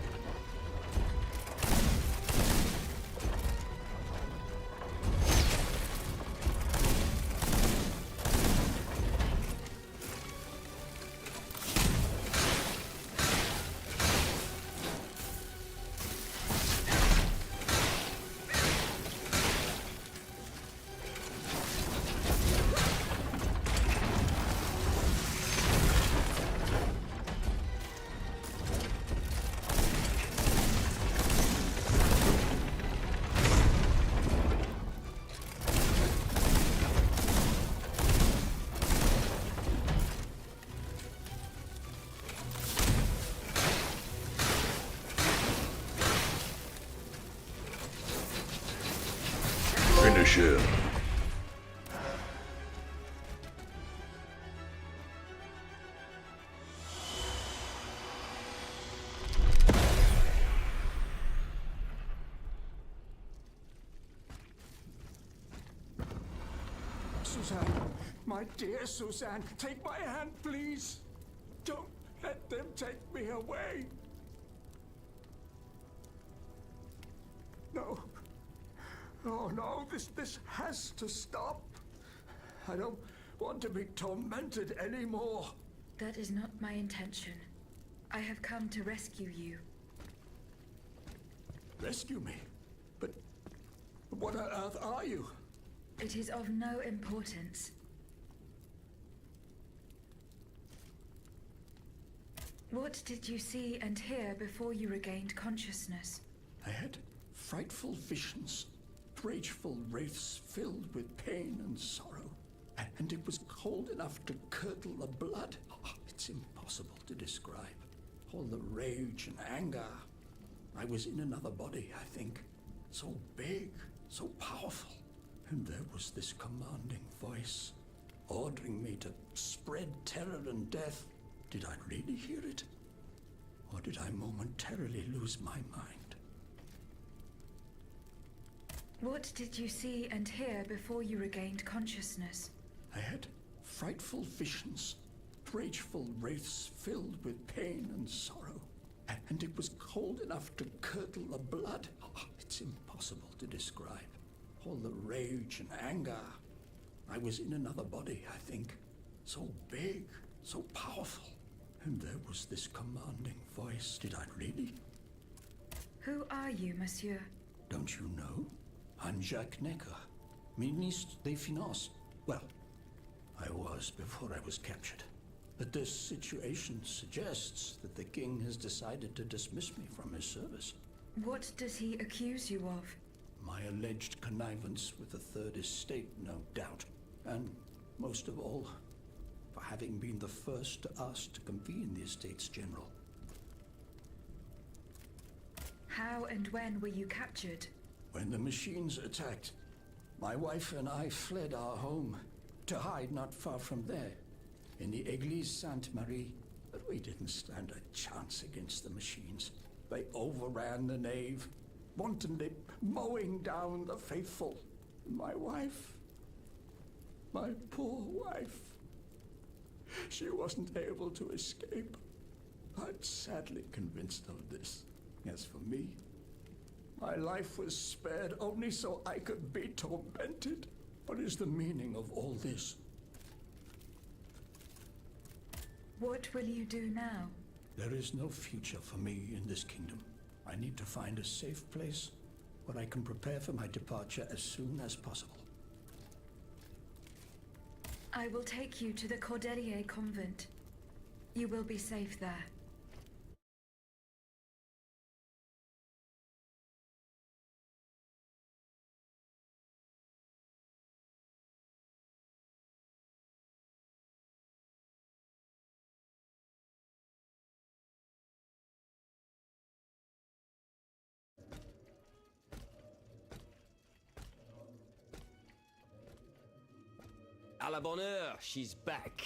Finish him. Suzanne, my dear Suzanne, take my hand, please. Don't let them take me away. No. Oh no, this has to stop. I don't want to be tormented anymore. That is not my intention. I have come to rescue you. Rescue me? But what on earth are you? It is of no importance. What did you see and hear before you regained consciousness? I had frightful visions, rageful wraiths filled with pain and sorrow. And it was cold enough to curdle the blood. Oh, it's impossible to describe. All the rage and anger. I was in another body, I think. So big, so powerful. And there was this commanding voice, ordering me to spread terror and death. Did I really hear it? Or did I momentarily lose my mind? What did you see and hear before you regained consciousness? I had frightful visions, rageful wraiths filled with pain and sorrow. And it was cold enough to curdle the blood. Oh, it's impossible to describe. All the rage and anger. I was in another body, I think. So big, so powerful. And there was this commanding voice. Did I really? Who are you, monsieur? Don't you know? I'm Jacques Necker, Ministre des Finances. Well, I was before I was captured. But this situation suggests that the king has decided to dismiss me from his service. What does he accuse you of? My alleged connivance with the Third Estate, no doubt. And most of all, for having been the first to ask to convene the Estates General. How and when were you captured? When the machines attacked, my wife and I fled our home to hide not far from there, in the Église Sainte-Marie. But we didn't stand a chance against the machines. They overran the nave, wantonly mowing down the faithful. My wife, my poor wife, she wasn't able to escape. I'm sadly convinced of this. As for me, my life was spared only so I could be tormented. What is the meaning of all this? What will you do now? There is no future for me in this kingdom. I need to find a safe place where I can prepare for my departure as soon as possible. I will take you to the Cordelier convent. You will be safe there. À la bonne heure, she's back.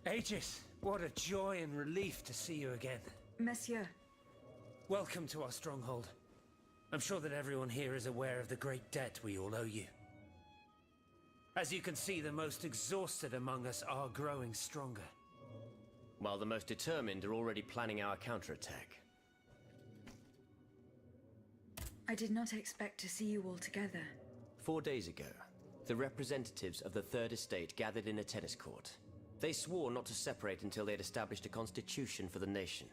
Aegis, what a joy and relief to see you again. Monsieur. Welcome to our stronghold. I'm sure that everyone here is aware of the great debt we all owe you. As you can see, the most exhausted among us are growing stronger. While the most determined are already planning our counterattack. I did not expect to see you all together. 4 days ago, the representatives of the Third Estate gathered in a tennis court. They swore not to separate until they had established a constitution for the nation.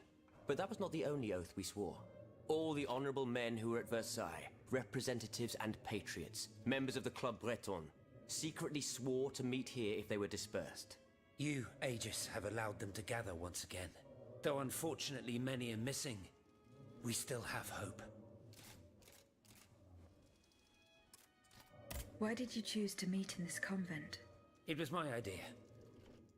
But that was not the only oath we swore. All the honorable men who were at Versailles, representatives and patriots, members of the Club Breton, secretly swore to meet here if they were dispersed. You, Aegis, have allowed them to gather once again. Though unfortunately many are missing, we still have hope. Why did you choose to meet in this convent? It was my idea.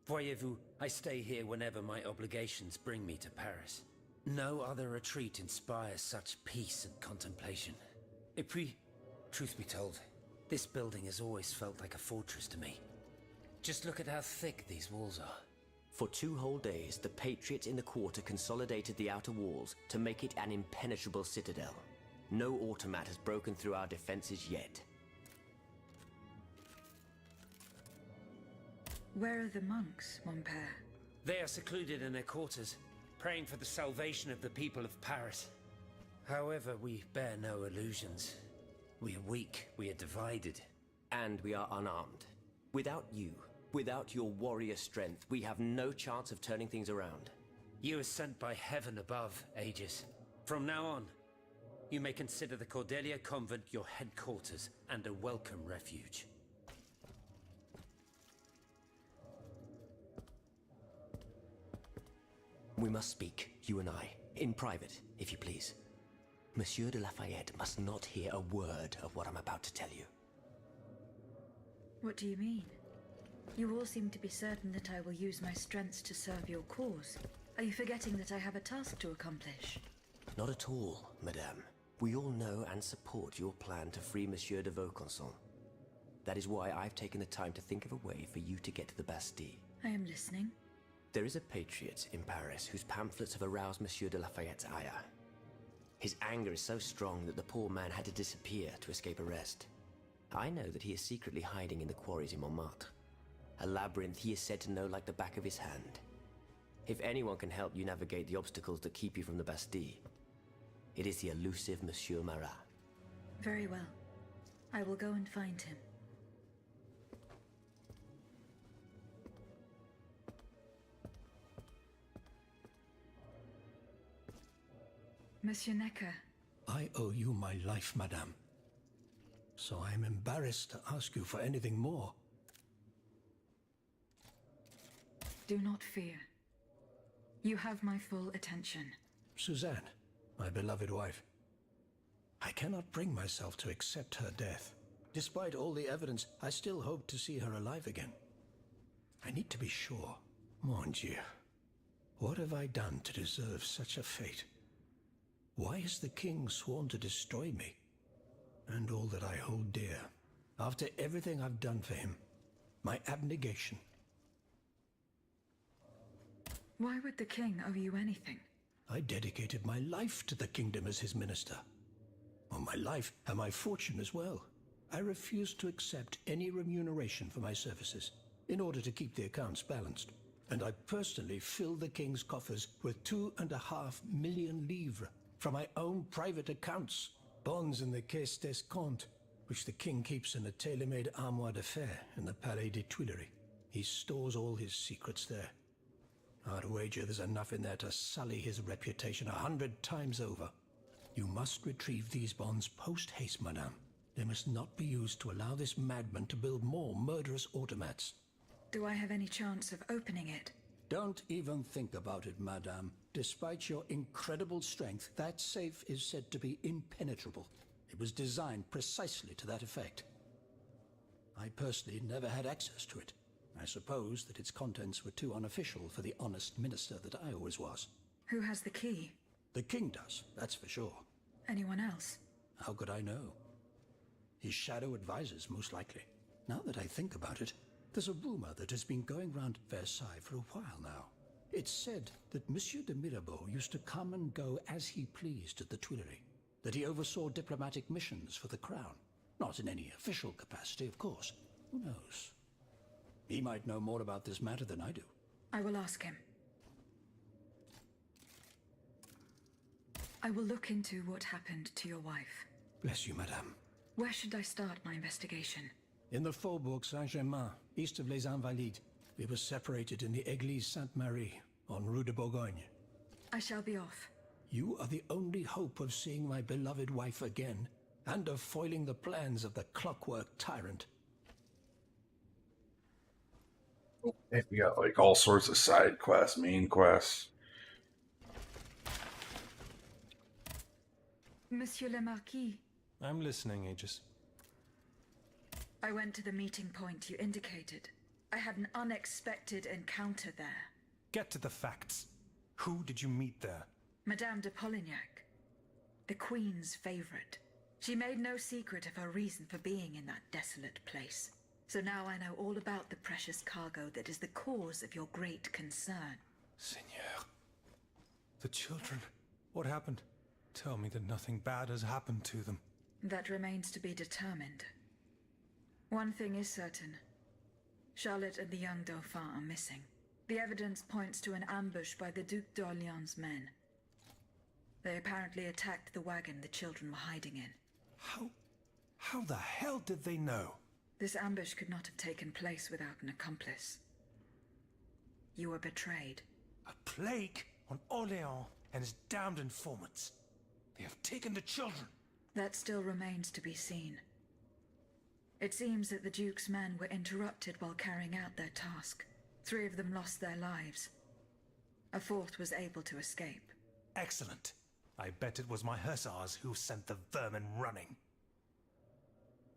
Voyez-vous, I stay here whenever my obligations bring me to Paris. No other retreat inspires such peace and contemplation. Et puis, truth be told, this building has always felt like a fortress to me. Just look at how thick these walls are. For 2 whole days, the patriots in the quarter consolidated the outer walls to make it an impenetrable citadel. No automat has broken through our defenses yet. Where are the monks, mon père? They are secluded in their quarters, praying for the salvation of the people of Paris. However, we bear no illusions. We are weak, we are divided. And we are unarmed. Without you, without your warrior strength, we have no chance of turning things around. You are sent by heaven above, Aegis. From now on, you may consider the Cordelia Convent your headquarters and a welcome refuge. We must speak, you and I, in private, if you please. Monsieur de Lafayette must not hear a word of what I'm about to tell you. What do you mean? You all seem to be certain that I will use my strengths to serve your cause. Are you forgetting that I have a task to accomplish? Not at all, madame. We all know and support your plan to free Monsieur de Vaucanson. That is why I've taken the time to think of a way for you to get to the Bastille. I am listening. There is a patriot in Paris whose pamphlets have aroused Monsieur de Lafayette's ire. His anger is so strong that the poor man had to disappear to escape arrest. I know that he is secretly hiding in the quarries in Montmartre. A labyrinth he is said to know like the back of his hand. If anyone can help you navigate the obstacles that keep you from the Bastille, it is the elusive Monsieur Marat. Very well. I will go and find him. Monsieur Necker. I owe you my life, madame. So I am embarrassed to ask you for anything more. Do not fear. You have my full attention. Suzanne, my beloved wife. I cannot bring myself to accept her death. Despite all the evidence, I still hope to see her alive again. I need to be sure. Mon Dieu. What have I done to deserve such a fate? Why has the king sworn to destroy me? And all that I hold dear. After everything I've done for him. My abnegation. Why would the king owe you anything? I dedicated my life to the kingdom as his minister. Well, my life and my fortune as well. I refuse to accept any remuneration for my services, in order to keep the accounts balanced. And I personally filled the king's coffers with 2.5 million livres from my own private accounts. Bonds in the Caisse d'Escompte, which the king keeps in a tailor-made armoire de fer in the Palais des Tuileries. He stores all his secrets there. I'd wager there's enough in there to sully his reputation 100 times over. You must retrieve these bonds post-haste, madame. They must not be used to allow this madman to build more murderous automats. Do I have any chance of opening it? Don't even think about it, madame. Despite your incredible strength, that safe is said to be impenetrable. It was designed precisely to that effect. I personally never had access to it. I suppose that its contents were too unofficial for the honest minister that I always was. Who has the key? The king does, that's for sure. Anyone else? How could I know? His shadow advisors, most likely. Now that I think about it, there's a rumor that has been going round Versailles for a while now. It's said that Monsieur de Mirabeau used to come and go as he pleased at the Tuileries, that he oversaw diplomatic missions for the crown. Not in any official capacity, of course. Who knows? He might know more about this matter than I do. I will ask him. I will look into what happened to your wife. Bless you, madame. Where should I start my investigation? In the Faubourg Saint-Germain, east of Les Invalides. We were separated in the Église Sainte-Marie, on Rue de Bourgogne. I shall be off. You are the only hope of seeing my beloved wife again, and of foiling the plans of the clockwork tyrant. Hey, we got like all sorts of side quests, main quests. Monsieur le Marquis. I'm listening, Aegis. I went to the meeting point you indicated. I had an unexpected encounter there. Get to the facts. Who did you meet there? Madame de Polignac, the Queen's favorite. She made no secret of her reason for being in that desolate place. So now I know all about the precious cargo that is the cause of your great concern. Seigneur. The children. What happened? Tell me that nothing bad has happened to them. That remains to be determined. One thing is certain. Charlotte and the young Dauphin are missing. The evidence points to an ambush by the Duc d'Orléans' men. They apparently attacked the wagon the children were hiding in. How the hell did they know? This ambush could not have taken place without an accomplice. You were betrayed. A plague on Orléans and his damned informants. They have taken the children. That still remains to be seen. It seems that the Duke's men were interrupted while carrying out their task. 3 of them lost their lives. A 4th was able to escape. Excellent. I bet it was my hussars who sent the vermin running.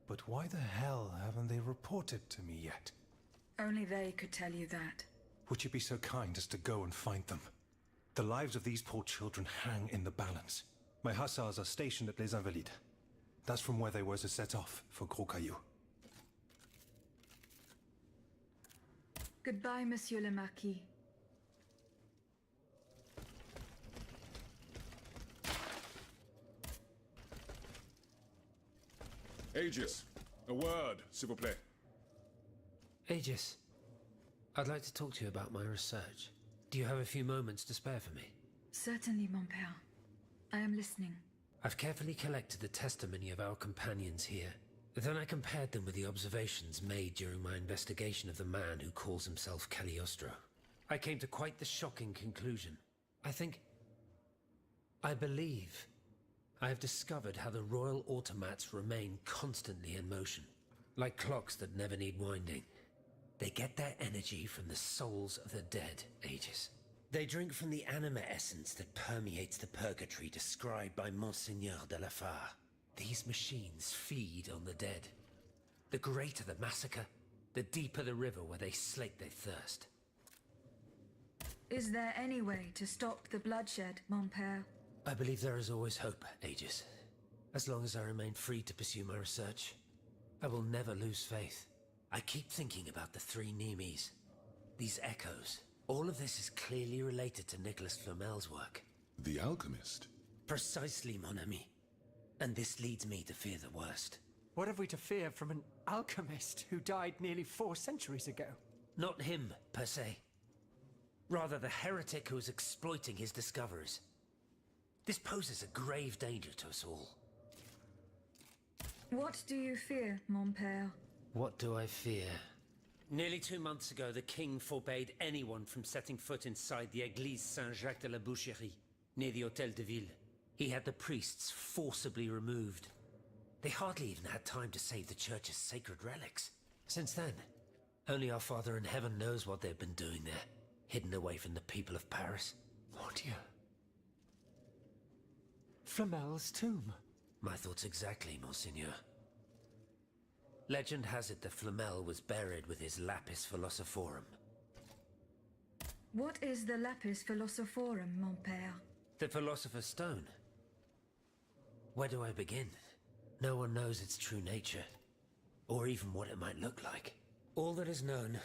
But why the hell haven't they reported to me yet? Only they could tell you that. Would you be so kind as to go and find them? The lives of these poor children hang in the balance. My hussars are stationed at Les Invalides. That's from where they were to set off for Gros Caillou. Goodbye, Monsieur le Marquis. Aegis, a word, s'il vous plaît. Aegis, I'd like to talk to you about my research. Do you have a few moments to spare for me? Certainly, mon père. I am listening. I've carefully collected the testimony of our companions here. Then I compared them with the observations made during my investigation of the man who calls himself Cagliostro. I came to quite the shocking conclusion. I believe I have discovered how the royal automats remain constantly in motion. Like clocks that never need winding. They get their energy from the souls of the dead, Aegis. They drink from the anima essence that permeates the purgatory described by Monseigneur de la Fare. These machines feed on the dead. The greater the massacre, the deeper the river where they slake their thirst. Is there any way to stop the bloodshed, mon père? I believe there is always hope, Aegis. As long as I remain free to pursue my research, I will never lose faith. I keep thinking about the 3 Nemes. These echoes. All of this is clearly related to Nicholas Flamel's work. The alchemist? Precisely, mon ami. And this leads me to fear the worst. What have we to fear from an alchemist who died nearly 4 centuries ago? Not him, per se. Rather, the heretic who is exploiting his discoveries. This poses a grave danger to us all. What do you fear, mon père? What do I fear? Nearly 2 months ago, the king forbade anyone from setting foot inside the Église Saint-Jacques de la Boucherie, near the Hôtel de Ville. He had the priests forcibly removed. They hardly even had time to save the church's sacred relics. Since then, only our Father in Heaven knows what they've been doing there, hidden away from the people of Paris. Oh dear. Flamel's tomb. My thoughts exactly, Monseigneur. Legend has it that Flamel was buried with his lapis philosophorum. What is the lapis philosophorum, mon père? The Philosopher's Stone. Where do I begin? No one knows its true nature, or even what it might look like. All that is known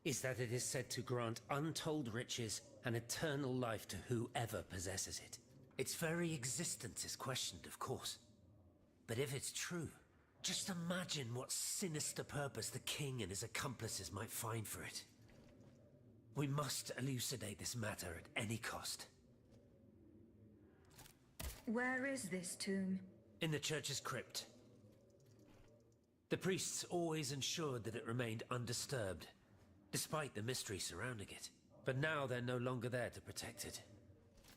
is that it is said to grant untold riches and eternal life to whoever possesses it. Its very existence is questioned, of course. But if it's true, just imagine what sinister purpose the king and his accomplices might find for it. We must elucidate this matter at any cost. Where is this tomb? In the church's crypt. The priests always ensured that it remained undisturbed, despite the mystery surrounding it. But now they're no longer there to protect it.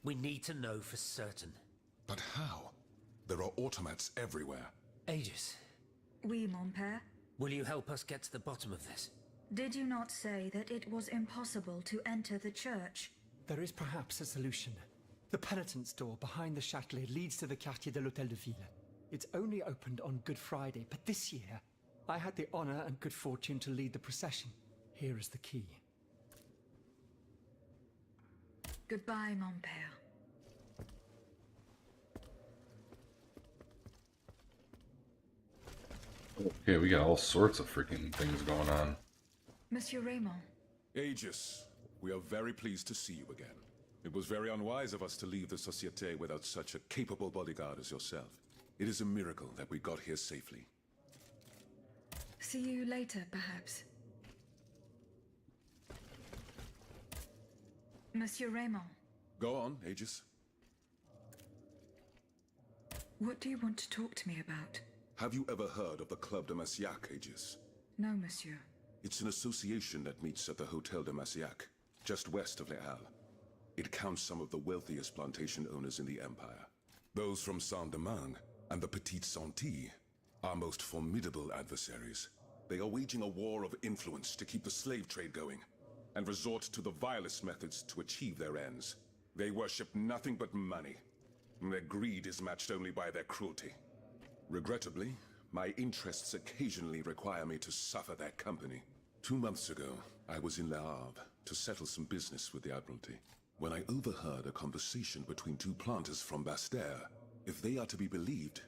We need to know for certain. But how? There are automats everywhere. Aegis. Oui, mon père. Will you help us get to the bottom of this? Did you not say that it was impossible to enter the church? There is perhaps a solution. The penitent's door behind the Châtelet leads to the Quartier de l'Hôtel de Ville. It's only opened on Good Friday, but this year, I had the honor and good fortune to lead the procession. Here is the key. Goodbye, mon père. Okay, we got all sorts of freaking things going on. Monsieur Raymond. Aegis, we are very pleased to see you again. It was very unwise of us to leave the Société without such a capable bodyguard as yourself. It is a miracle that we got here safely. See you later, perhaps. Monsieur Raymond, Go on, Aegis. what do you want to talk to me about? Have you ever heard of the Club de Massiac, Aegis? No, monsieur. It's an association that meets at the Hotel de Massiac, just west of Les Halles. It counts some of the wealthiest plantation owners in the Empire. Those from Saint-Domingue and the Petite Santilles are most formidable adversaries. They are waging a war of influence to keep the slave trade going, and resort to the vilest methods to achieve their ends. They worship nothing but money, and their greed is matched only by their cruelty. Regrettably, my interests occasionally require me to suffer their company. 2 months ago, I was in Le Havre to settle some business with the Admiralty, when I overheard a conversation between 2 planters from Bastère. If they are to be believed,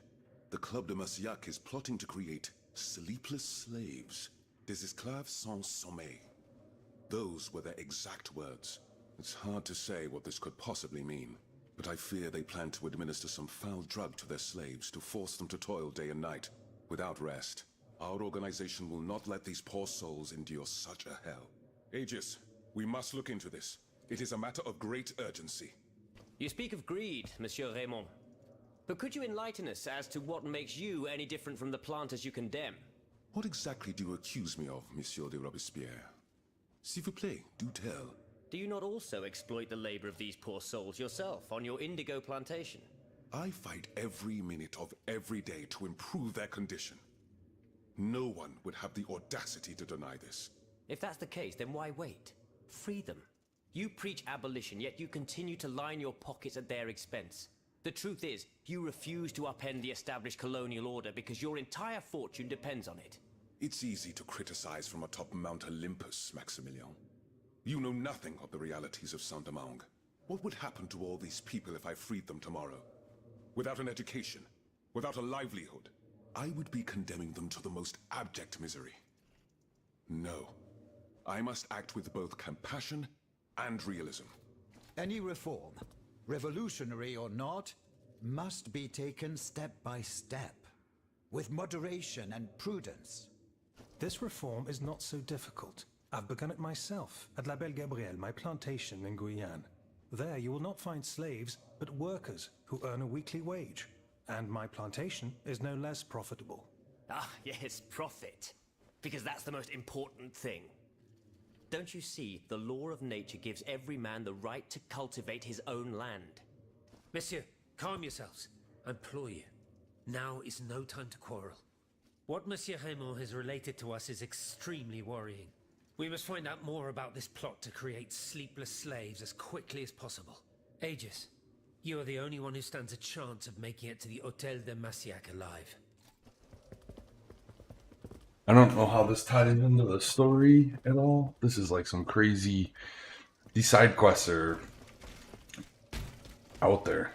the Club de Massiac is plotting to create sleepless slaves, des esclaves sans sommeil. Those were their exact words. It's hard to say what this could possibly mean, but I fear they plan to administer some foul drug to their slaves to force them to toil day and night, without rest. Our organization will not let these poor souls endure such a hell. Aegis, we must look into this. It is a matter of great urgency. You speak of greed, Monsieur Raymond. But could you enlighten us as to what makes you any different from the planters you condemn? What exactly do you accuse me of, Monsieur de Robespierre? S'il vous plaît, do tell. Do you not also exploit the labor of these poor souls yourself on your indigo plantation? I fight every minute of every day to improve their condition. No one would have the audacity to deny this. If that's the case, then why wait? Free them. You preach abolition, yet you continue to line your pockets at their expense. The truth is, you refuse to upend the established colonial order because your entire fortune depends on it. It's easy to criticize from atop Mount Olympus, Maximilian. You know nothing of the realities of Saint-Domingue. What would happen to all these people if I freed them tomorrow? Without an education, without a livelihood, I would be condemning them to the most abject misery. No. I must act with both compassion and realism. Any reform, revolutionary or not, must be taken step by step, with moderation and prudence. This reform is not so difficult. I've begun it myself at La Belle Gabrielle, my plantation in Guyane. There you will not find slaves, but workers who earn a weekly wage. And my plantation is no less profitable. Ah, yes, profit. Because that's the most important thing. Don't you see, the law of nature gives every man the right to cultivate his own land? Monsieur, calm yourselves. I implore you. Now is no time to quarrel. What Monsieur Raymond has related to us is extremely worrying. We must find out more about this plot to create sleepless slaves as quickly as possible. Aegis, you are the only one who stands a chance of making it to the Hôtel de Massiac alive. I don't know how this tied into the story at all. This is like some crazy... These side quests are out there.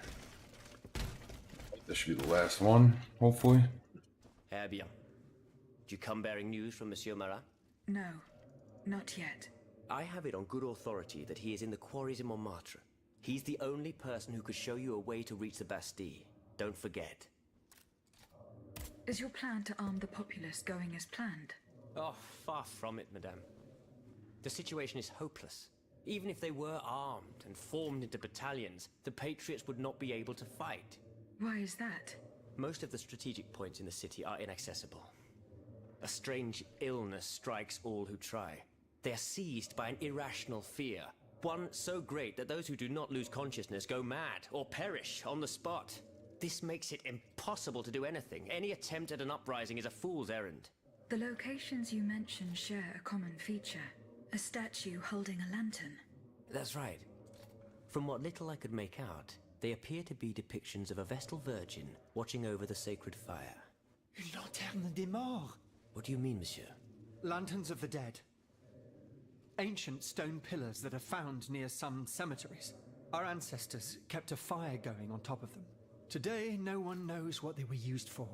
This should be the last one, hopefully. Eh bien. Do you come bearing news from Monsieur Marat? No, not yet. I have it on good authority that he is in the quarries in Montmartre. He's the only person who could show you a way to reach the Bastille. Don't forget. Is your plan to arm the populace going as planned? Oh, far from it, madame. The situation is hopeless. Even if they were armed and formed into battalions, the Patriots would not be able to fight. Why is that? Most of the strategic points in the city are inaccessible. A strange illness strikes all who try. They are seized by an irrational fear, one so great that those who do not lose consciousness go mad or perish on the spot. This makes it impossible to do anything. Any attempt at an uprising is a fool's errand. The locations you mentioned share a common feature. A statue holding a lantern. That's right. From what little I could make out, they appear to be depictions of a Vestal Virgin watching over the sacred fire. Une lanterne des morts. What do you mean, monsieur? Lanterns of the dead. Ancient stone pillars that are found near some cemeteries. Our ancestors kept a fire going on top of them. Today, no one knows what they were used for.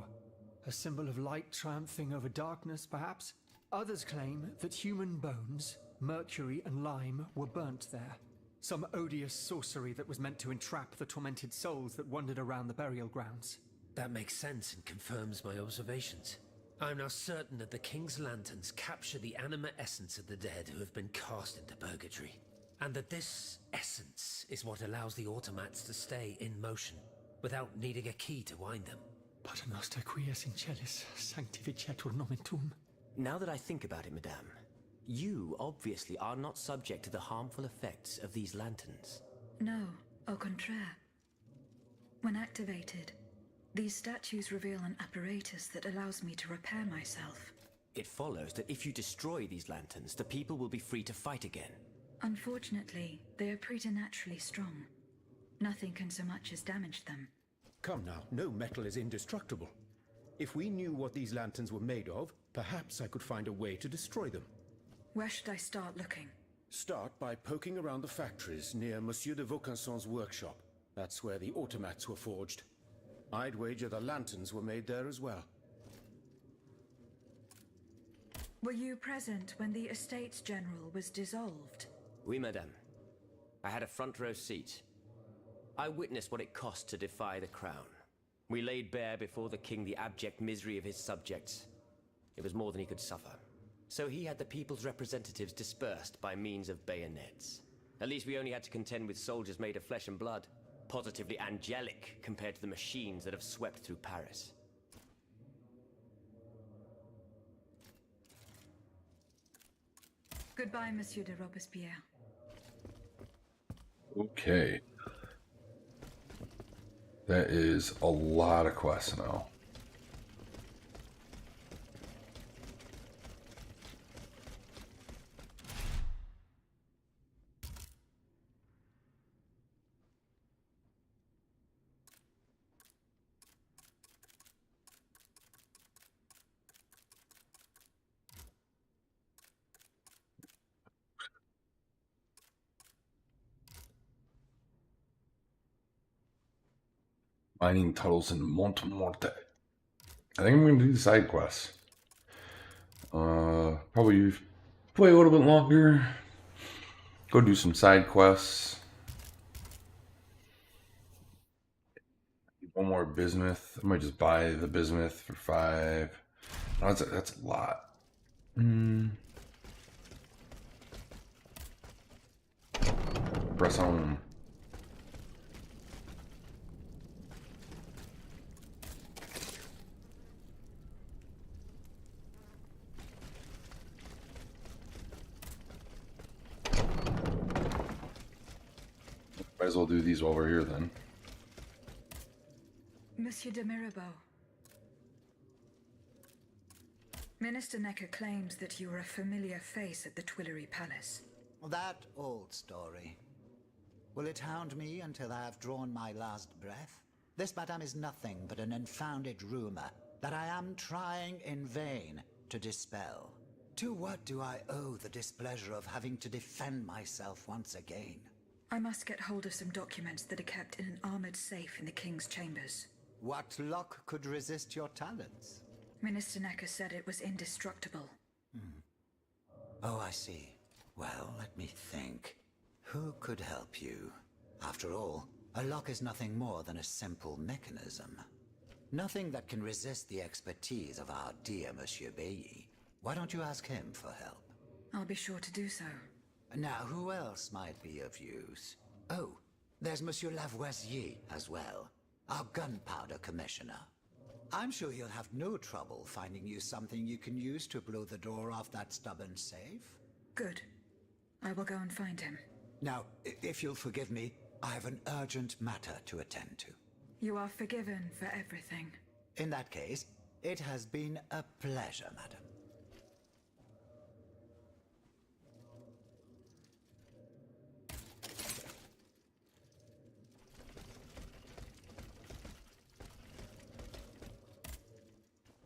A symbol of light triumphing over darkness, perhaps? Others claim that human bones, mercury and lime, were burnt there. Some odious sorcery that was meant to entrap the tormented souls that wandered around the burial grounds. That makes sense and confirms my observations. I am now certain that the King's lanterns capture the anima essence of the dead who have been cast into purgatory. And that this essence is what allows the automats to stay in motion, without needing a key to wind them. Pater noster qui es in celis, sanctificetur nomen tuum. Now that I think about it, madame, you obviously are not subject to the harmful effects of these lanterns. No, au contraire. When activated, these statues reveal an apparatus that allows me to repair myself. It follows that if you destroy these lanterns, the people will be free to fight again. Unfortunately, they are preternaturally strong. Nothing can so much as damage them. Come now, no metal is indestructible. If we knew what these lanterns were made of, perhaps I could find a way to destroy them. Where should I start looking? Start by poking around the factories near Monsieur de Vaucanson's workshop. That's where the automats were forged. I'd wager the lanterns were made there as well. Were you present when the Estates General was dissolved? Oui, madame. I had a front row seat. I witnessed what it cost to defy the crown. We laid bare before the king the abject misery of his subjects. It was more than he could suffer. So he had the people's representatives dispersed by means of bayonets. At least we only had to contend with soldiers made of flesh and blood, positively angelic compared to the machines that have swept through Paris. Goodbye, Monsieur de Robespierre. Okay. That is a lot of quests now. Mining tunnels in Montmorte. I think I'm going to do the side quests. Probably play a little bit longer. Go do some side quests. One more bismuth. I might just buy the bismuth for 5. Oh, that's a lot. Press home. Might as well do these while we're here then. Monsieur de Mirabeau. Minister Necker claims that you were a familiar face at the Tuileries Palace. That old story. Will it hound me until I have drawn my last breath? This, madame, is nothing but an unfounded rumor that I am trying in vain to dispel. To what do I owe the displeasure of having to defend myself once again? I must get hold of some documents that are kept in an armored safe in the King's chambers. What lock could resist your talents? Minister Necker said it was indestructible. Oh, I see. Well, let me think. Who could help you? After all, a lock is nothing more than a simple mechanism. Nothing that can resist the expertise of our dear Monsieur Bailly. Why don't you ask him for help? I'll be sure to do so. Now, who else might be of use? Oh, there's Monsieur Lavoisier as well, our gunpowder commissioner. I'm sure he'll have no trouble finding you something you can use to blow the door off that stubborn safe. Good. I will go and find him. Now, if you'll forgive me, I have an urgent matter to attend to. You are forgiven for everything. In that case, it has been a pleasure, madam.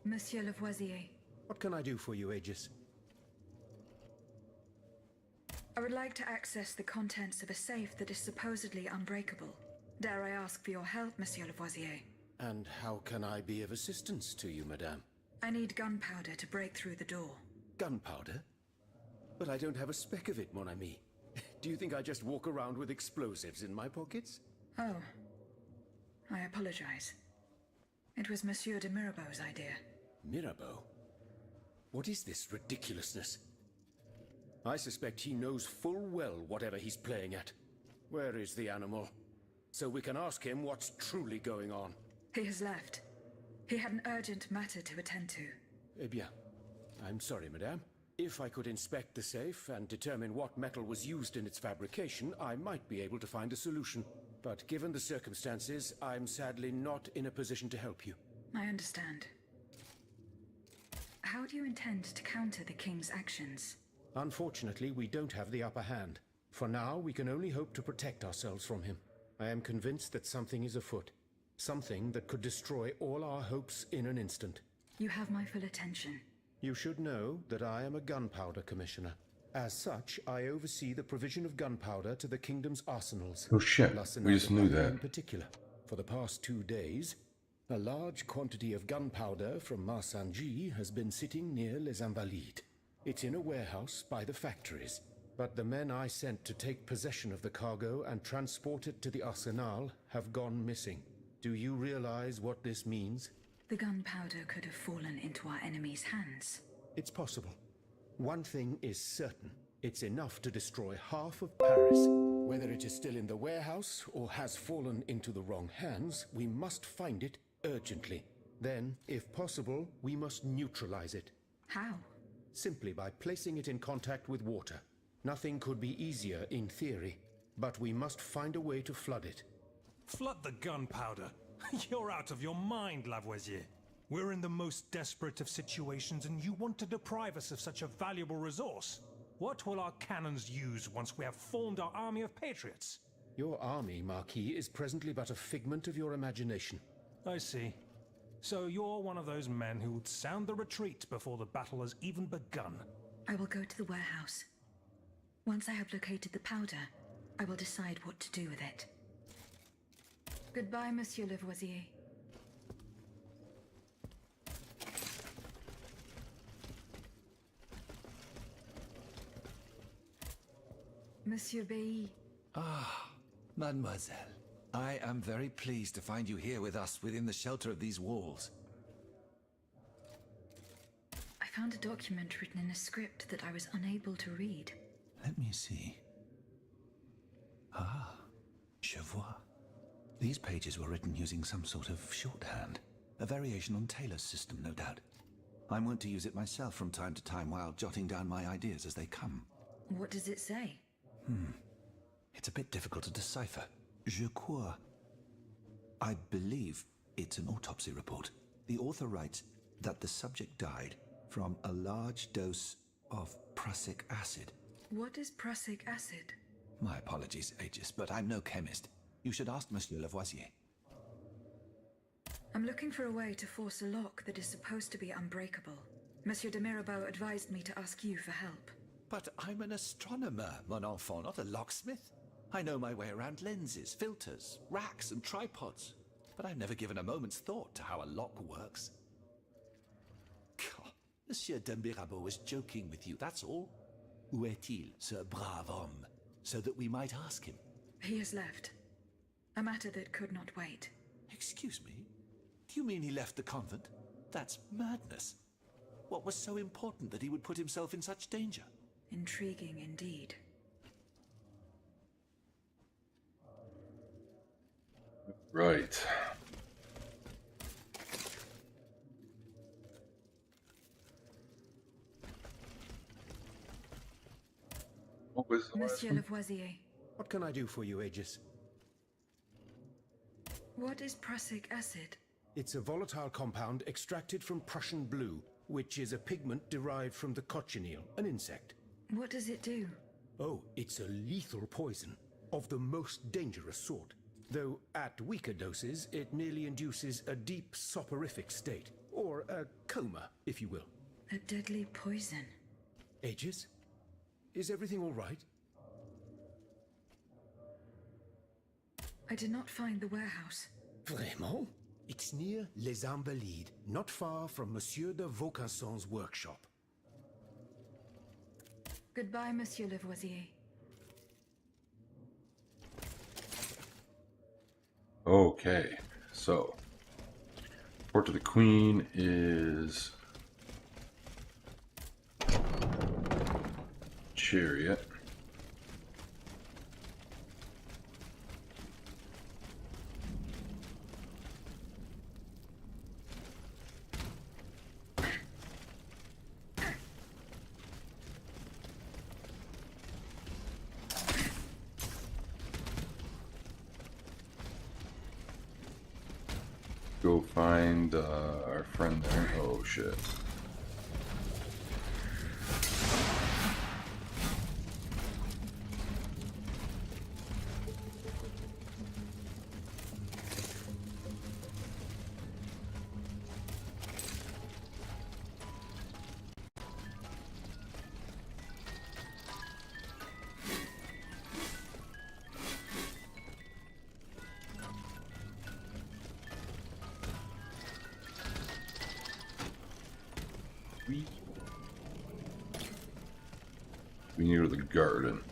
Monsieur Lavoisier. What can I do for you, Aegis? I would like to access the contents of a safe that is supposedly unbreakable. Dare I ask for your help, Monsieur Lavoisier? And how can I be of assistance to you, madame? I need gunpowder to break through the door. Gunpowder? But I don't have a speck of it, mon ami. Do you think I just walk around with explosives in my pockets? Oh. I apologize. It was Monsieur de Mirabeau's idea. Mirabeau? What is this ridiculousness? I suspect he knows full well whatever he's playing at. Where is the animal? So we can ask him what's truly going on. He has left. He had an urgent matter to attend to. Eh bien, I'm sorry, madame. If I could inspect the safe and determine what metal was used in its fabrication, I might be able to find a solution. But given the circumstances, I'm sadly not in a position to help you. I understand. How do you intend to counter the King's actions? Unfortunately, we don't have the upper hand. For now, we can only hope to protect ourselves from him. I am convinced that something is afoot. Something that could destroy all our hopes in an instant. You have my full attention. You should know that I am a gunpowder commissioner. As such, I oversee the provision of gunpowder to the kingdom's arsenals. Oh shit, we just knew that. In particular, for the past 2 days, a large quantity of gunpowder from Marcangis has been sitting near Les Invalides. It's in a warehouse by the factories, but the men I sent to take possession of the cargo and transport it to the arsenal have gone missing. Do you realize what this means? The gunpowder could have fallen into our enemy's hands. It's possible. One thing is certain. It's enough to destroy half of Paris. Whether it is still in the warehouse or has fallen into the wrong hands, we must find it urgently. Then, if possible, we must neutralize it. How? Simply by placing it in contact with water. Nothing could be easier in theory, but we must find a way to flood it. Flood the gunpowder? You're out of your mind, Lavoisier. We're in the most desperate of situations and you want to deprive us of such a valuable resource. What will our cannons use once we have formed our army of patriots? Your army, Marquis, is presently but a figment of your imagination. I see. So you're one of those men who would sound the retreat before the battle has even begun. I will go to the warehouse. Once I have located the powder, I will decide what to do with it. Goodbye, Monsieur Lavoisier. Monsieur Bailly. Ah, mademoiselle. I am very pleased to find you here with us within the shelter of these walls. I found a document written in a script that I was unable to read. Let me see. Ah, je vois. These pages were written using some sort of shorthand. A variation on Taylor's system, no doubt. I'm wont to use it myself from time to time while jotting down my ideas as they come. What does it say? It's a bit difficult to decipher. Je crois. I believe it's an autopsy report. The author writes that the subject died from a large dose of prussic acid. What is prussic acid? My apologies, Aegis, but I'm no chemist. You should ask Monsieur Lavoisier. I'm looking for a way to force a lock that is supposed to be unbreakable. Monsieur de Mirabeau advised me to ask you for help. But I'm an astronomer, mon enfant, not a locksmith. I know my way around lenses, filters, racks and tripods. But I've never given a moment's thought to how a lock works. God, Monsieur de Mirabeau was joking with you, that's all. Où est-il, ce brave homme? So that we might ask him. He has left. A matter that could not wait. Excuse me? Do you mean he left the convent? That's madness. What was so important that he would put himself in such danger? Intriguing indeed. Right. What was the last Monsieur one? Lavoisier, What can I do for you, Aegis? what is prussic acid? It's a volatile compound extracted from Prussian blue, which is a pigment derived from the cochineal, an insect. What does it do? Oh, it's a lethal poison, of the most dangerous sort. Though at weaker doses, it merely induces a deep soporific state, or a coma, if you will. A deadly poison. Aegis? Is everything all right? I did not find the warehouse. Vraiment? It's near Les Invalides, not far from Monsieur de Vaucanson's workshop. Goodbye, Monsieur Lavoisier. Okay, so report to the Queen is chariot. Go find our friend there. Oh shit. We near the garden.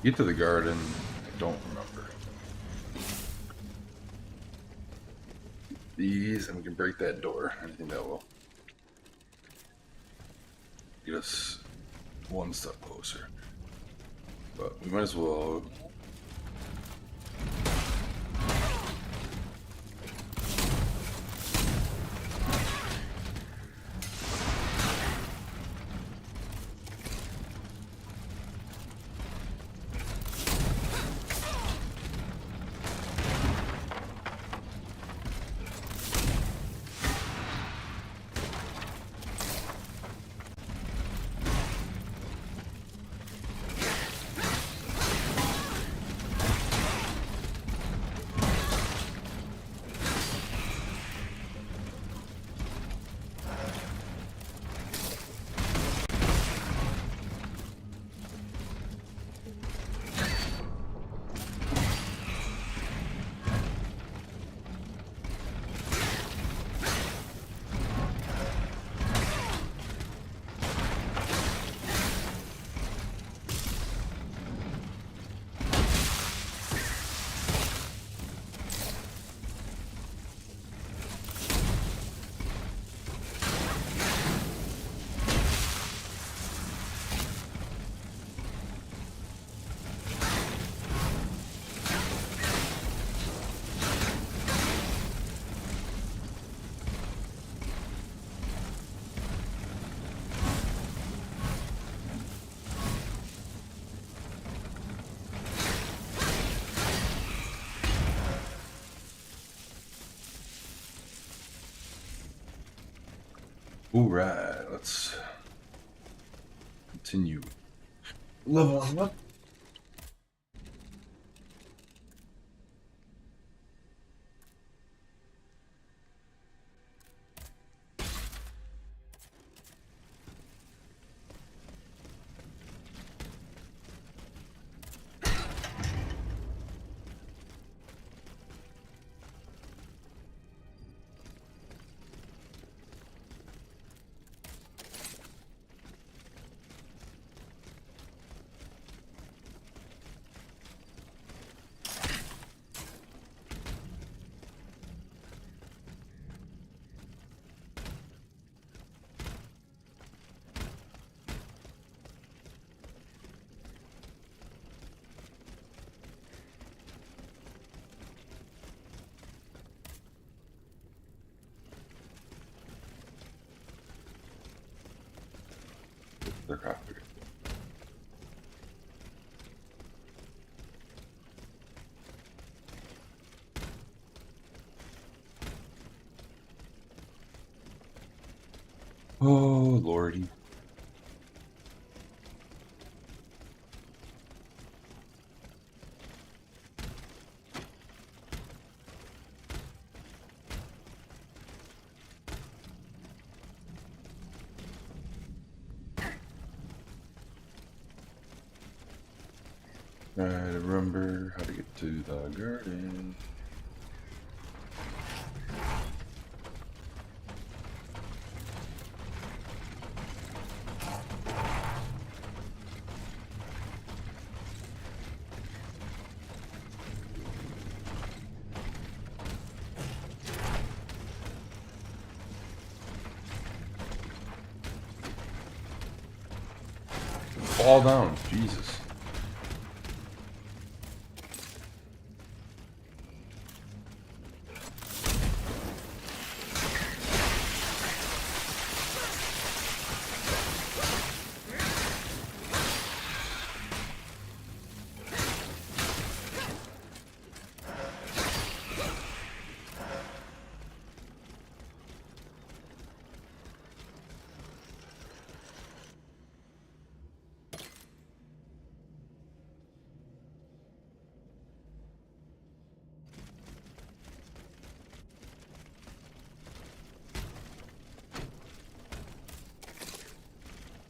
Get to the garden. I don't remember. These, and we can break that door. I think that will get us one step closer. But we might as well. Alright, let's continue leveling up. Their copy. Oh, lordy. I remember how to get to the garden. fall down. Jesus.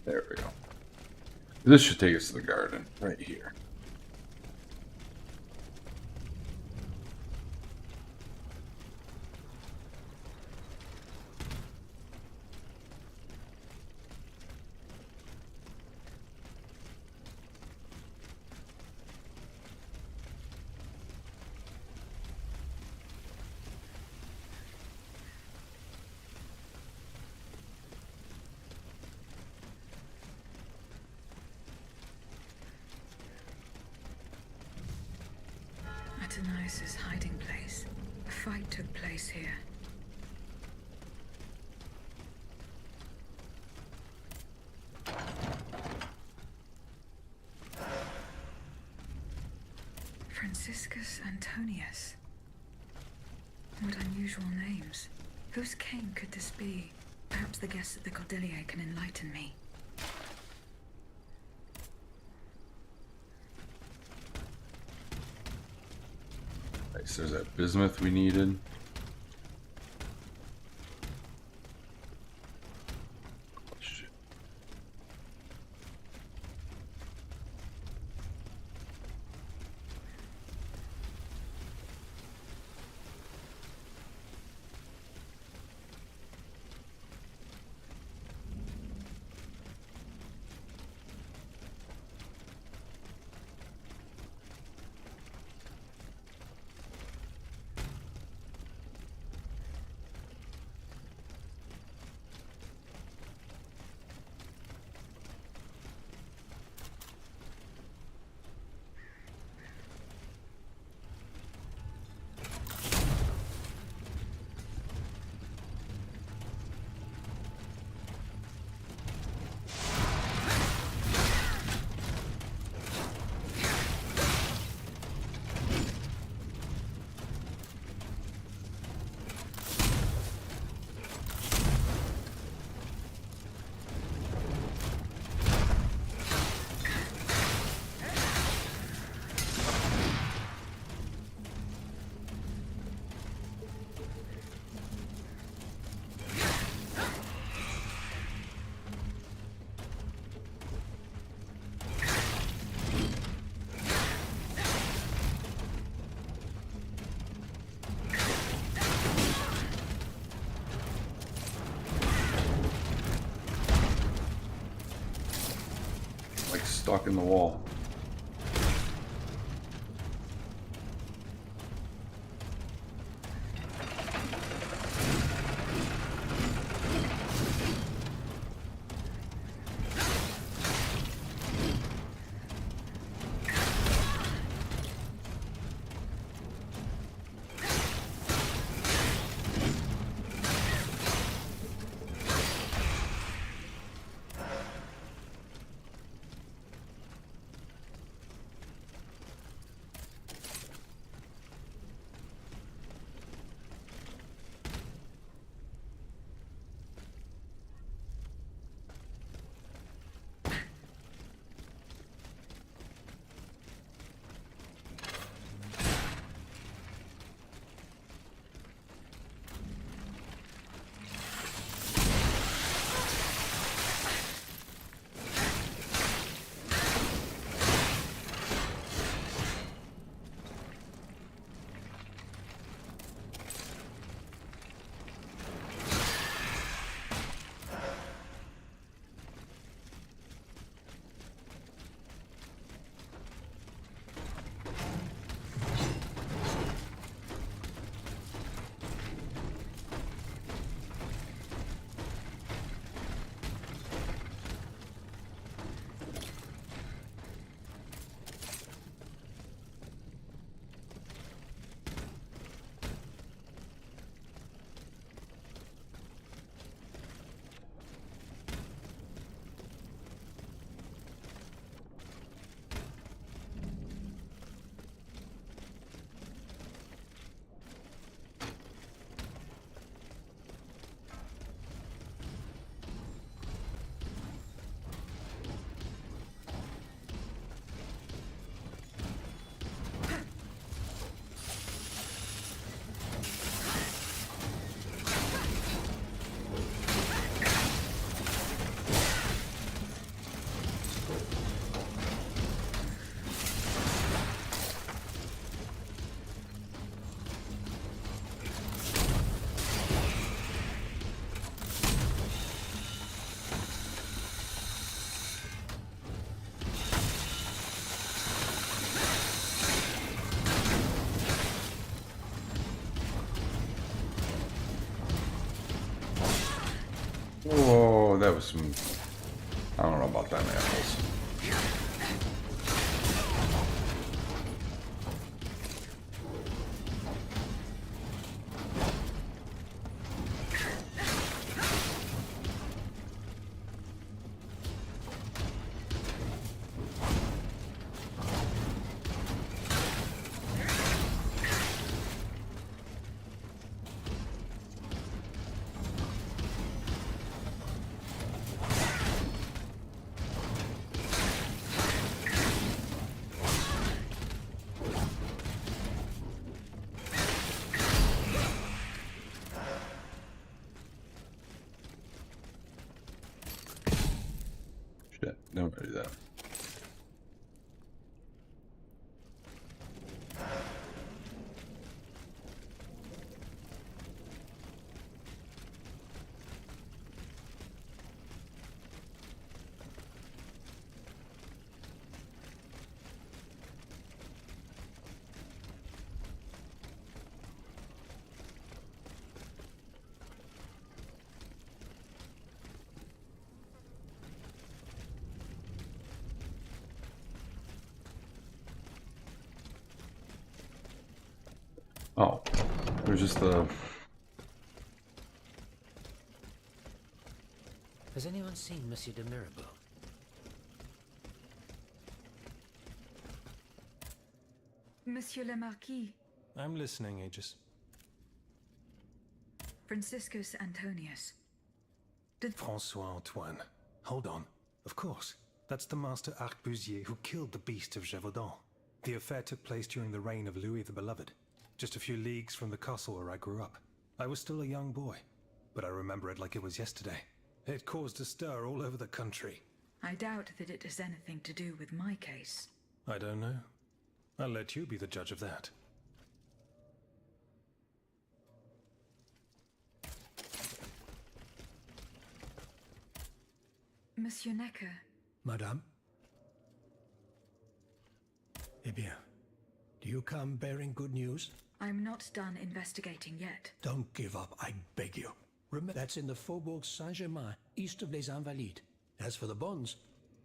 There we go. This should take us to the garden, right here. Atonius' hiding place. A fight took place here. Franciscus Antonius. What unusual names. Whose king could this be? Perhaps the guests at the Cordelier can enlighten me. Nice, there's that bismuth we needed. Stuck in the wall. Oh, that was some... I don't know about them animals. Shit, don't do that. Oh, there's just the... Has anyone seen Monsieur de Mirabeau? Monsieur le Marquis, I'm listening, Aegis. Franciscus Antonius. Francois Antoine. Hold on. Of course. That's the master arquebusier who killed the beast of Gévaudan. The affair took place during the reign of Louis the Beloved, just a few leagues from the castle where I grew up. I was still a young boy, but I remember it like it was yesterday. It caused a stir all over the country. I doubt that it has anything to do with my case. I don't know. I'll let you be the judge of that. Monsieur Necker. Madame? Eh bien, do you come bearing good news? I'm not done investigating yet. Don't give up, I beg you. Remember, that's in the Faubourg Saint-Germain, east of Les Invalides. As for the bonds,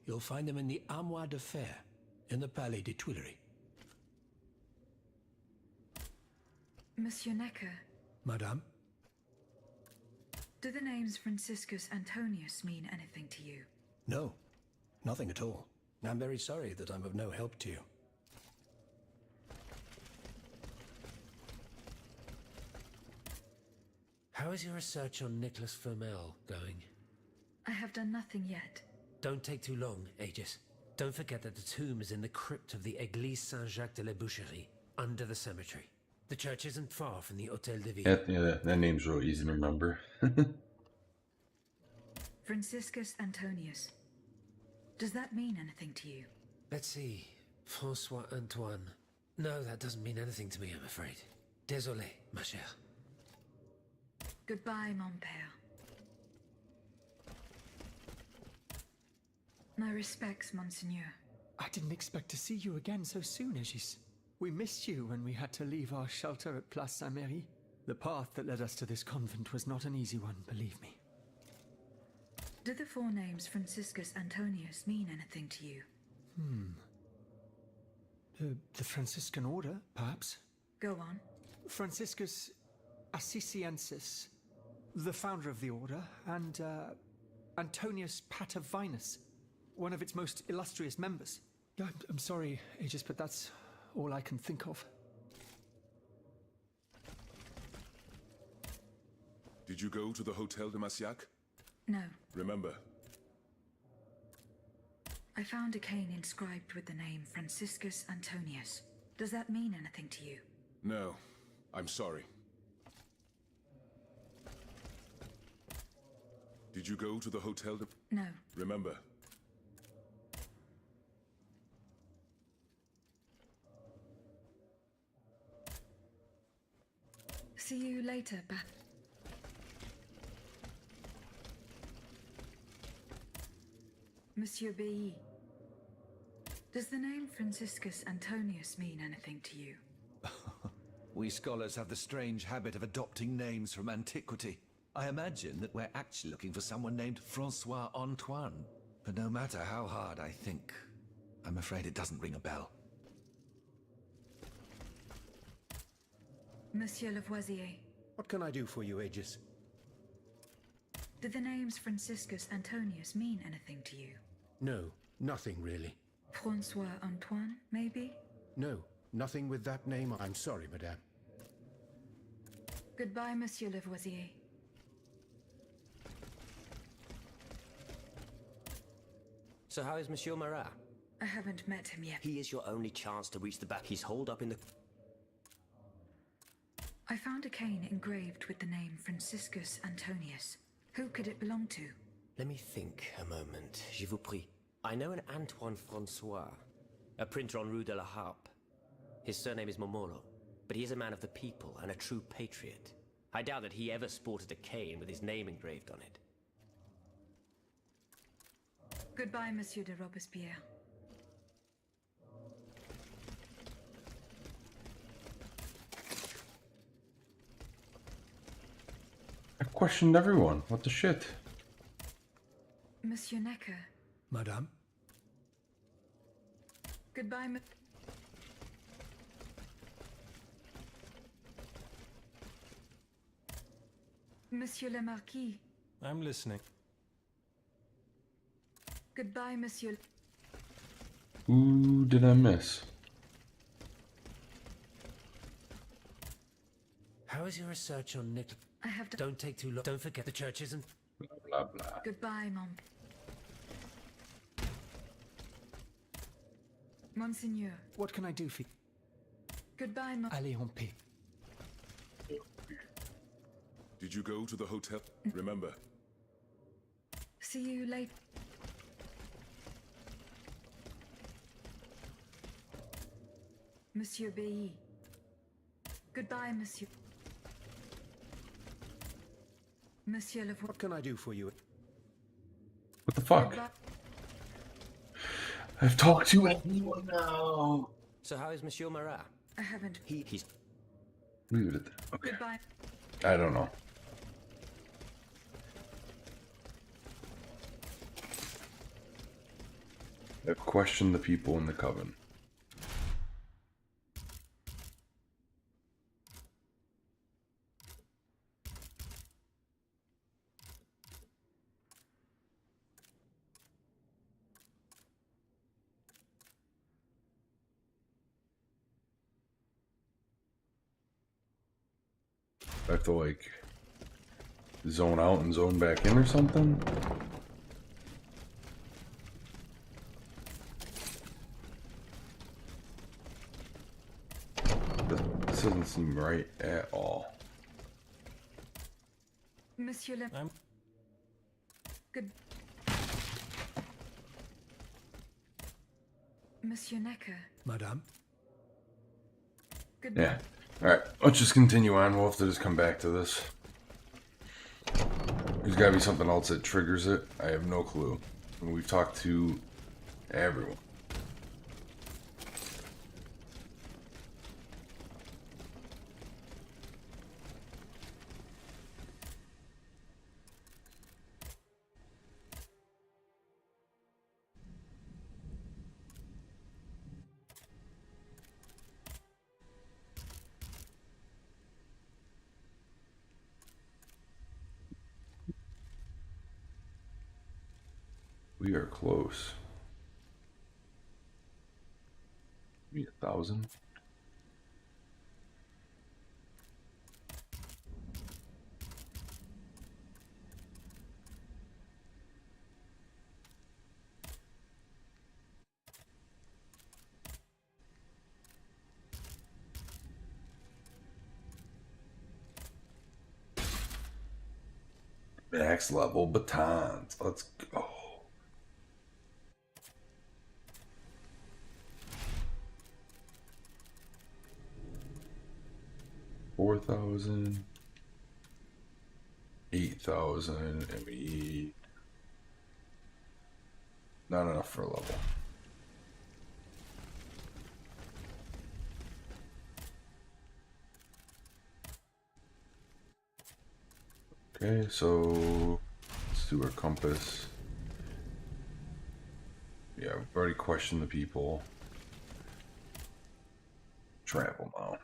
you'll find them in the Armoire de Fer, in the Palais des Tuileries. Monsieur Necker. Madame? Do the names Franciscus Antonius mean anything to you? No, nothing at all. I'm very sorry that I'm of no help to you. How is your research on Nicholas Flamel going? I have done nothing yet. Don't take too long, Aegis. Don't forget that the tomb is in the crypt of the Église Saint-Jacques de la Boucherie, under the cemetery. The church isn't far from the Hôtel de Ville. Yeah, that name's real easy to remember. Franciscus Antonius. Does that mean anything to you? Let's see. Francois Antoine. No, that doesn't mean anything to me, I'm afraid. Désolé, ma chère. Goodbye, mon père. My respects, Monseigneur. I didn't expect to see you again so soon, Aegis. We missed you when we had to leave our shelter at Place Saint-Merry. The path that led us to this convent was not an easy one, believe me. Do the four names Franciscus Antonius mean anything to you? The Franciscan order, perhaps? Go on. Franciscus Assisiensis, the founder of the order, and Antonius Patavinus, one of its most illustrious members. I'm sorry, Aegis, but that's all I can think of. Did you go to the Hotel de Massiac? No. Remember. I found a cane inscribed with the name Franciscus Antonius. Does that mean anything to you? No. I'm sorry. Did you go to the Hotel de... No. Remember. See you later, Monsieur B. Does the name Franciscus Antonius mean anything to you? We scholars have the strange habit of adopting names from antiquity. I imagine that we're actually looking for someone named Francois Antoine. But no matter how hard I think, I'm afraid it doesn't ring a bell. Monsieur Lavoisier, What can I do for you, Aegis? do the names Franciscus Antonius mean anything to you? No, nothing really. Francois Antoine, maybe? No, nothing with that name. I'm sorry, madame. Goodbye, Monsieur Lavoisier. So how is Monsieur Marat? I haven't met him yet. He is your only chance to reach the back. He's holed up in the... I found a cane engraved with the name Franciscus Antonius. Who could it belong to? Let me think a moment. Je vous prie. I know an Antoine Francois, a printer on Rue de la Harpe. His surname is Momolo, but he is a man of the people and a true patriot. I doubt that he ever sported a cane with his name engraved on it. Goodbye, Monsieur de Robespierre. I questioned everyone. What the shit? Monsieur Necker. Madame? Goodbye, Monsieur le Marquis. I'm listening. Goodbye, Monsieur. Who did I miss? How is your research on Nick? I have to. Don't take too long. Don't forget the churches and... Blah, blah. Goodbye, Monseigneur. What can I do for you? Goodbye, Allez en paix. Did you go to the hotel? Remember, See you later. Monsieur B. Goodbye, Monsieur. Monsieur Lavoisier. What can I do for you? What the fuck? Goodbye. I've talked to anyone now. So how is Monsieur Marat? I haven't. He's... Leave it. Okay. Goodbye. I don't know. I've questioned the people in the coven. I have to like zone out and zone back in or something. This doesn't seem right at all. Monsieur le. Good. Monsieur Necker. Madame? Goodbye. Yeah. Alright, let's just continue on. We'll have to just come back to this. There's gotta be something else that triggers it. I have no clue. And we've talked to everyone. We are close. Maybe 1,000. Max level batons. Let's go. $4,000, 8,000, and we need not enough for a level. Okay, so let's do our compass. Yeah, we've already questioned the people. Travel now.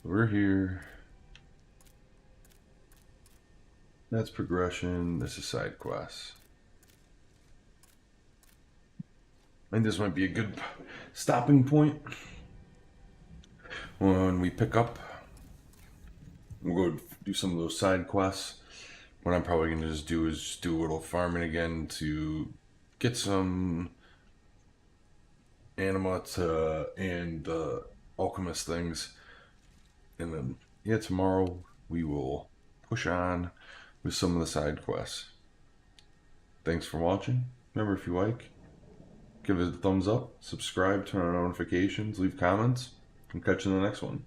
We're here. That's progression. This is side quests. I think this might be a good stopping point. When we pick up, we'll go do some of those side quests. What I'm probably going to just do is do a little farming again to get some anima and alchemist things. And then, yeah, tomorrow we will push on with some of the side quests. Thanks for watching. Remember, if you like, give it a thumbs up, subscribe, turn on notifications, leave comments, and catch you in the next one.